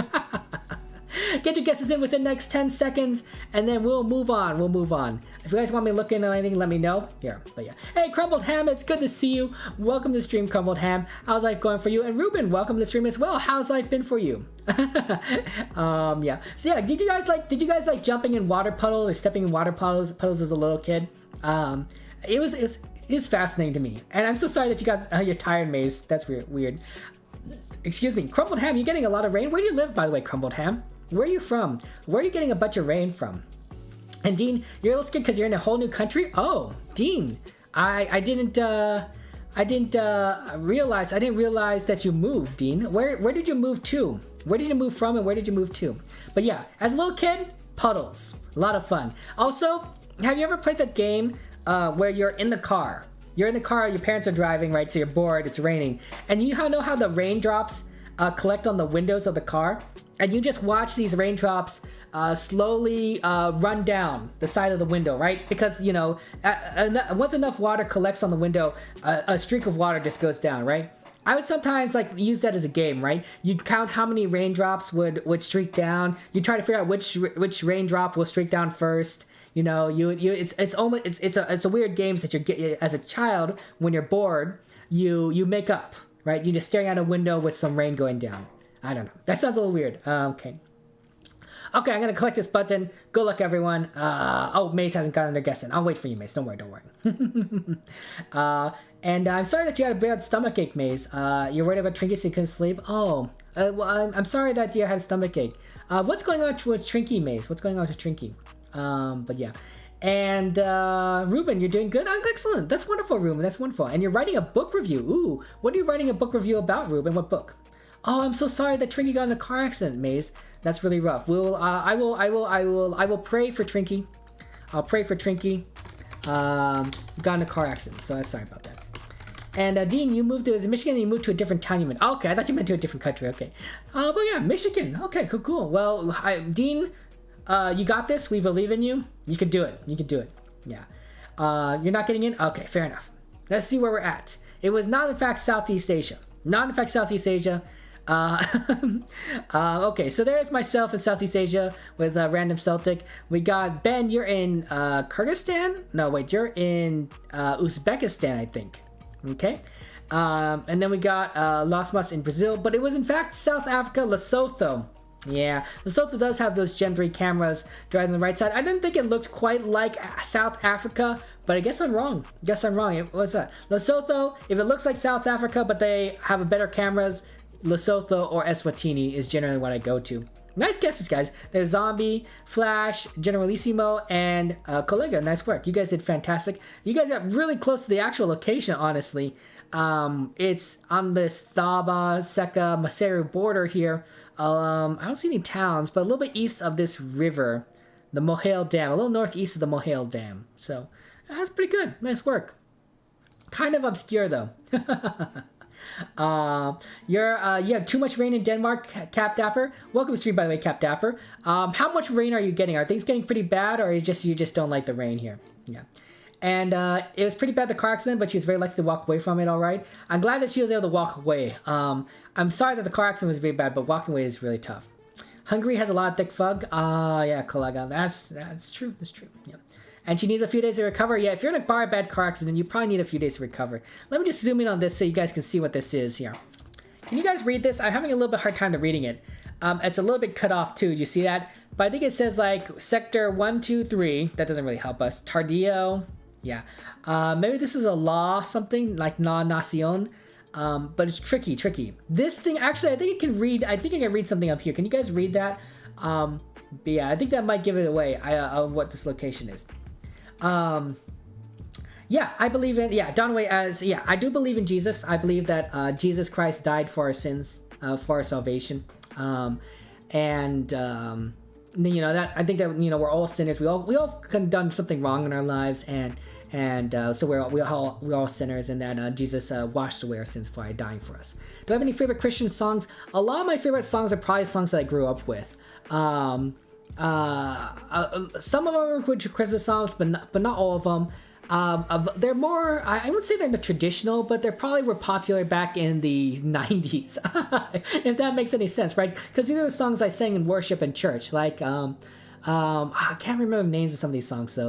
Get your guesses in within the next 10 seconds, and then we'll move on. If you guys want me to look into anything, let me know. Here, but yeah. Hey, Crumbled Ham, it's good to see you. Welcome to the stream, Crumbled Ham. How's life going for you? And Ruben, welcome to the stream as well. How's life been for you? Yeah. So yeah, did you guys like jumping in water puddles or stepping in water puddles as a little kid? It was fascinating to me. And I'm so sorry that you got you're tired, Maze. That's weird. Excuse me, Crumbled Ham, you getting a lot of rain? Where do you live, by the way, Crumbled Ham? Where are you from? Where are you getting a bunch of rain from? And Dean, you're a little scared because you're in a whole new country? Oh, Dean, I didn't realize that you moved, Dean. Where did you move to? Where did you move from and where did you move to? But yeah, as a little kid, puddles, a lot of fun. Also, have you ever played that game where you're in the car? You're in the car, your parents are driving, right? So you're bored, it's raining. And you know how the raindrops collect on the windows of the car? And you just watch these raindrops slowly run down the side of the window, right? Because, you know, once enough water collects on the window, a streak of water just goes down, right? I would sometimes like use that as a game, right? You'd count how many raindrops would streak down. You try to figure out which raindrop will streak down first. You know, it's a weird game that you get as a child when you're bored. You make up, right? You're just staring out a window with some rain going down. I don't know. That sounds a little weird. Okay, I'm gonna click this button. Good luck, everyone. Oh, Mace hasn't gotten their guess in. I'll wait for you, Mace. Don't worry. And I'm sorry that you had a bad stomach ache, Maze. You're worried about Trinky so you couldn't sleep? Oh, well, I'm sorry that you had a stomach ache. What's going on with Trinky, Maze? What's going on with Trinky? But yeah. And Ruben, you're doing good? I'm excellent. That's wonderful, Ruben. That's wonderful. And you're writing a book review. Ooh, what are you writing a book review about, Ruben? What book? Oh, I'm so sorry that Trinky got in a car accident, Maze. That's really rough. I will pray for Trinky. I'll pray for Trinky. Got in a car accident, so I'm sorry about that. And Dean, you moved to Michigan and you moved to a different town. Okay, I thought you meant to a different country. Okay. But yeah, Michigan. Okay, cool. Well, Dean, you got this. We believe in you. You can do it. Yeah. You're not getting in? Okay, fair enough. Let's see where we're at. It was not, in fact, Southeast Asia. Okay, so there's myself in Southeast Asia with Random Celtic. We got Ben, you're in Kyrgyzstan? No, wait, you're in Uzbekistan, I think. Okay. And then we got Lasmas in Brazil, but it was in fact South Africa, Lesotho. Yeah, Lesotho does have those Gen 3 cameras driving on the right side. I didn't think it looked quite like South Africa, but I guess I'm wrong. What's that? Lesotho, if it looks like South Africa, but they have a better cameras, Lesotho or Eswatini is generally what I go to. Nice guesses, guys. There's Zombie, Flash, Generalissimo, and Kollega. Nice work. You guys did fantastic. You guys got really close to the actual location, honestly. It's on this Thaba, Seka, Maseru border here. I don't see any towns, but a little bit east of this river, the Mohale Dam, a little northeast of the Mohale Dam. So that's pretty good. Nice work. Kind of obscure though. You have too much rain in Denmark, Cap Dapper. Welcome to stream, by the way, Cap Dapper. How much rain are you getting? Are things getting pretty bad, or is you just don't like the rain here? Yeah. And it was pretty bad, the car accident, but she was very lucky to walk away from it all right. I'm glad that she was able to walk away. I'm sorry that the car accident was very bad, but walking away is really tough. Hungary has a lot of thick fug. Yeah, Kollega. That's true. That's true. Yeah. And she needs a few days to recover. Yeah, if you're in a bad car accident, you probably need a few days to recover. Let me just zoom in on this so you guys can see what this is here. Can you guys read this? I'm having a little bit hard time to reading it. It's a little bit cut off too. Do you see that? but I think it says like sector 123. That doesn't really help us. Tardío, yeah. Maybe this is a law, something like La Nacion. But it's tricky. This thing, actually, I think it can read. I think I can read something up here. Can you guys read that? But yeah, I think that might give it away. Of what this location is. Yeah, I believe in. Yeah, Donway as. Yeah, I do believe in Jesus. I believe that Jesus Christ died for our sins, for our salvation. You know that I think that we're all sinners. We all done something wrong in our lives, and so we're all sinners, and that Jesus washed away our sins by dying for us. Do I have any favorite Christian songs? A lot of my favorite songs are probably songs that I grew up with. Some of them are Christmas songs, but not all of them. They're more, I would say they're the traditional, but they probably were popular back in the 90s, if that makes any sense, right? Because these are the songs I sang in worship and church. Like, I can't remember the names of some of these songs, though.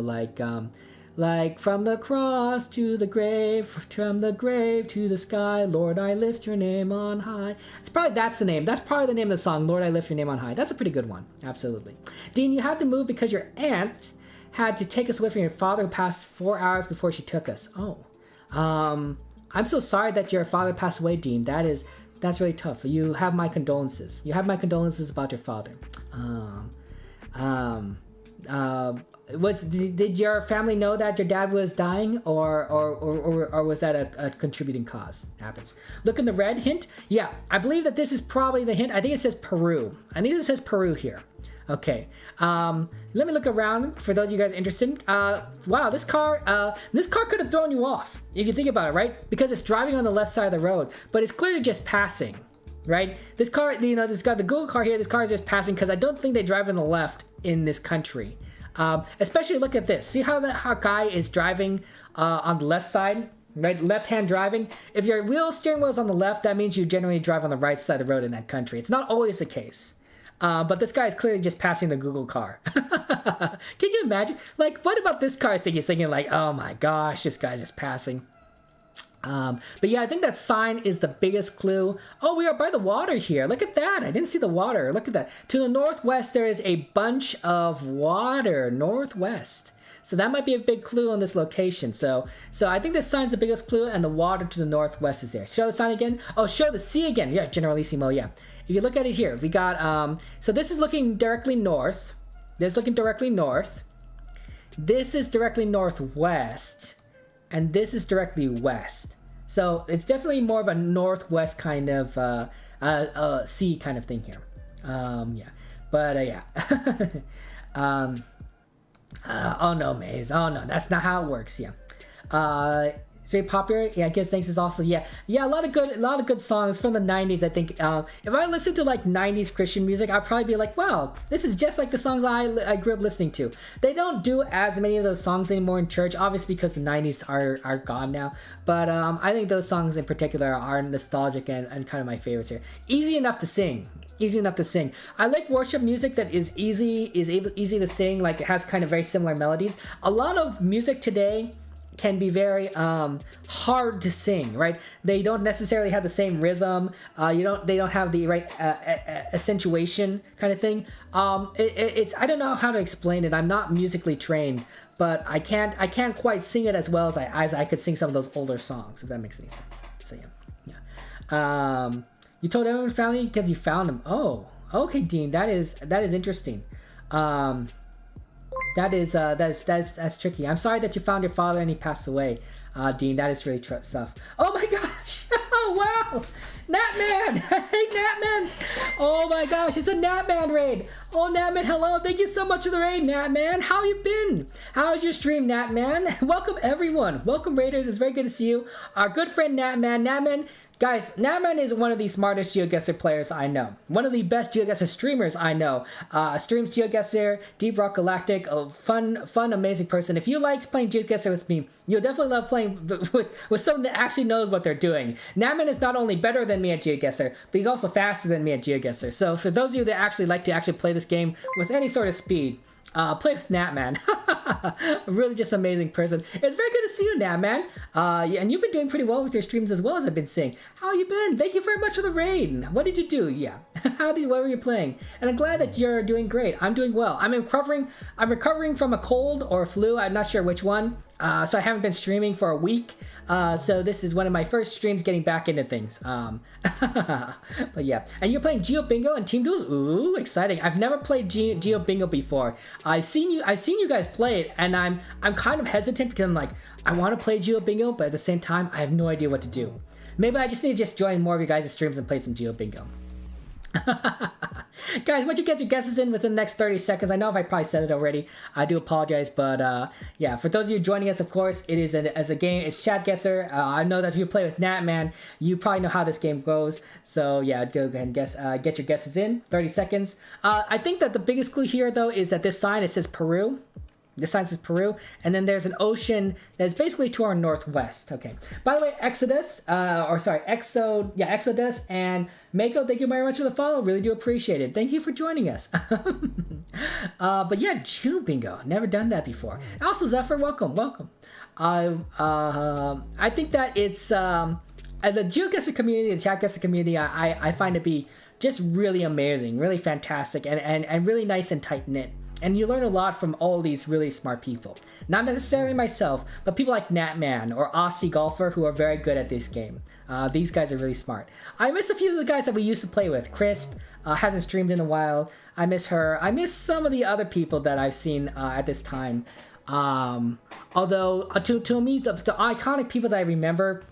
Like from the cross to the grave, from the grave to the sky, Lord, I lift your name on high. That's the name. That's probably the name of the song, Lord, I lift your name on high. That's a pretty good one. Absolutely. Dean, you had to move because your aunt had to take us away from your father who passed 4 hours before she took us. Oh. I'm so sorry that your father passed away, Dean. That's really tough. You have my condolences. You have my condolences about your father. Did your family know that your dad was dying, or was that a contributing cause? Happens. Look in the red hint. Yeah, I believe that this is probably the hint. I think it says Peru. I think it says Peru here. Okay. Let me look around for those of you guys interested. Wow, this car could have thrown you off if you think about it, right? Because it's driving on the left side of the road, but it's clearly just passing, right? This car, this got the Google car here. This car is just passing because I don't think they drive on the left in this country. Especially look at this. See how guy is driving on the left side, right? Left-hand driving. If your steering wheel is on the left, that means you generally drive on the right side of the road in that country. It's not always the case. But this guy is clearly just passing the Google car. Can you imagine? Like, what about this car? He's thinking like, oh my gosh, this guy's just passing. But yeah, I think that sign is the biggest clue. Oh, we are by the water here. Look at that. I didn't see the water. Look at that. To the northwest, there is a bunch of water. Northwest. So that might be a big clue on this location. So I think this sign's the biggest clue, and the water to the northwest is there. Show the sign again. Oh, show the sea again. Yeah, Generalissimo, yeah. If you look at it here, we got, so this is looking directly north. This is looking directly north. This is directly northwest. And this is directly west. So it's definitely more of a northwest kind of sea kind of thing here. Yeah. But yeah. Oh no, Maze. Oh no, that's not how it works. Yeah. It's very popular. Yeah, I guess thanks is also a lot of good songs from the 90s. I think if I listen to like 90s Christian music, I'd probably be like, wow, this is just like the songs I grew up listening to. They don't do as many of those songs anymore in church, obviously because the 90s are gone now. But I think those songs in particular are nostalgic and kind of my favorites here. Easy enough to sing. Easy enough to sing. I like worship music that is easy to sing. Like it has kind of very similar melodies. A lot of music today can be very hard to sing, right? They don't necessarily have the same rhythm. They don't have the right accentuation kind of thing. It's I don't know how to explain it. I'm not musically trained, but I can't quite sing it as well as I could sing some of those older songs, if that makes any sense. So yeah. You told everyone family because you found him. Oh, okay, Dean. That is interesting. That's tricky. I'm sorry that you found your father and he passed away, Dean. That is really tough. Oh my gosh! Oh wow! Natman! Hey Natman! Oh my gosh! It's a Natman raid. Oh Natman, hello! Thank you so much for the raid, Natman. How you been? How's your stream, Natman? Welcome everyone. Welcome raiders. It's very good to see you. Our good friend Natman. Natman. Guys, Natman is one of the smartest GeoGuessr players I know. One of the best GeoGuessr streamers I know. Streams GeoGuessr, Deep Rock Galactic, a fun, amazing person. If you like playing GeoGuessr with me, you'll definitely love playing with someone that actually knows what they're doing. Natman is not only better than me at GeoGuessr, but he's also faster than me at GeoGuessr. So for those of you that actually like to play this game with any sort of speed, play with Natman. Really just amazing person. It's very good to see you, Natman. And you've been doing pretty well with your streams as well, as I've been seeing. How you been? Thank you very much for the raid. What did you do? Yeah. What were you playing? And I'm glad that you're doing great. I'm doing well. I'm recovering from a cold or a flu. I'm not sure which one. So I haven't been streaming for a week. So this is one of my first streams getting back into things. But yeah. And you're playing Geo Bingo and Team Duels? Ooh, exciting. I've never played Geo Bingo before. I've seen you guys play it, and I'm kind of hesitant because I'm like, I want to play Geo Bingo, but at the same time, I have no idea what to do. Maybe I just need to just join more of you guys' streams and play some Geo Bingo. Guys, once you get your guesses in within the next 30 seconds, I know if I probably said it already, I do apologize, but yeah, for those of you joining us, of course, it is as a game, it's Chatguessr. I know that if you play with Natman, you probably know how this game goes, so yeah, go ahead and guess, get your guesses in, 30 seconds. I think that the biggest clue here, though, is that this sign, it says Peru. This sign says Peru, and then there's an ocean that's basically to our northwest. Okay. By the way, Exodus and Mako, thank you very much for the follow. Really do appreciate it. Thank you for joining us. But yeah, Geo Bingo. Never done that before. Also, Zephyr, welcome. I think that it's the GeoGuessr community, the Chatguessr community. I find it to be just really amazing, really fantastic, and really nice and tight knit. And you learn a lot from all these really smart people. Not necessarily myself, but people like Natman or Aussie Golfer who are very good at this game. These guys are really smart. I miss a few of the guys that we used to play with. Crisp hasn't streamed in a while. I miss her. I miss some of the other people that I've seen at this time. Although to me, the iconic people that I remember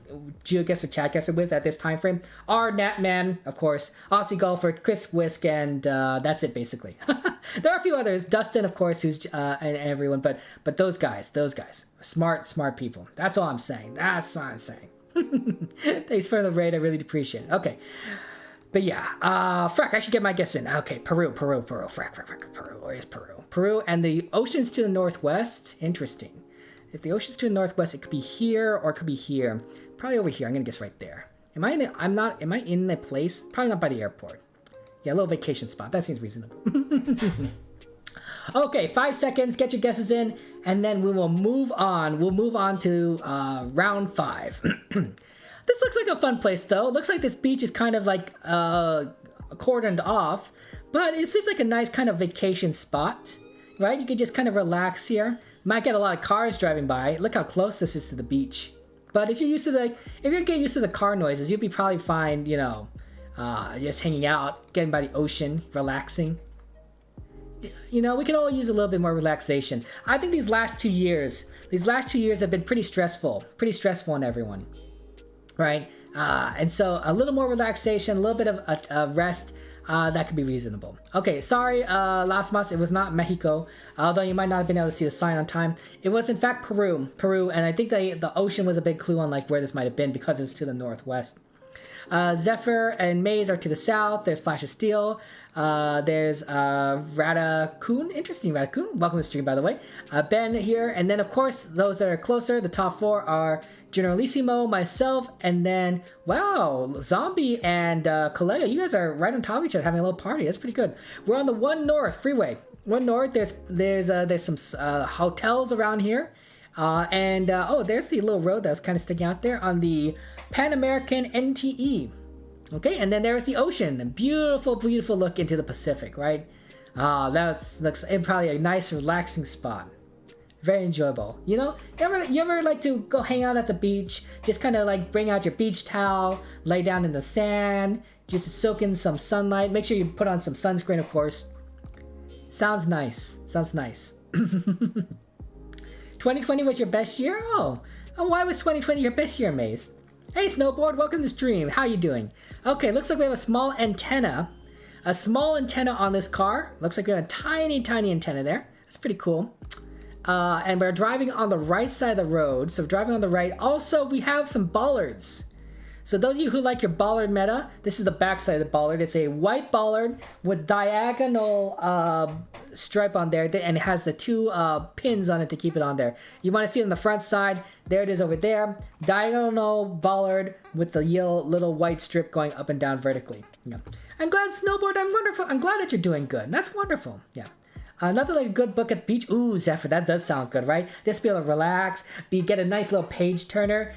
GeoGuessr Chatguessr with at this time frame are Natman, of course, Aussie Golfer, Chris Whisk, and that's it basically. There are a few others, Dustin, of course, who's and everyone, but those guys, smart people. That's all I'm saying. Thanks for the raid. I really appreciate it. Okay. But yeah, frack, I should get my guess in. Okay, Peru, frack, Peru, where's Peru? Peru, and the oceans to the northwest, interesting. If the ocean's to the northwest, it could be here or it could be here. Probably over here, I'm gonna guess right there. Am I in the place? Probably not by the airport. Yeah, a little vacation spot, that seems reasonable. Okay, 5 seconds, get your guesses in, and then we will move on. We'll move on to round 5. This looks like a fun place, though. It looks like this beach is kind of like cordoned off, but it seems like a nice kind of vacation spot, right? You could just kind of relax here. Might get a lot of cars driving by. Look how close this is to the beach. But if you're used to if you're getting used to the car noises, you'll be probably fine, you know, just hanging out, getting by the ocean, relaxing. You know, we can all use a little bit more relaxation. I think these last 2 years have been pretty stressful on everyone. Right? And so a little more relaxation, a little bit of a rest, that could be reasonable. Okay, sorry, Las Mas, it was not Mexico, although you might not have been able to see the sign on time. It was in fact Peru, and I think the ocean was a big clue on like where this might have been because it was to the northwest. Zephyr and Maze are to the south. There's Flash of Steel. There's Radakun. Interesting, Radakun. Welcome to the stream, by the way. Ben here. And then, of course, those that are closer, the top 4 are Generalissimo, myself, and then, wow, Zombie and Collega. You guys are right on top of each other having a little party. That's pretty good. We're on the 1 North freeway. 1 North, there's some hotels around here. Oh, there's the little road that was kind of sticking out there on the Pan American NTE. Okay, and then there's the ocean. A beautiful, beautiful look into the Pacific, right? That looks probably a nice, relaxing spot. Very enjoyable. You know, you ever like to go hang out at the beach? Just kind of like bring out your beach towel, lay down in the sand, just soak in some sunlight. Make sure you put on some sunscreen, of course. Sounds nice. 2020 was your best year? Oh, why was 2020 your best year, Maze? Hey, Snowboard, welcome to the stream. How you doing? Okay, looks like we have a small antenna. A small antenna on this car. Looks like we have a tiny, tiny antenna there. That's pretty cool. And we're driving on the right side of the road. So driving on the right. Also, we have some bollards. So those of you who like your bollard meta, this is the back side of the bollard. It's a white bollard with diagonal stripe on there, and it has the 2 pins on it to keep it on there. You want to see it on the front side. There it is over there. Diagonal bollard with the yellow little white strip going up and down vertically. Yeah. I'm glad, Snowboard. I'm wonderful. I'm glad that you're doing good. That's wonderful. Yeah. Nothing like a good book at the beach. Ooh, Zephyr, that does sound good, right? Just be able to relax, get a nice little page turner,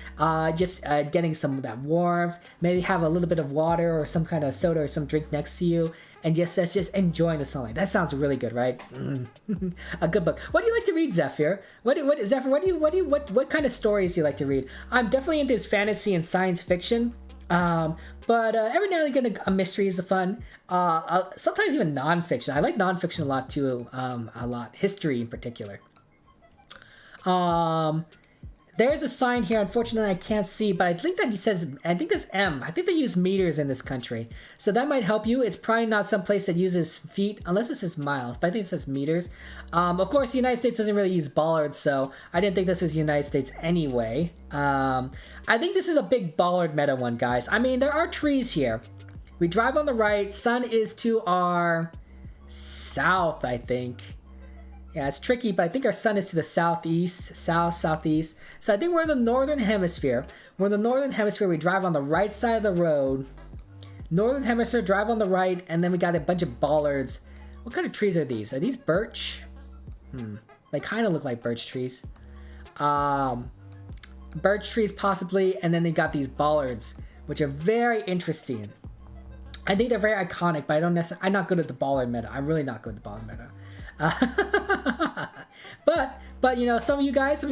just getting some of that warmth, maybe have a little bit of water or some kind of soda or some drink next to you, and just enjoying the sunlight. That sounds really good, right? A good book. What do you like to read, Zephyr? Zephyr? What kind of stories do you like to read? I'm definitely into this fantasy and science fiction. But every now and again, a mystery is fun. Sometimes even nonfiction. I like nonfiction a lot too. A lot. History in particular. There's a sign here. Unfortunately, I can't see, but I think that it says, I think that's M. I think they use meters in this country. So that might help you. It's probably not some place that uses feet, unless it says miles, but I think it says meters. Of course, the United States doesn't really use bollards, so I didn't think this was the United States anyway. I think this is a big bollard meta one, guys. I mean, there are trees here. We drive on the right. Sun is to our south, I think. Yeah, it's tricky, but I think our sun is to the southeast, southeast. So I think we're in the northern hemisphere. We're in the northern hemisphere. We drive on the right side of the road. Northern hemisphere, drive on the right, and then we got a bunch of bollards. What kind of trees are these? Are these birch? They kind of look like birch trees. Birch trees possibly, and then they got these bollards, which are very interesting. I think they're very iconic, but I'm not good at the bollard meta. I'm really not good at the bollard meta. But you know, some of you guys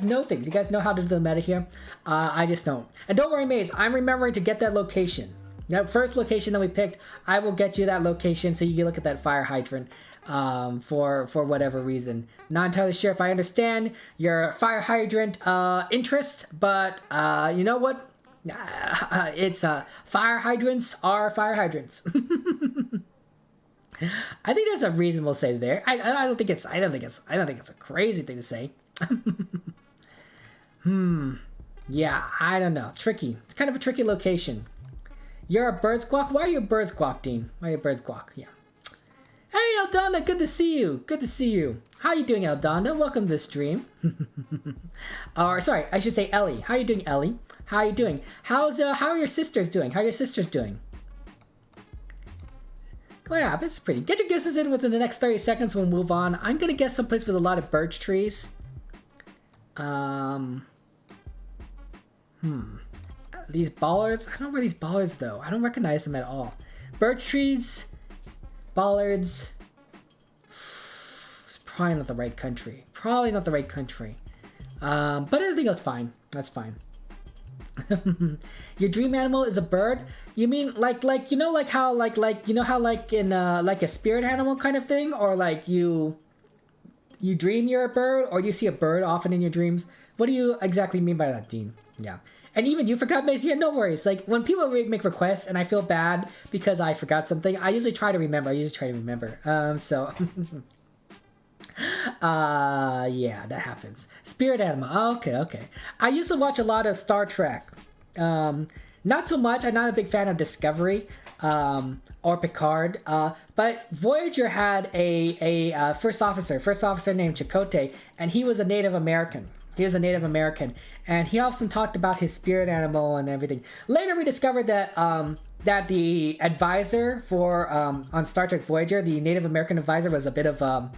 know things. You guys know how to do the meta here. I just don't. And don't worry, Maze, I'm remembering to get that location. That first location that we picked, I will get you that location so you can look at that fire hydrant for whatever reason. Not entirely sure if I understand your fire hydrant interest, but you know what? It's fire hydrants are fire hydrants. I think that's a reasonable say there. I don't think it's a crazy thing to say. Yeah, I don't know. Tricky. It's kind of a tricky location. You're a bird squawk? Why are you a bird squawk, Dean? Why are you a bird squawk? Yeah. Hey, Eldonda, good to see you. Good to see you. How you doing, Eldonda? Welcome to the stream. Or sorry, I should say Ellie. How you doing, Ellie? How you doing? How are your sisters doing? How are your sisters doing? Oh yeah, it's pretty. Get your guesses in within the next 30 seconds. We'll move on. I'm gonna guess someplace with a lot of birch trees. These bollards. I don't know where these bollards though. I don't recognize them at all. Birch trees, bollards. It's probably not the right country. Probably not the right country. But I think that's fine. That's fine. Your dream animal is a bird? You mean like you know how in like a spirit animal kind of thing, or like you dream you're a bird, or you see a bird often in your dreams? What do you exactly mean by that, Dean? Yeah. And even you forgot, Mace. Yeah, no worries. Like when people make requests and I feel bad because I forgot something, I usually try to remember. So yeah, that happens. Spirit animal. Oh, okay. I used to watch a lot of Star Trek. Not so much. I'm not a big fan of Discovery or Picard. But Voyager had a first officer named Chakotay, and he was a Native American. And he often talked about his spirit animal and everything. Later, we discovered that that the advisor for on Star Trek Voyager, the Native American advisor, was a bit of a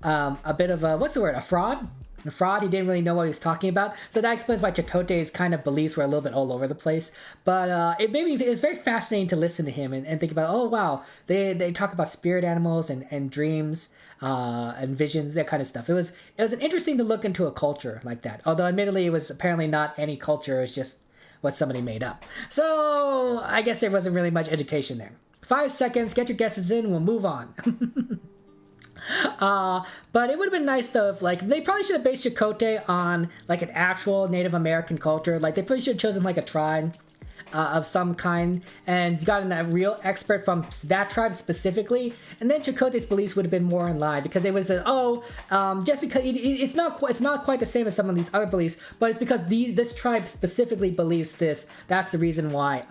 what's the word? A fraud. A fraud. He didn't really know what he was talking about. So that explains why Chakotay's kind of beliefs were a little bit all over the place. But it was very fascinating to listen to him and think about, oh wow, they talk about spirit animals and dreams and visions, that kind of stuff. It was an interesting to look into a culture like that. Although admittedly it was apparently not any culture, it was just what somebody made up. So I guess there wasn't really much education there. 5 seconds, get your guesses in, we'll move on. But it would have been nice though if like they probably should have based Chakotay on like an actual Native American culture. Like they probably should have chosen like a tribe of some kind and gotten a real expert from that tribe specifically, and then Chakotay's beliefs would have been more in line, because they would have said, just because it's not quite the same as some of these other beliefs, but it's because this tribe specifically believes this. That's the reason why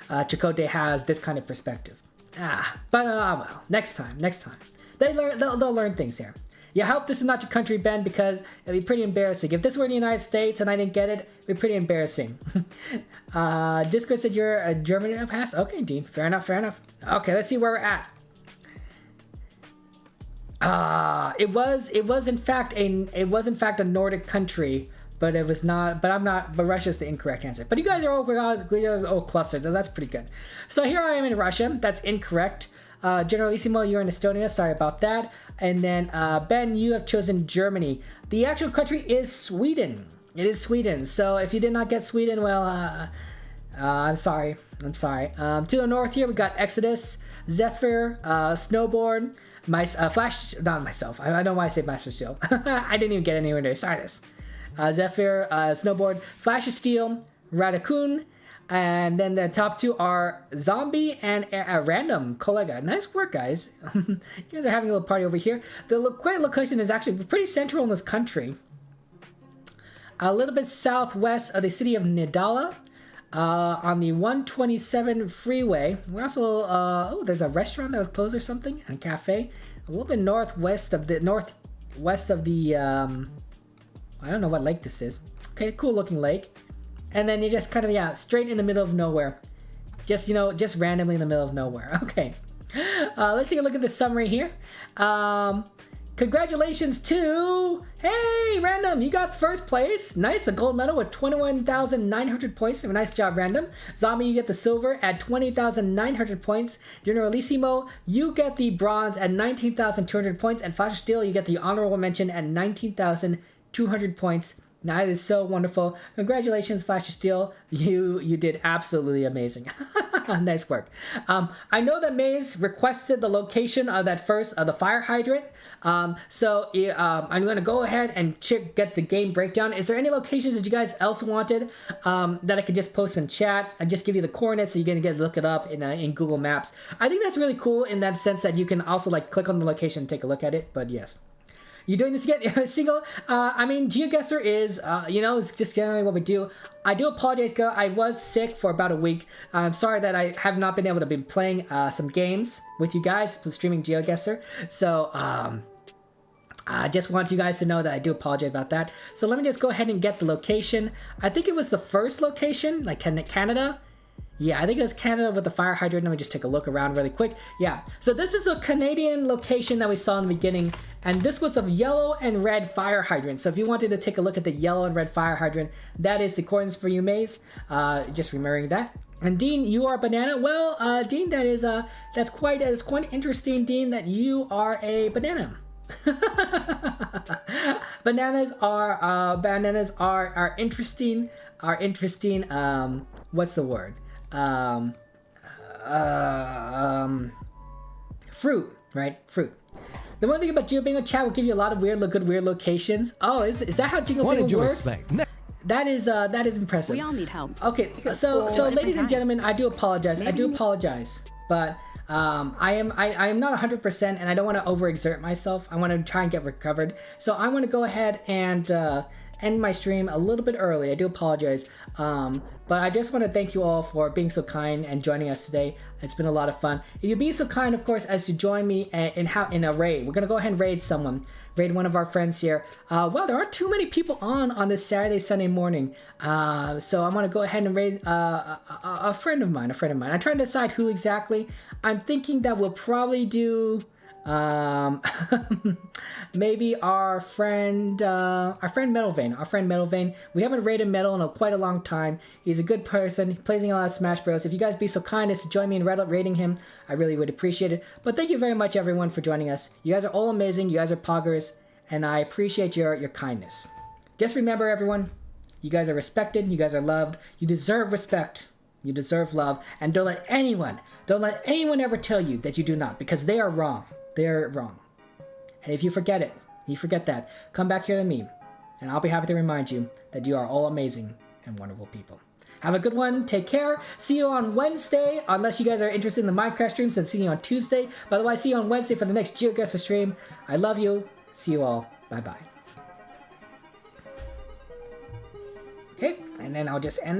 Chakotay has this kind of perspective. But well, next time. They'll learn things here. Yeah, I hope this is not your country, Ben, because it'd be pretty embarrassing. If this were the United States and I didn't get it, it'd be pretty embarrassing. Discord said you're a German pass? Okay, Dean. Fair enough. Okay, let's see where we're at. It was in fact a Nordic country, but it was not. But Russia's the incorrect answer. But you guys are all clustered, so that's pretty good. So here I am in Russia. That's incorrect. Generalissimo, you're in Estonia. Sorry about that. And then Ben, you have chosen Germany. The actual country is Sweden. It is Sweden. So if you did not get Sweden, well, I'm sorry. To the north here, we got Exodus, Zephyr, Snowboard, Flash. Not myself. I don't know why I say Flash of Steel. I didn't even get anywhere near Cyrus. Zephyr, Snowboard, Flash of Steel, Radakun, and then the top two are Zombie and Random Kollega. Nice work, guys. You guys are having a little party over here. The quite location is actually pretty central in this country. A little bit southwest of the city of Nidala, on the 127 freeway. We're also there's a restaurant that was closed or something, and a cafe. A little bit northwest of the I don't know what lake this is. Okay, cool looking lake. And then you're just kind of straight in the middle of nowhere. Just randomly in the middle of nowhere. Okay. Let's take a look at the summary here. Congratulations to, hey, Random, you got first place. Nice, the gold medal with 21,900 points. Nice job, Random. Zombie, you get the silver at 20,900 points. Generalissimo, you get the bronze at 19,200 points. And Flash of Steel, you get the honorable mention at 19,200 points. That is so wonderful. Congratulations, Flash of Steel. You did absolutely amazing. Nice work. I know that Maze requested the location of the fire hydrant. So I'm going to go ahead and get the game breakdown. Is there any locations that you guys else wanted that I could just post in chat and just give you the coordinates so you're going to get look it up in Google Maps? I think that's really cool in that sense that you can also click on the location and take a look at it. But yes. You doing this again? Single? GeoGuessr is, it's just generally what we do. I do apologize, guys. I was sick for about a week. I'm sorry that I have not been able to be playing some games with you guys for streaming GeoGuessr. So, I just want you guys to know that I do apologize about that. So let me just go ahead and get the location. I think it was the first location, like Canada. Yeah, I think it was Canada with the fire hydrant. Let me just take a look around really quick. Yeah, so this is a Canadian location that we saw in the beginning, and this was the yellow and red fire hydrant. So if you wanted to take a look at the yellow and red fire hydrant, that is the coordinates for you, Maze. Just remembering that. And Dean, you are a banana. Well, Dean, that's quite interesting, Dean, that you are a banana. Bananas are interesting. What's the word? Fruit, right? Fruit. The one thing about Jingle Bingo chat will give you a lot of weird locations. Oh, is that how Jingle Bingo works? That is impressive. We all need help. Okay, so ladies and gentlemen, I do apologize. But I am not 100%, and I don't want to overexert myself. I want to try and get recovered. So I want to go ahead and end my stream a little bit early. I do apologize. But I just want to thank you all for being so kind and joining us today. It's been a lot of fun. If you'd be so kind, of course, as to join me in a raid. We're going to go ahead and raid one of our friends here. Well, there aren't too many people on this Saturday, Sunday morning. So I'm going to go ahead and raid a friend of mine. I'm trying to decide who exactly. I'm thinking that we'll probably do... maybe our friend Metal Vein. We haven't raided Metal in quite a long time. He's a good person. He plays a lot of Smash Bros. If you guys be so kind as to join me in raiding him, I really would appreciate it. But thank you very much, everyone, for joining us. You guys are all amazing. You guys are poggers, and I appreciate your kindness. Just remember, everyone, you guys are respected. You guys are loved. You deserve respect. You deserve love, and don't let anyone ever tell you that you do not, because they are wrong. They're wrong. And if you forget that, come back here to me, and I'll be happy to remind you that you are all amazing and wonderful people. Have a good one. Take care. See you on Wednesday. Unless you guys are interested in the Minecraft streams, then see you on Tuesday. By the way, see you on Wednesday for the next GeoGuessr stream. I love you. See you all. Bye-bye. Okay, and then I'll just end